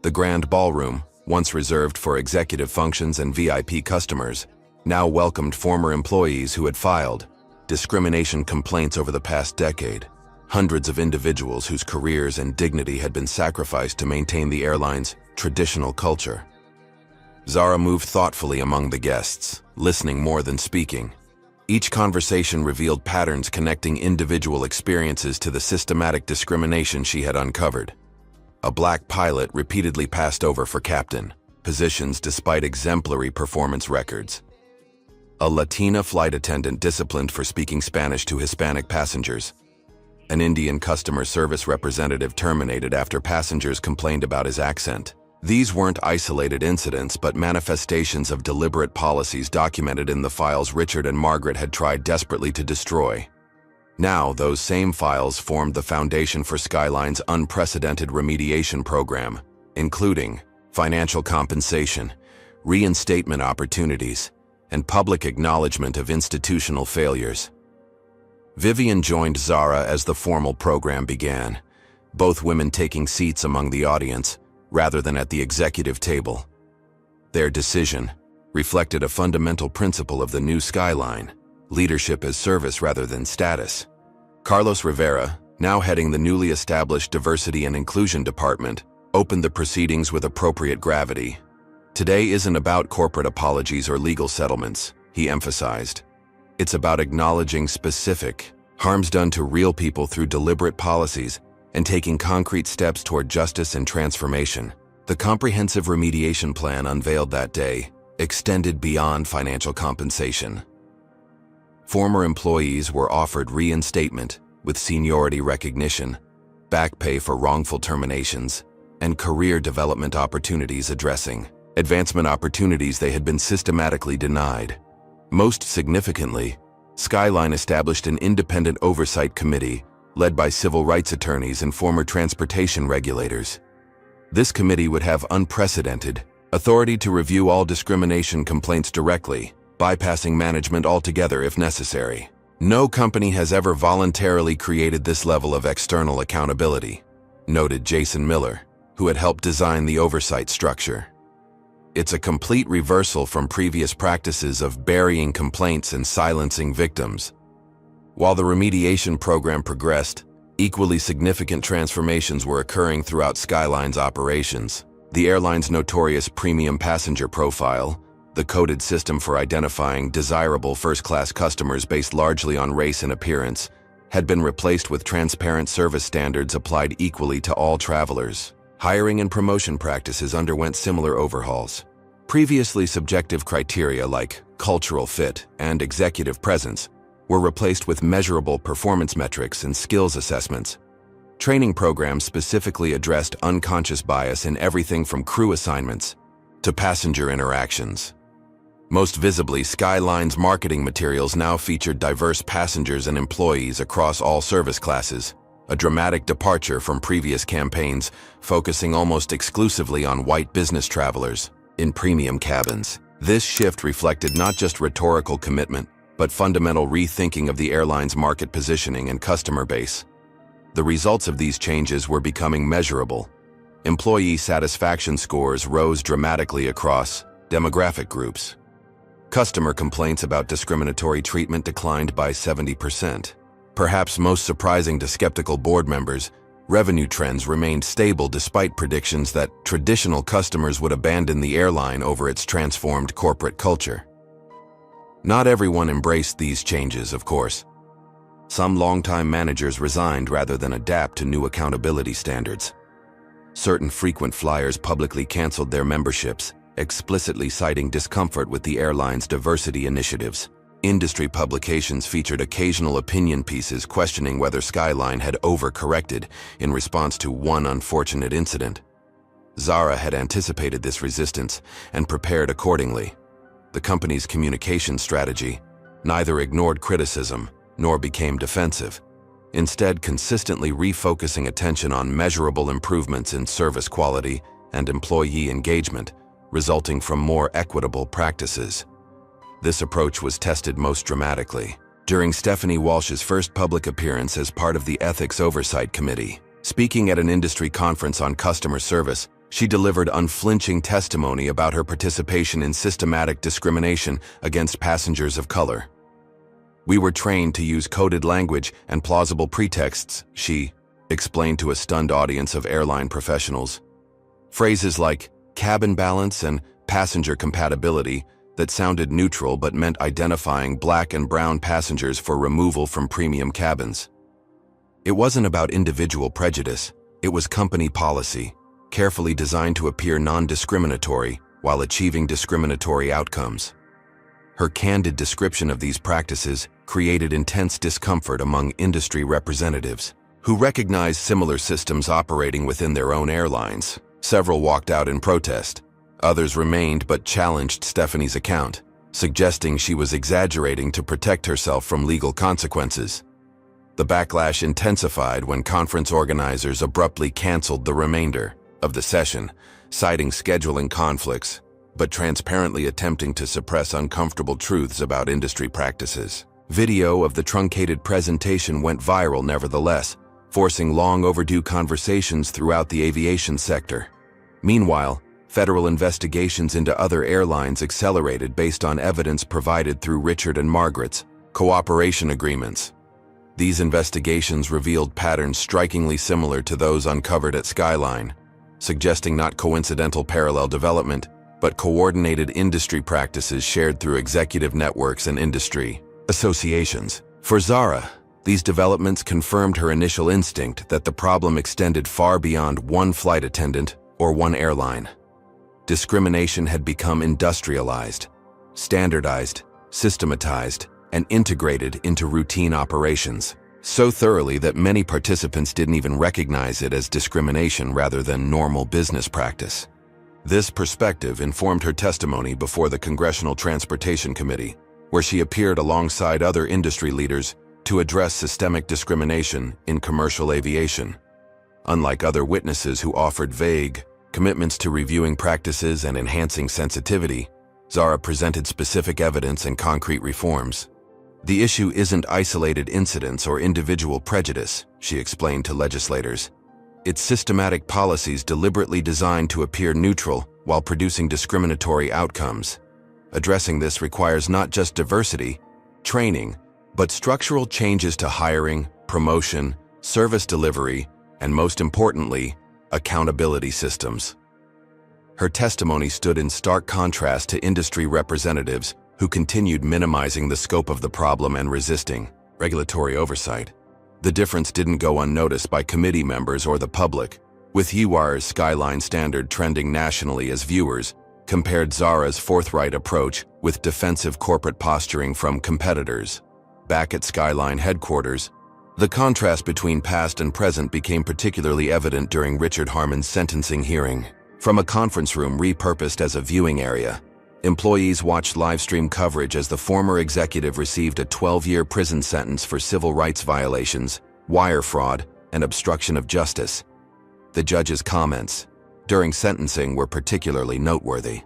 The Grand Ballroom, once reserved for executive functions and VIP customers, now welcomed former employees who had filed discrimination complaints over the past decade. Hundreds of individuals whose careers and dignity had been sacrificed to maintain the airline's traditional culture. Zara moved thoughtfully among the guests, listening more than speaking. Each conversation revealed patterns connecting individual experiences to the systematic discrimination she had uncovered. A black pilot repeatedly passed over for captain positions despite exemplary performance records. A Latina flight attendant disciplined for speaking Spanish to Hispanic passengers. An Indian customer service representative terminated after passengers complained about his accent. These weren't isolated incidents, but manifestations of deliberate policies documented in the files Richard and Margaret had tried desperately to destroy. Now, those same files formed the foundation for Skyline's unprecedented remediation program, including financial compensation, reinstatement opportunities, and public acknowledgement of institutional failures. Vivian joined Zara as the formal program began, both women taking seats among the audience, rather than at the executive table. Their decision reflected a fundamental principle of the new Skyline: leadership as service rather than status. Carlos Rivera, now heading the newly established Diversity and Inclusion Department, opened the proceedings with appropriate gravity. "Today isn't about corporate apologies or legal settlements," he emphasized. "It's about acknowledging specific harms done to real people through deliberate policies and taking concrete steps toward justice and transformation." The comprehensive remediation plan unveiled that day extended beyond financial compensation. Former employees were offered reinstatement with seniority recognition, back pay for wrongful terminations, and career development opportunities addressing advancement opportunities they had been systematically denied. Most significantly, Skyline established an independent oversight committee led by civil rights attorneys and former transportation regulators. This committee would have unprecedented Authority to review all discrimination complaints directly, bypassing management altogether if necessary. No company has ever voluntarily created this level of external accountability, noted Jason Miller, who had helped design the oversight structure. It's a complete reversal from previous practices of burying complaints and silencing victims. While the remediation program progressed, equally significant transformations were occurring throughout Skyline's operations. The airline's notorious premium passenger profile, the coded system for identifying desirable first-class customers based largely on race and appearance, had been replaced with transparent service standards applied equally to all travelers. Hiring and promotion practices underwent similar overhauls. Previously subjective criteria like cultural fit and executive presence were replaced with measurable performance metrics and skills assessments. Training programs specifically addressed unconscious bias in everything from crew assignments to passenger interactions. Most visibly, Skyline's marketing materials now featured diverse passengers and employees across all service classes, a dramatic departure from previous campaigns focusing almost exclusively on white business travelers in premium cabins. This shift reflected not just rhetorical commitment, but fundamental rethinking of the airline's market positioning and customer base. The results of these changes were becoming measurable. Employee satisfaction scores rose dramatically across demographic groups. Customer complaints about discriminatory treatment declined by 70%. Perhaps most surprising to skeptical board members, revenue trends remained stable despite predictions that traditional customers would abandon the airline over its transformed corporate culture. Not everyone embraced these changes, of course. Some longtime managers resigned rather than adapt to new accountability standards. Certain frequent flyers publicly canceled their memberships, explicitly citing discomfort with the airline's diversity initiatives. Industry publications featured occasional opinion pieces questioning whether Skyline had overcorrected in response to one unfortunate incident. Zara had anticipated this resistance and prepared accordingly. The company's communication strategy neither ignored criticism nor became defensive, instead consistently refocusing attention on measurable improvements in service quality and employee engagement, resulting from more equitable practices. This approach was tested most dramatically during Stephanie Walsh's first public appearance as part of the Ethics Oversight Committee. Speaking at an industry conference on customer service, she delivered unflinching testimony about her participation in systematic discrimination against passengers of color. "We were trained to use coded language and plausible pretexts," she explained to a stunned audience of airline professionals. Phrases like cabin balance and passenger compatibility that sounded neutral but meant identifying black and brown passengers for removal from premium cabins. It wasn't about individual prejudice, it was company policy, carefully designed to appear non-discriminatory while achieving discriminatory outcomes. Her candid description of these practices created intense discomfort among industry representatives, who recognized similar systems operating within their own airlines. Several walked out in protest. Others remained but challenged Stephanie's account, suggesting she was exaggerating to protect herself from legal consequences. The backlash intensified when conference organizers abruptly canceled the remainder of the session, citing scheduling conflicts, but transparently attempting to suppress uncomfortable truths about industry practices. Video of the truncated presentation went viral nevertheless, forcing long overdue conversations throughout the aviation sector. Meanwhile, federal investigations into other airlines accelerated based on evidence provided through Richard and Margaret's cooperation agreements. These investigations revealed patterns strikingly similar to those uncovered at Skyline, suggesting not coincidental parallel development, but coordinated industry practices shared through executive networks and industry associations. For Zara, these developments confirmed her initial instinct that the problem extended far beyond one flight attendant or one airline. Discrimination had become industrialized, standardized, systematized, and integrated into routine operations, so thoroughly that many participants didn't even recognize it as discrimination rather than normal business practice. This perspective informed her testimony before the Congressional Transportation Committee, where she appeared alongside other industry leaders to address systemic discrimination in commercial aviation. Unlike other witnesses who offered vague, commitments to reviewing practices and enhancing sensitivity, Zara presented specific evidence and concrete reforms. The issue isn't isolated incidents or individual prejudice, she explained to legislators. It's systematic policies deliberately designed to appear neutral while producing discriminatory outcomes. Addressing this requires not just diversity, training, but structural changes to hiring, promotion, service delivery, and most importantly, accountability systems. Her testimony stood in stark contrast to industry representatives who continued minimizing the scope of the problem and resisting regulatory oversight. The difference didn't go unnoticed by committee members or the public, with UR's Skyline standard trending nationally as viewers compared Zara's forthright approach with defensive corporate posturing from competitors. Back at Skyline headquarters, the contrast between past and present became particularly evident during Richard Harmon's sentencing hearing. From a conference room repurposed as a viewing area, employees watched live-stream coverage as the former executive received a 12-year prison sentence for civil rights violations, wire fraud, and obstruction of justice. The judge's comments during sentencing were particularly noteworthy.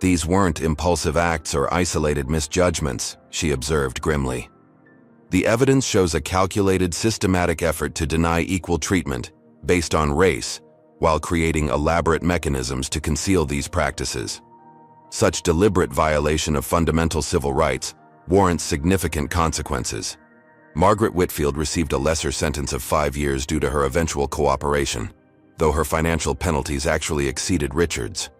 "These weren't impulsive acts or isolated misjudgments," she observed grimly. "The evidence shows a calculated, systematic effort to deny equal treatment based on race, while creating elaborate mechanisms to conceal these practices. Such deliberate violation of fundamental civil rights warrants significant consequences." Margaret Whitfield received a lesser sentence of 5 years due to her eventual cooperation, though her financial penalties actually exceeded Richard's.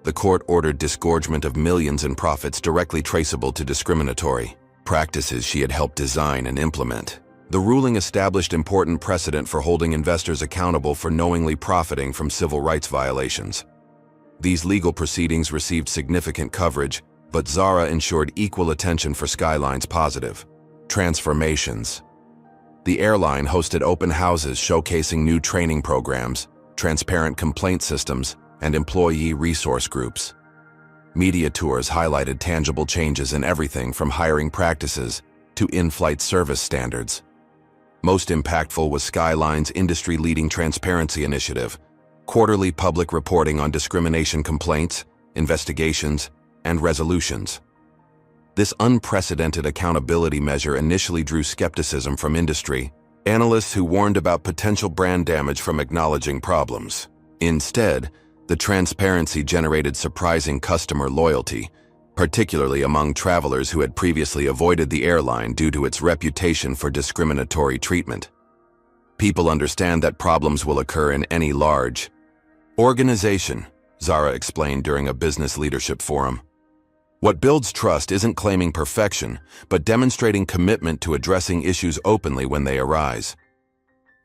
The court ordered disgorgement of millions in profits directly traceable to discriminatory practices she had helped design and implement. The ruling established important precedent for holding investors accountable for knowingly profiting from civil rights violations. These legal proceedings received significant coverage, but Zara ensured equal attention for Skyline's positive transformations. The airline hosted open houses showcasing new training programs, transparent complaint systems, and employee resource groups. Media tours highlighted tangible changes in everything from hiring practices to in-flight service standards. Most impactful was Skyline's industry-leading transparency initiative, quarterly public reporting on discrimination complaints, investigations, and resolutions. This unprecedented accountability measure initially drew skepticism from industry analysts who warned about potential brand damage from acknowledging problems. Instead, the transparency generated surprising customer loyalty, particularly among travelers who had previously avoided the airline due to its reputation for discriminatory treatment. "People understand that problems will occur in any large organization," Zara explained during a business leadership forum. "What builds trust isn't claiming perfection, but demonstrating commitment to addressing issues openly when they arise."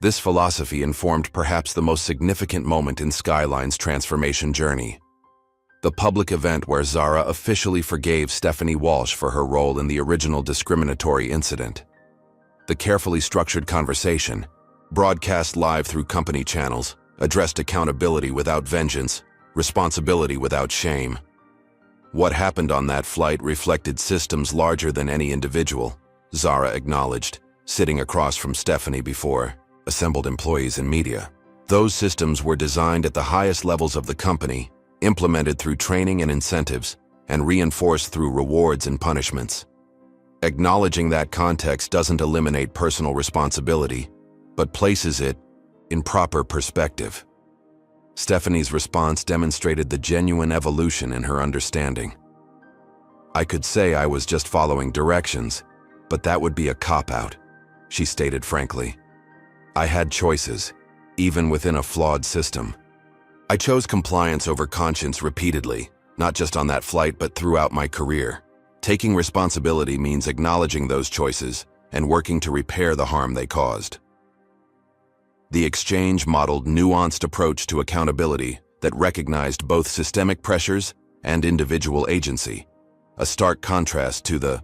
This philosophy informed perhaps the most significant moment in Skyline's transformation journey: the public event where Zara officially forgave Stephanie Walsh for her role in the original discriminatory incident. The carefully structured conversation, broadcast live through company channels, addressed accountability without vengeance, responsibility without shame. What happened on that flight reflected systems larger than any individual, Zara acknowledged, sitting across from Stephanie before assembled employees and media. Those systems were designed at the highest levels of the company, implemented through training and incentives, and reinforced through rewards and punishments. Acknowledging that context doesn't eliminate personal responsibility, but places it in proper perspective. Stephanie's response demonstrated the genuine evolution in her understanding. "I could say I was just following directions, but that would be a cop-out," she stated frankly. "I had choices, even within a flawed system. I chose compliance over conscience repeatedly, not just on that flight but throughout my career. Taking responsibility means acknowledging those choices and working to repair the harm they caused." The exchange modeled nuanced approach to accountability that recognized both systemic pressures and individual agency, a stark contrast to the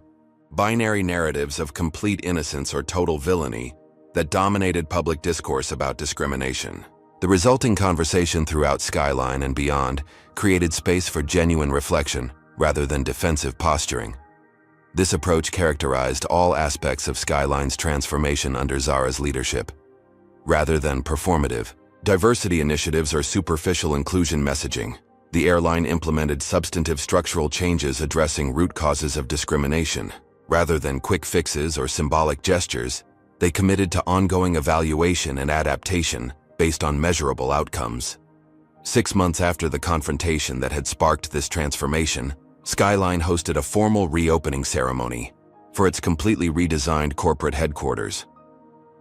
binary narratives of complete innocence or total villainy that dominated public discourse about discrimination. The resulting conversation throughout Skyline and beyond created space for genuine reflection rather than defensive posturing. This approach characterized all aspects of Skyline's transformation under Zara's leadership. Rather than performative, Diversity initiatives are superficial inclusion messaging. The airline implemented substantive structural changes addressing root causes of discrimination. Rather than quick fixes or symbolic gestures, they committed to ongoing evaluation and adaptation based on measurable outcomes. 6 months after the confrontation that had sparked this transformation, Skyline hosted a formal reopening ceremony for its completely redesigned corporate headquarters.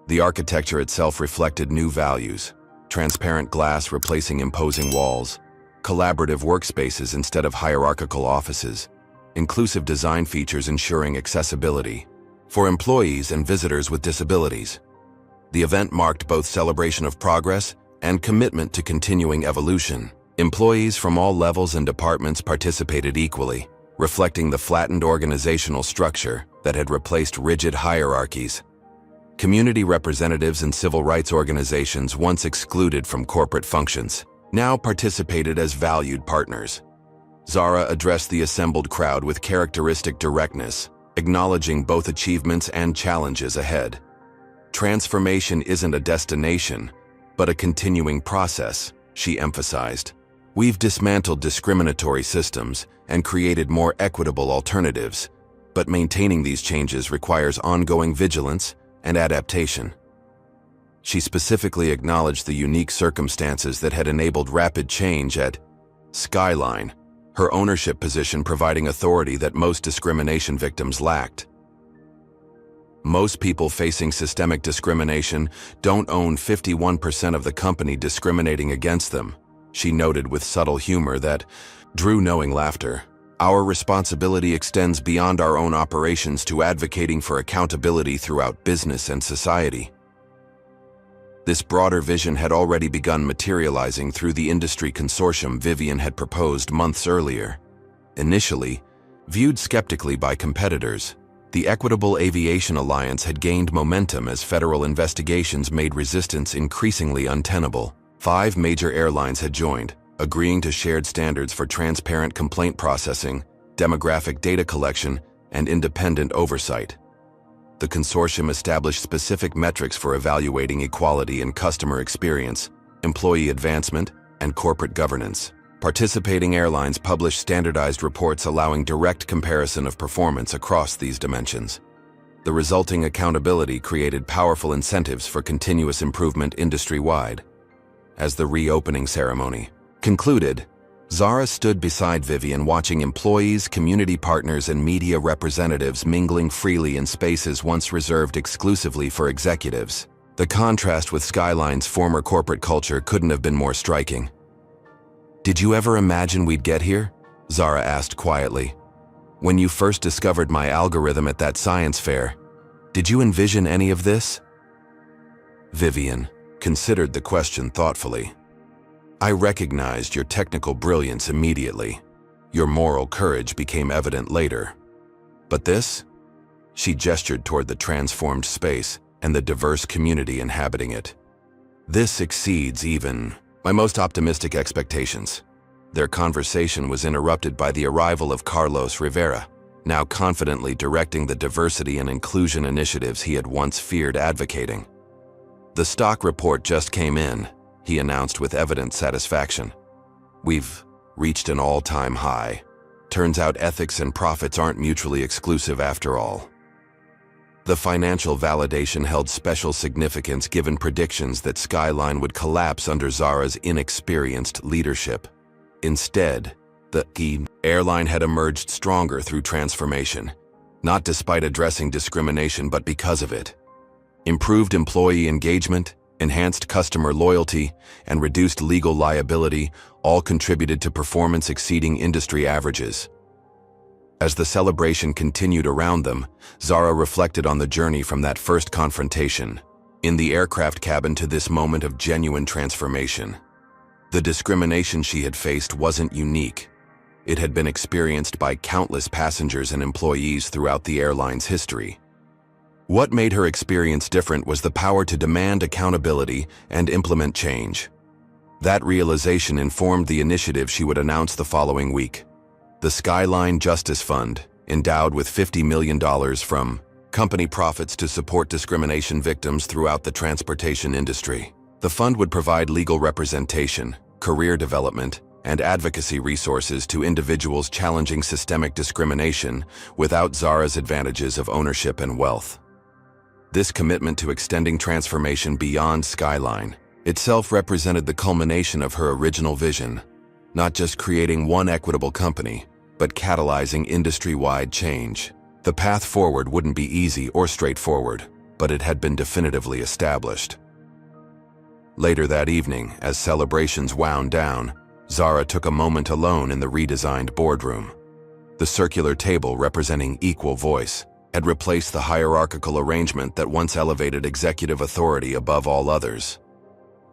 The architecture itself reflected new values: transparent glass replacing imposing walls, collaborative workspaces instead of hierarchical offices, inclusive design features ensuring accessibility for employees and visitors with disabilities. The event marked both celebration of progress and commitment to continuing evolution. Employees from all levels and departments participated equally, reflecting the flattened organizational structure that had replaced rigid hierarchies. Community representatives and civil rights organizations, once excluded from corporate functions, now participated as valued partners. Zara addressed the assembled crowd with characteristic directness, acknowledging both achievements and challenges ahead. Transformation isn't a destination, but a continuing process, she emphasized. We've dismantled discriminatory systems and created more equitable alternatives, but maintaining these changes requires ongoing vigilance and adaptation. She specifically acknowledged the unique circumstances that had enabled rapid change at Skyline, her ownership position providing authority that most discrimination victims lacked. Most people facing systemic discrimination don't own 51% of the company discriminating against them, she noted with subtle humor that drew knowing laughter. Our responsibility extends beyond our own operations to advocating for accountability throughout business and society. This broader vision had already begun materializing through the industry consortium Vivian had proposed months earlier. Initially, viewed skeptically by competitors, the Equitable Aviation Alliance had gained momentum as federal investigations made resistance increasingly untenable. 5 major airlines had joined, agreeing to shared standards for transparent complaint processing, demographic data collection, and independent oversight. The consortium established specific metrics for evaluating equality in customer experience, employee advancement, and corporate governance. Participating airlines published standardized reports allowing direct comparison of performance across these dimensions. The resulting accountability created powerful incentives for continuous improvement industry-wide. As the reopening ceremony concluded, Zara stood beside Vivian watching employees, community partners, and media representatives mingling freely in spaces once reserved exclusively for executives. The contrast with Skyline's former corporate culture couldn't have been more striking. "Did you ever imagine we'd get here?" Zara asked quietly. "When you first discovered my algorithm at that science fair, did you envision any of this?" Vivian considered the question thoughtfully. "I recognized your technical brilliance immediately. Your moral courage became evident later. But this?" She gestured toward the transformed space and the diverse community inhabiting it. "This exceeds even my most optimistic expectations." Their conversation was interrupted by the arrival of Carlos Rivera, now confidently directing the diversity and inclusion initiatives he had once feared advocating. "The stock report just came in," he announced with evident satisfaction. "We've reached an all-time high. Turns out ethics and profits aren't mutually exclusive after all." The financial validation held special significance given predictions that Skyline would collapse under Zara's inexperienced leadership. Instead, the airline had emerged stronger through transformation, not despite addressing discrimination but because of it. Improved employee engagement, enhanced customer loyalty, and reduced legal liability all contributed to performance exceeding industry averages. As the celebration continued around them, Zara reflected on the journey from that first confrontation in the aircraft cabin to this moment of genuine transformation. The discrimination she had faced wasn't unique. It had been experienced by countless passengers and employees throughout the airline's history. What made her experience different was the power to demand accountability and implement change. That realization informed the initiative she would announce the following week: the Skyline Justice Fund, endowed with $50 million from company profits to support discrimination victims throughout the transportation industry. The fund would provide legal representation, career development, and advocacy resources to individuals challenging systemic discrimination without Zara's advantages of ownership and wealth. This commitment to extending transformation beyond Skyline itself represented the culmination of her original vision, not just creating one equitable company, but catalyzing industry-wide change. The path forward wouldn't be easy or straightforward, but it had been definitively established. Later that evening, as celebrations wound down, Zara took a moment alone in the redesigned boardroom. The circular table representing equal voice had replaced the hierarchical arrangement that once elevated executive authority above all others.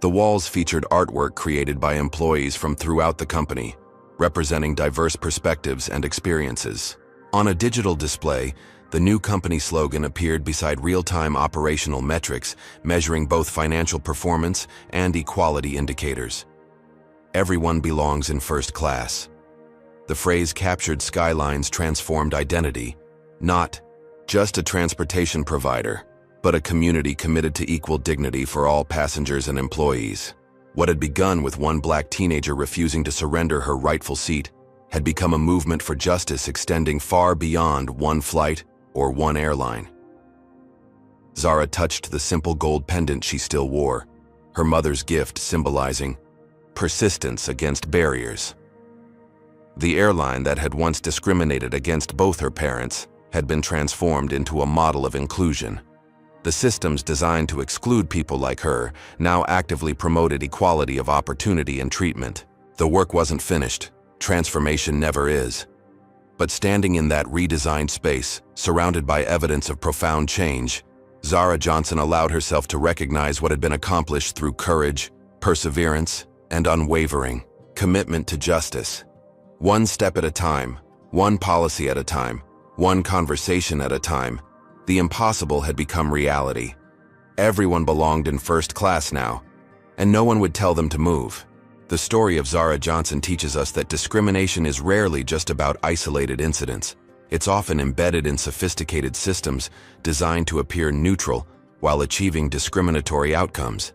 The walls featured artwork created by employees from throughout the company, representing diverse perspectives and experiences. On a digital display, the new company slogan appeared beside real-time operational metrics measuring both financial performance and equality indicators. "Everyone belongs in first class." The phrase captured Skyline's transformed identity, not just a transportation provider, but a community committed to equal dignity for all passengers and employees. What had begun with one black teenager refusing to surrender her rightful seat had become a movement for justice extending far beyond one flight or one airline. Zara touched the simple gold pendant she still wore, her mother's gift symbolizing persistence against barriers. The airline that had once discriminated against both her parents had been transformed into a model of inclusion. The systems designed to exclude people like her now actively promoted equality of opportunity and treatment. The work wasn't finished. Transformation never is. But standing in that redesigned space, surrounded by evidence of profound change, Zara Johnson allowed herself to recognize what had been accomplished through courage, perseverance, and unwavering commitment to justice. One step at a time, one policy at a time, one conversation at a time, the impossible had become reality. Everyone belonged in first class now, and no one would tell them to move. The story of Zara Johnson teaches us that discrimination is rarely just about isolated incidents. It's often embedded in sophisticated systems designed to appear neutral while achieving discriminatory outcomes.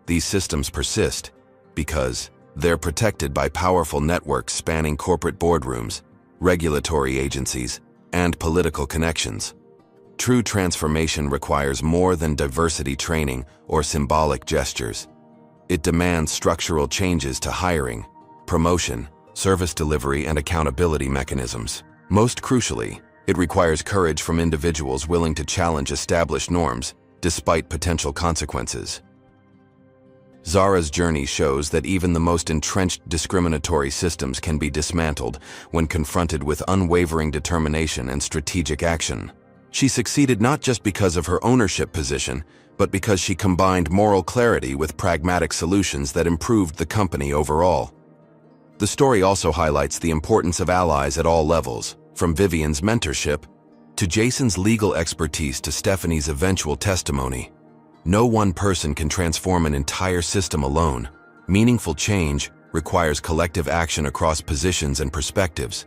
These systems persist because they're protected by powerful networks spanning corporate boardrooms, regulatory agencies, and political connections. True transformation requires more than diversity training or symbolic gestures. It demands structural changes to hiring, promotion, service delivery, and accountability mechanisms. Most crucially, it requires courage from individuals willing to challenge established norms despite potential consequences. Zara's journey shows that even the most entrenched discriminatory systems can be dismantled when confronted with unwavering determination and strategic action. She succeeded not just because of her ownership position, but because she combined moral clarity with pragmatic solutions that improved the company overall. The story also highlights the importance of allies at all levels, from Vivian's mentorship to Jason's legal expertise to Stephanie's eventual testimony. No one person can transform an entire system alone. Meaningful change requires collective action across positions and perspectives.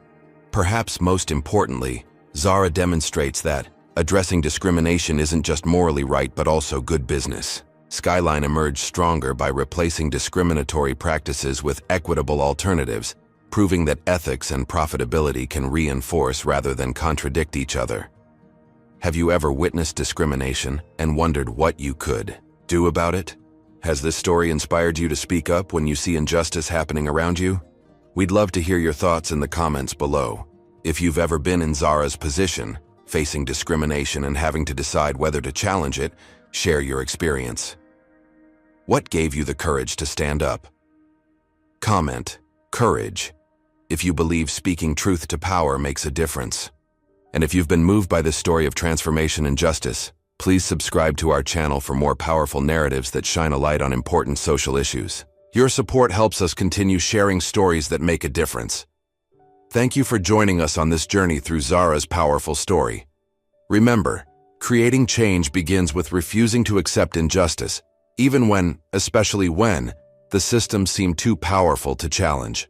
Perhaps most importantly, Zara demonstrates that addressing discrimination isn't just morally right but also good business. Skyline emerged stronger by replacing discriminatory practices with equitable alternatives, proving that ethics and profitability can reinforce rather than contradict each other. Have you ever witnessed discrimination and wondered what you could do about it? Has this story inspired you to speak up when you see injustice happening around you? We'd love to hear your thoughts in the comments below. If you've ever been in Zara's position, facing discrimination and having to decide whether to challenge it, share your experience. What gave you the courage to stand up? Comment, courage, if you believe speaking truth to power makes a difference. And if you've been moved by this story of transformation and justice, please subscribe to our channel for more powerful narratives that shine a light on important social issues. Your support helps us continue sharing stories that make a difference. Thank you for joining us on this journey through Zara's powerful story. Remember, creating change begins with refusing to accept injustice, even when, especially when, the systems seem too powerful to challenge.